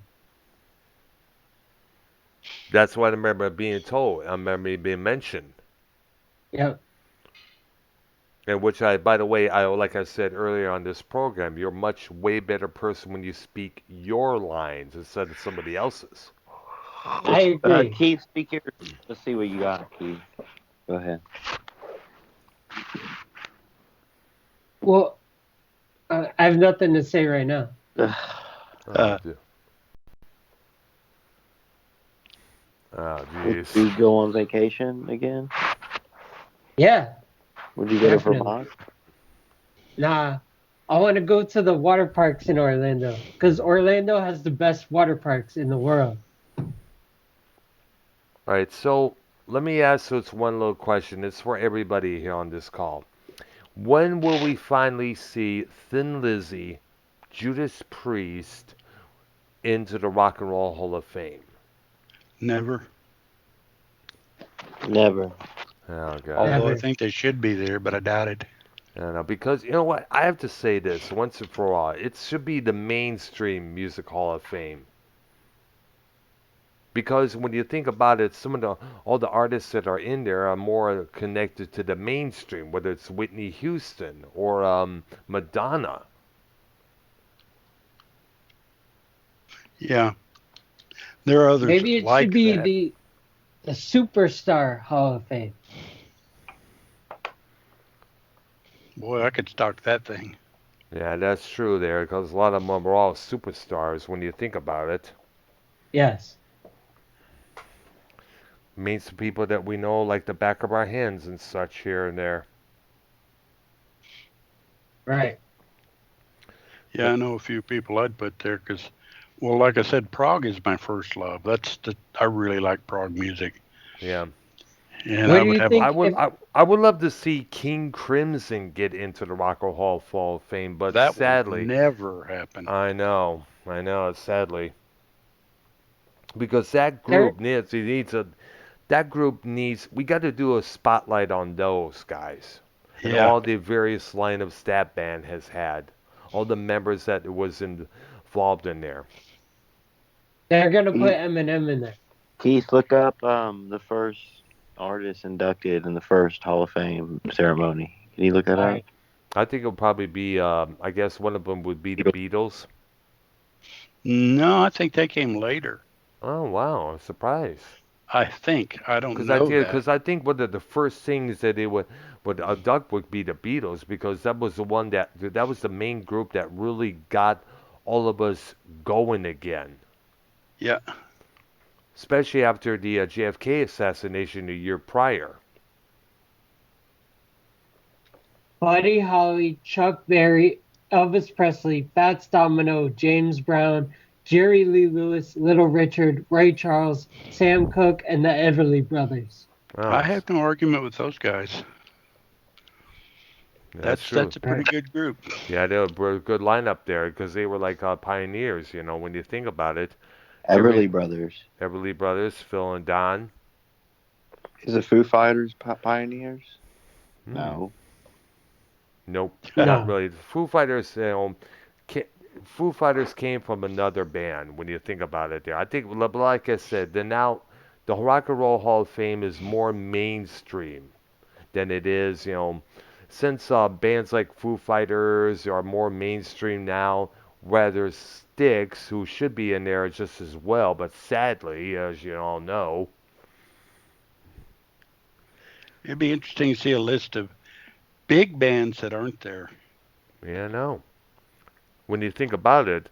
That's what I remember being told. I remember it being mentioned. Yep. And which by the way, like I said earlier on this program, you're a much way better person when you speak your lines instead of somebody else's. I agree. Keith, speak here. Let's see what you got, Keith. Go ahead. Well, I have nothing to say right now. Oh, oh, Would jeez. you go on vacation again? Yeah, Would you go to definitely. Vermont? Nah, I want to go to the water parks in Orlando because Orlando has the best water parks in the world. All right, so let me ask this one little question. It's for everybody here on this call. When will we finally see Thin Lizzy, Judas Priest into the Rock and Roll Hall of Fame? Never. Never. Oh, God. Although I Never. think they should be there, but I doubt it. I don't know, because you know what? I have to say this once and for all. It should be the mainstream Music Hall of Fame. Because when you think about it, all the artists that are in there are more connected to the mainstream, whether it's Whitney Houston or Madonna. Yeah. There are others Maybe it should like be that. the Superstar Hall of Fame. Boy, I could stock that thing. Yeah, that's true there, because a lot of them are all superstars when you think about it. Yes. Means to people that we know like the back of our hands and such here and there. Right. Yeah, I know a few people I'd put there because, well, like I said, prog is my first love. I really like prog music, Yeah. and What I do would you have a. I think would if I would love to see King Crimson get into the Rock and Roll Hall of Fame, but That will sadly, never happen. I know, sadly, because that there group needs we got to do a spotlight on those guys and Yeah, all the various lineups that band has had, all the members that was involved in there. they're gonna put Keith, Eminem in there. Keith, look up the first artist inducted in the first Hall of Fame ceremony. Can you look that All up? right. I think it'll probably be I guess one of them would be the Beatles. no, I think they came later. Oh wow, I'm surprised. I think I don't know that. Because I think one of the first things that they would abduct would be the Beatles because that was the one that was the main group that really got all of us going again, Yeah, especially after the JFK assassination a year prior. Buddy Holly, Chuck Berry, Elvis Presley, Fats Domino, James Brown, Jerry Lee Lewis, Little Richard, Ray Charles, Sam Cooke, and the Everly Brothers. Oh, I have no argument with those guys. that's That's true. that's a pretty Right. good group. Yeah, they were a good lineup there because they were like pioneers. You know, when you think about it, every Everly Brothers. Everly Brothers, Phil and Don. Is the Foo Fighters pioneers? Hmm. No. Nope, not No. really. Foo Fighters, ca- Foo Fighters came from another band when you think about it. There, I think, like I said, the Rock and Roll Hall of Fame is more mainstream than it is, since bands like Foo Fighters are more mainstream now. Rather Styx, who should be in there just as well, but sadly, as you all know, It'd be interesting to see a list of big bands that aren't there. yeah, no. When you think about it,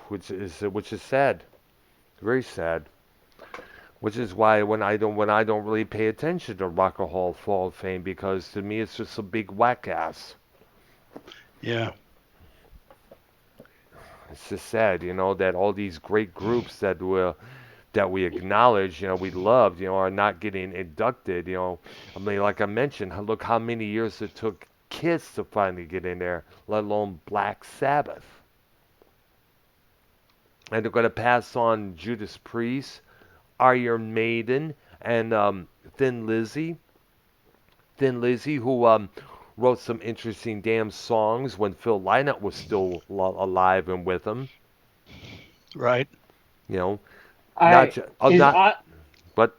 which is sad, very sad. Which is why when I don't really pay attention to Rock and Roll Hall of Fame because to me it's just a big whack ass. Yeah, It's just sad, that all these great groups that we acknowledge, we loved, are not getting inducted. I mean, like I mentioned, look how many years it took Kiss to finally get in there, let alone Black Sabbath. And they're going to pass on Judas Priest, Iron Maiden, and Thin Lizzy. Thin Lizzy, who wrote some interesting damn songs when Phil Lynott was still alive and with him. right. You know, All not right. ju- oh, not, but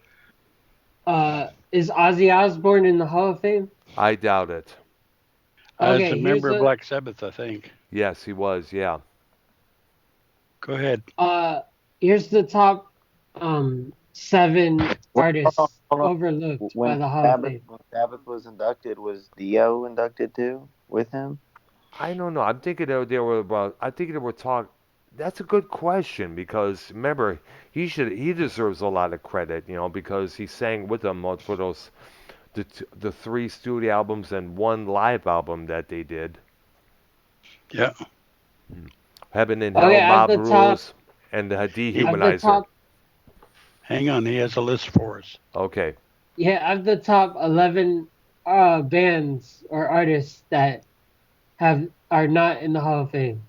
Is Ozzy Osbourne in the Hall of Fame? I doubt it. As a Okay, member of Black Sabbath, I think. Yes, he was. Yeah. Go ahead. uh here's the top 7 Hold artists on. overlooked by the Hall of Fame. When Sabbath was inducted, was Dio inducted too with him? I don't know. I'm thinking they were about. I think they were talk. That's a good question because remember he deserves a lot of credit, because he sang with them for those the three studio albums and one live album that they did. Yeah. Heaven and Okay, Hell, at Mob the top, Rules, and the He, at the Dehumanizer. top, hang on, he has a list for us. Okay. yeah, at the top 11 bands or artists that have are not in the Hall of Fame.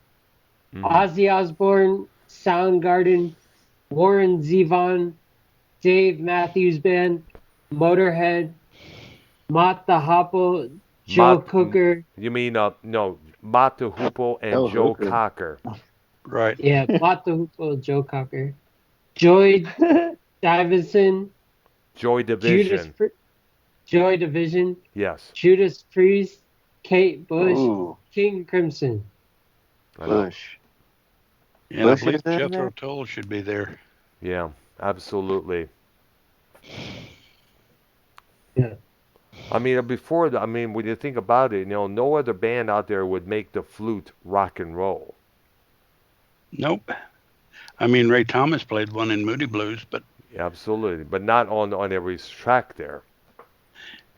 Hmm. Ozzy Osbourne, Soundgarden, Warren Zevon, Dave Matthews Band, Motorhead, Mott the Hopple, Joe Cooker, You mean no, Mata Hoople and Oh, Joe Hooker. Cocker. Right. yeah, Mott the Hopple, Joe Cocker, Joy Davison, Joy Judas, Division. Joy Division, Yes. Judas Priest, Kate Bush, Ooh, King Crimson. I know. Bush. And I Bush is believe in Jethro there? Tull should be there. Yeah, absolutely. Yeah. I mean, I mean, when you think about it, no other band out there would make the flute rock and roll. Nope. I mean, Ray Thomas played one in Moody Blues, but Absolutely, but not on every track there.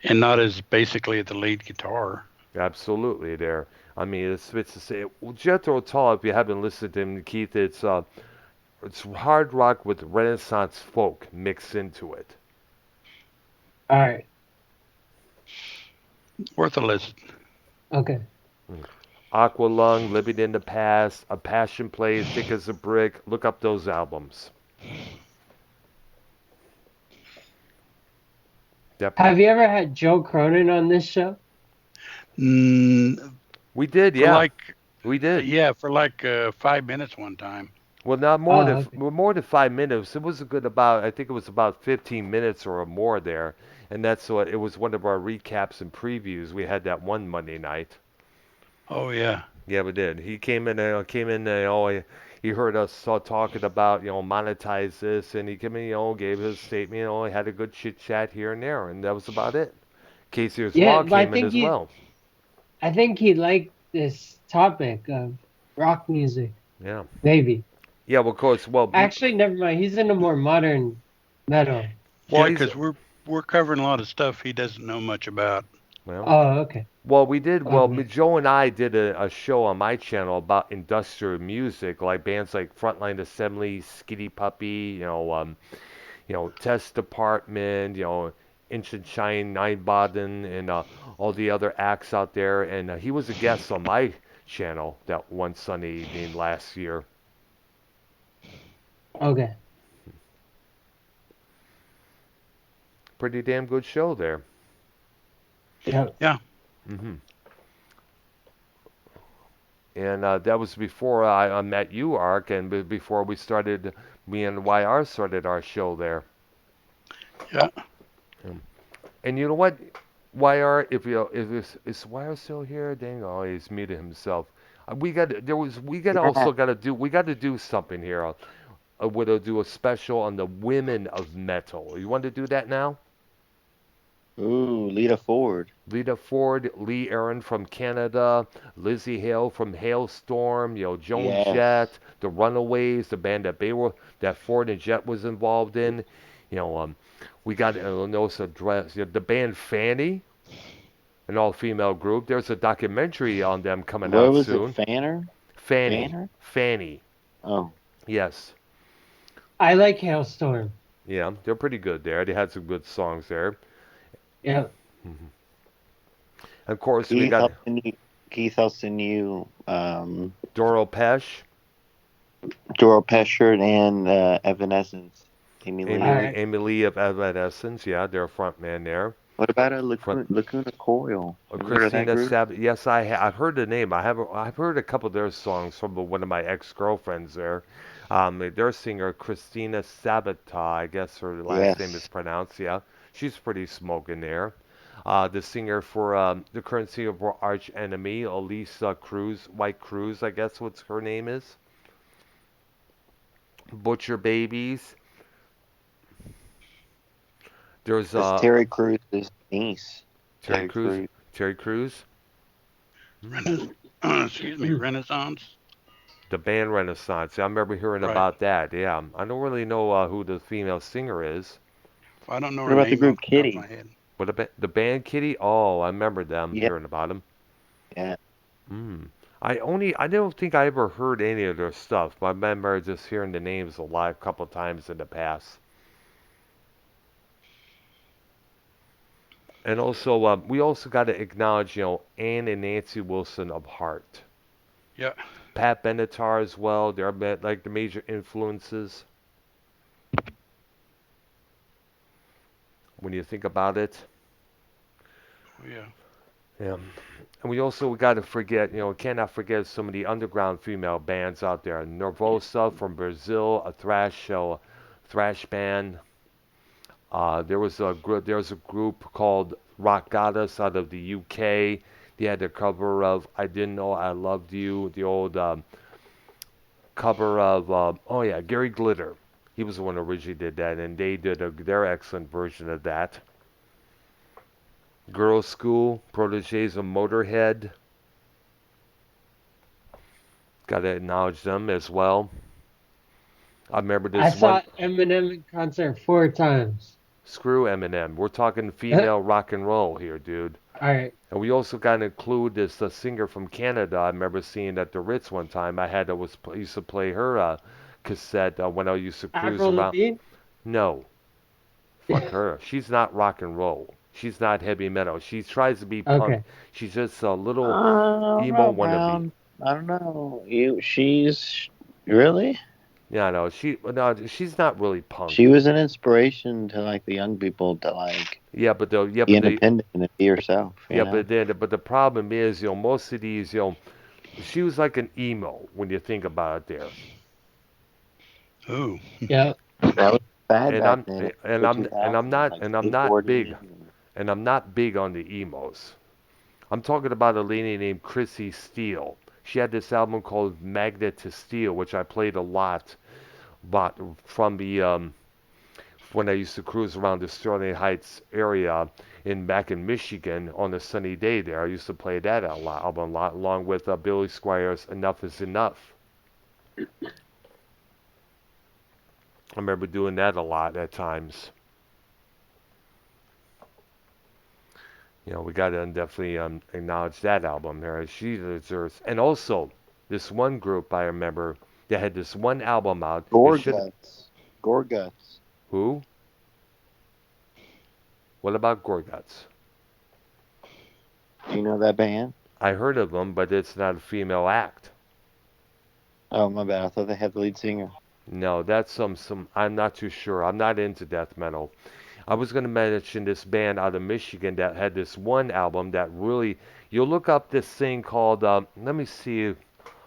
and not as basically the lead guitar. Absolutely there. I mean, it's to say Jethro Tull. If you haven't listened to him, Keith, it's hard rock with Renaissance folk mixed into it. All right. Worth a listen. Okay. Aqualung, Living in the Past, A Passion Play, Thick as a Brick. Look up those albums. Yep. Have you ever had Joe Cronin on this show? Mm, We did, for yeah. like, We did. yeah, for like 5 minutes one time. Well, not more Oh, than okay. more than 5 minutes. It was a good about. I think it was about 15 minutes or more there, and that's what it was. One of our recaps and previews. We had that one Monday night. Oh yeah, Yeah, we did. He came in. Came in. He heard us talking about monetize this, and he came in. Gave his statement. He had a good chit chat here and there, and that was about it. Casey's Yeah, Law but came in as well. I think he liked this topic of rock music. Yeah. Maybe. Yeah. Well, of course. Actually, never mind. He's into more modern metal. Well, yeah, he's because we're covering a lot of stuff he doesn't know much about. well. Oh, okay. Well, we did. Well, Okay. Joe and I did a show on my channel about industrial music, like bands like Frontline Assembly, Skitty Puppy, Test Department, Inch and Shine, Nine Baden, and all the other acts out there. And he was a guest on my channel that one Sunday evening last year. Okay. Pretty damn good show there. Yeah. Yeah, Hmm. And that was before I met you, Ark, and before me and YR started our show there. yeah. Um, And you know what, YR, is YR still here? Dang, oh, he's muted himself. We got to do something here. We'll do a special on the women of metal. You want to do that now? Ooh, Lita Ford. Lita Ford, Lee Aaron from Canada, Lizzie Hale from Hailstorm, Joan Yes. Jett, the Runaways, the band that Ford and Jett was involved in. We got the band Fanny, an all-female group. There's a documentary on them coming Where out was it? soon. Fanner? Fanny, Fanner? Fanny, Oh. yes, I like Hailstorm. yeah, they're pretty good there. They had some good songs there. Yeah. Mhm. Of course, we Keith, got I'll send you, Keith, I'll send you Doro Pesh. Doro Peschert and Evanescence. Amy All Lee. right. Amy Lee of Evanescence, yeah, they're a front man there. What about a Front Lacuna Coil? Have you heard of that Christina group? Savage. Yes, I've heard the name. I've heard a couple of their songs from one of my ex-girlfriends there. Their singer Christina Sabata, I guess her last name is Yes. pronounced. Yeah, she's pretty smoking there. The singer for the current singer for Arch Enemy, Elisa Cruz, White Cruz, I guess what's her name is. Butcher Babies. There's That's Terry Cruz's niece. Terry Terry Crews. Crews. Terry Crews. Rena- excuse me, Renaissance. The band Renaissance. I remember hearing Right. about that. Yeah, I don't really know who the female singer is. Well, I don't know What her about the name off group the top of my Kitty? head. What about the band Kitty? Oh, I remember them Yeah, hearing about them. yeah. Mm. I don't think I ever heard any of their stuff, but I remember just hearing the names a lot, a couple times in the past. And also, we also got to acknowledge, Anne and Nancy Wilson of Heart. Yeah. Pat Benatar as well. They're like the major influences when you think about it. Oh, yeah. Yeah. And we got to forget, cannot forget some of the underground female bands out there. Nervosa from Brazil, a thrash band. There was a group called Rock Goddess out of the UK. They had a cover of "I Didn't Know I Loved You," the old cover of oh yeah, Gary Glitter. He was the one who originally did that, and they did their excellent version of that. Girls' School, Proteges of Motorhead. Got to acknowledge them as well. I remember I this one. saw Eminem in concert 4 times. Screw Eminem. We're talking All female rock and roll here, dude. right. And we also got to include this singer from Canada. I remember seeing at the Ritz one time. Used to play her cassette when I used to cruise Avril around. Lavigne? No, fuck her. She's not rock and roll. She's not heavy metal. She tries to be punk. Okay. She's just a little I don't emo know, wannabe. Brown. I don't know. She's really. Yeah, no, she's not really She punk. was an inspiration to like the young people to like be The independent and be yourself. You yeah, know. but the problem is, most of these, she was like an emo when you think about it there. Ooh. Yeah. That was bad And back I'm then. and The I'm and I'm 2000s, not like and I'm not big skateboarding. and I'm not big on the emos. I'm talking about a lady named Chrissy Steele. She had this album called Magnet to Steel, which I played a lot, but from the when I used to cruise around the Sterling Heights area in back in Michigan on a sunny day there. I used to play that album a lot, along with Billy Squires' Enough Is Enough. I remember doing that a lot at times. We got to definitely acknowledge that album there. She deserves, and also this one group I remember that had this one album out. It should Gorguts. Gorguts. who? What about Gorguts? Do you know that band? I heard of them, but it's not a female act. Oh my bad. I thought they had the lead singer. No, that's some. I'm not too sure. I'm not into death metal. I was going to mention this band out of Michigan that had this one album that really. You'll look up this thing called. Let me see.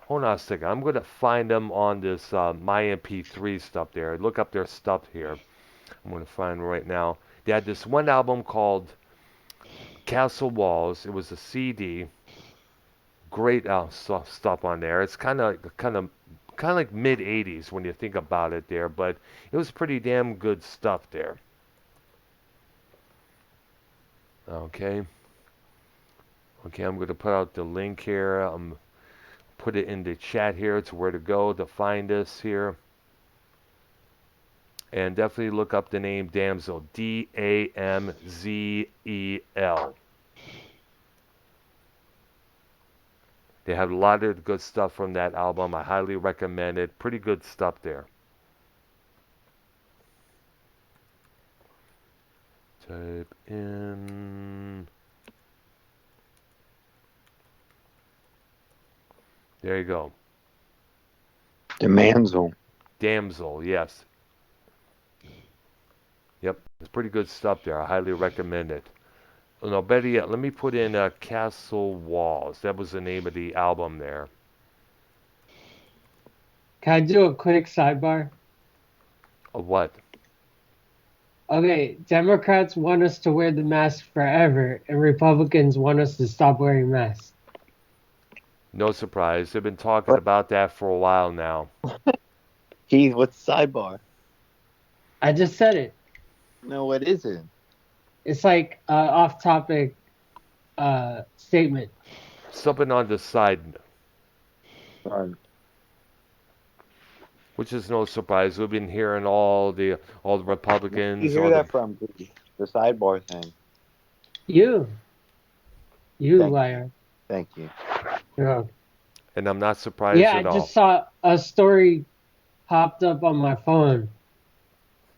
Hold on a second. I'm going to find them on this my MP3 stuff there. Look up their stuff here. I'm going to find right now. They had this one album called Castle Walls. It was a CD. Great stuff on there. It's kind of like mid 80s when you think about it there, but it was pretty damn good stuff there. Okay. Okay, I'm going to put out the link here. Put it in the chat here to where to go to find us here. And definitely look up the name Damsel. Damzel. They have a lot of good stuff from that album. I highly recommend it. Pretty good stuff there. Type in. There you go. Demanzel. Damsel, yes. Yep, it's pretty good stuff there. I highly recommend it. No, better yet, let me put in Castle Walls. That was the name of the album there. Can I do a quick sidebar? Of what? Okay, Democrats want us to wear the mask forever, and Republicans want us to stop wearing masks. No surprise. They've been talking about that for a while now. Keith, what's sidebar? I just said it. No, what is it? It's like off-topic statement. something on the side, Right. which is no surprise. We've been hearing all the Where did you Republicans, hear all the that from, Goody? The sidebar thing. You, you Thank you. liar. Thank you. Yeah. and I'm not surprised Yeah, I at all. just saw a story popped up on my phone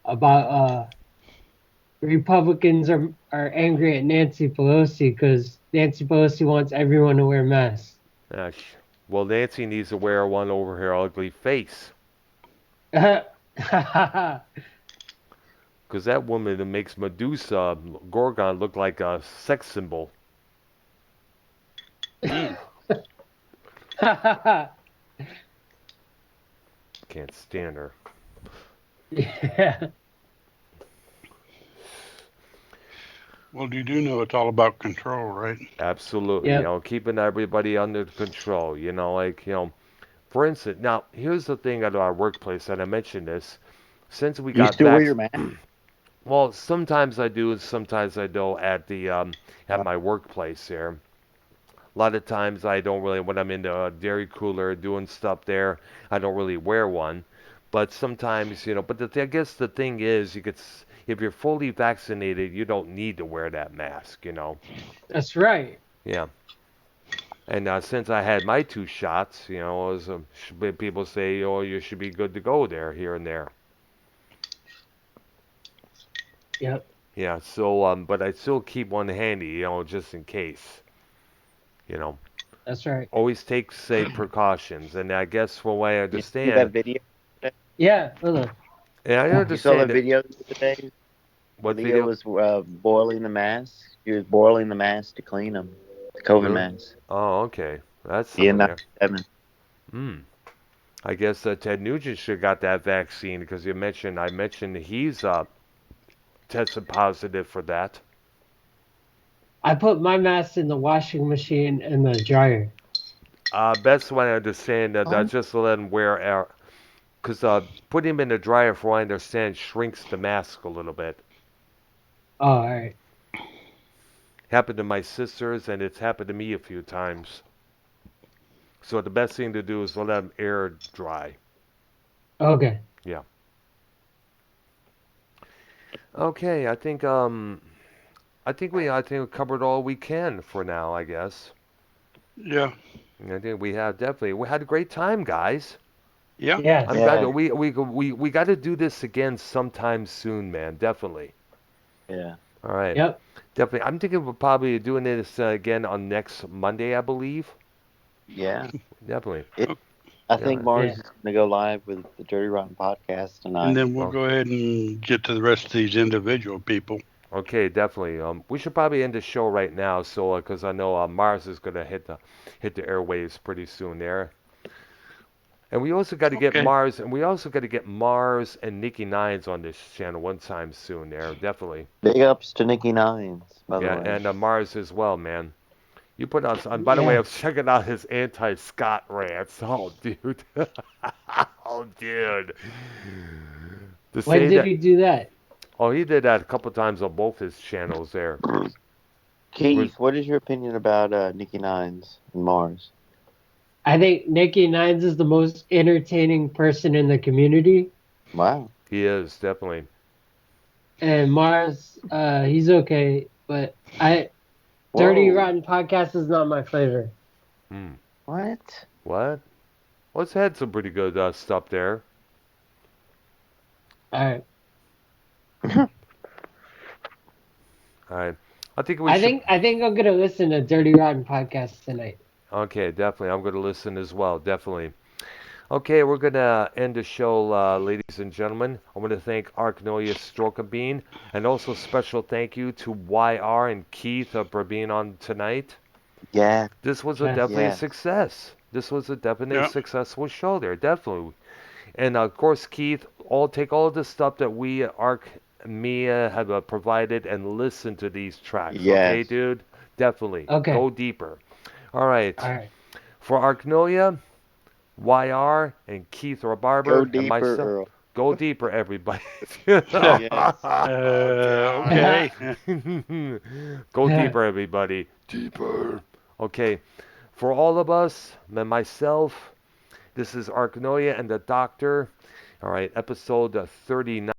about Republicans are angry at Nancy Pelosi because Nancy Pelosi wants everyone to wear masks. Well, Nancy needs to wear one over her ugly face, Yeah, because that woman that makes Medusa Gorgon look like a sex symbol. Mm. Can't stand her. Well, you do know it's all about control, right? Absolutely, Yep. keeping everybody under control. For instance, now here's the thing at our workplace, and I mentioned this. Since we You got still wear your vaccinated, mask? well, sometimes I do, and sometimes I don't at Uh, my workplace there. A lot of times I don't really, when I'm in the dairy cooler doing stuff there, I don't really wear one. But sometimes, but I guess the thing is, if you're fully vaccinated, you don't need to wear that mask. That's right. Yeah. And since I had my 2 shots, people say, oh, you should be good to go there, here and there. Yep. Yeah. So, but I still keep one handy, just in case. You know, That's right. always take safe precautions. And I guess from what I you see that understand, video today? Yeah. Hold on. and I You saw the understand that. video the other day? What Leo video? was boiling the mask. He was boiling the mask to clean them. The COVID Really? mask. Oh, okay. That's Ian something there. 97. Hmm. I guess Ted Nugent should have got that vaccine because I mentioned he's tested positive for that. I put my mask in the washing machine and the dryer. Best way I understand that Oh, just to let him wear air, because putting him in the dryer, from what I understand, shrinks the mask a little bit. Oh, all right. Happened to my sisters, and it's happened to me a few times. So the best thing to do is to let them air dry. Okay. Yeah. Okay, I think we covered all we can for now, I guess. Yeah. I think we had a great time, guys. Yeah. Yes. I'm glad yeah. that we got to do this again sometime soon, man. Definitely. Yeah. All right. Yep. Definitely. I'm thinking we're probably doing this again on next Monday, I believe. Yeah. Definitely. I Yeah. think Mars Yeah. is going to go live with the Dirty Rotten podcast And tonight. then we'll Well, go ahead and get to the rest of these individual people. okay, definitely. We should probably end the show right now, so because I know Mars is gonna hit the airwaves pretty soon there. And we also got to get Okay. Mars, and we also got to get Mars and Nikki Nines on this channel one time soon there, definitely. Big ups to Nikki Nines, by the Yeah, way. and Mars as well, man. You put out, and by the way, I Yeah. was checking out his anti-Scott rants. Oh, dude. Oh, dude. To When say did that, he do that? oh, he did that a couple times on both his channels there. Was, Keith, what is your opinion about Nikki Nines and Mars? I think Nikki Nines is the most entertaining person in the community, Wow. he is, definitely. and Mars, he's okay, but Dirty Whoa. Rotten Podcast is not my flavor. Hmm. What? What? Well, it's had some pretty good stuff there. All right. All right. I think we should. I think I'm gonna listen to Dirty Rotten Podcast tonight. Okay, definitely. I'm going to listen as well, definitely. Okay, we're going to end the show, ladies and gentlemen. I want to thank Arknolia Strokelbean, and also special thank you to YR and Keith for being on tonight. Yeah. This was Yes. definitely a Yes. success. This was a definitely Yeah. successful show there, definitely. And of course, Keith, take all the stuff that we, Mia, have provided and listen to these tracks. Okay, Yes. dude? Definitely. Okay. Go deeper. All right. All right. For Arknolia, YR, and Keith Rebarber, Go and deeper, myself, Earl. go deeper, everybody. Yes. Okay. Go deeper, everybody. Deeper. Okay. For all of us, and myself, this is Arknolia and the Doctor. All right, episode 39.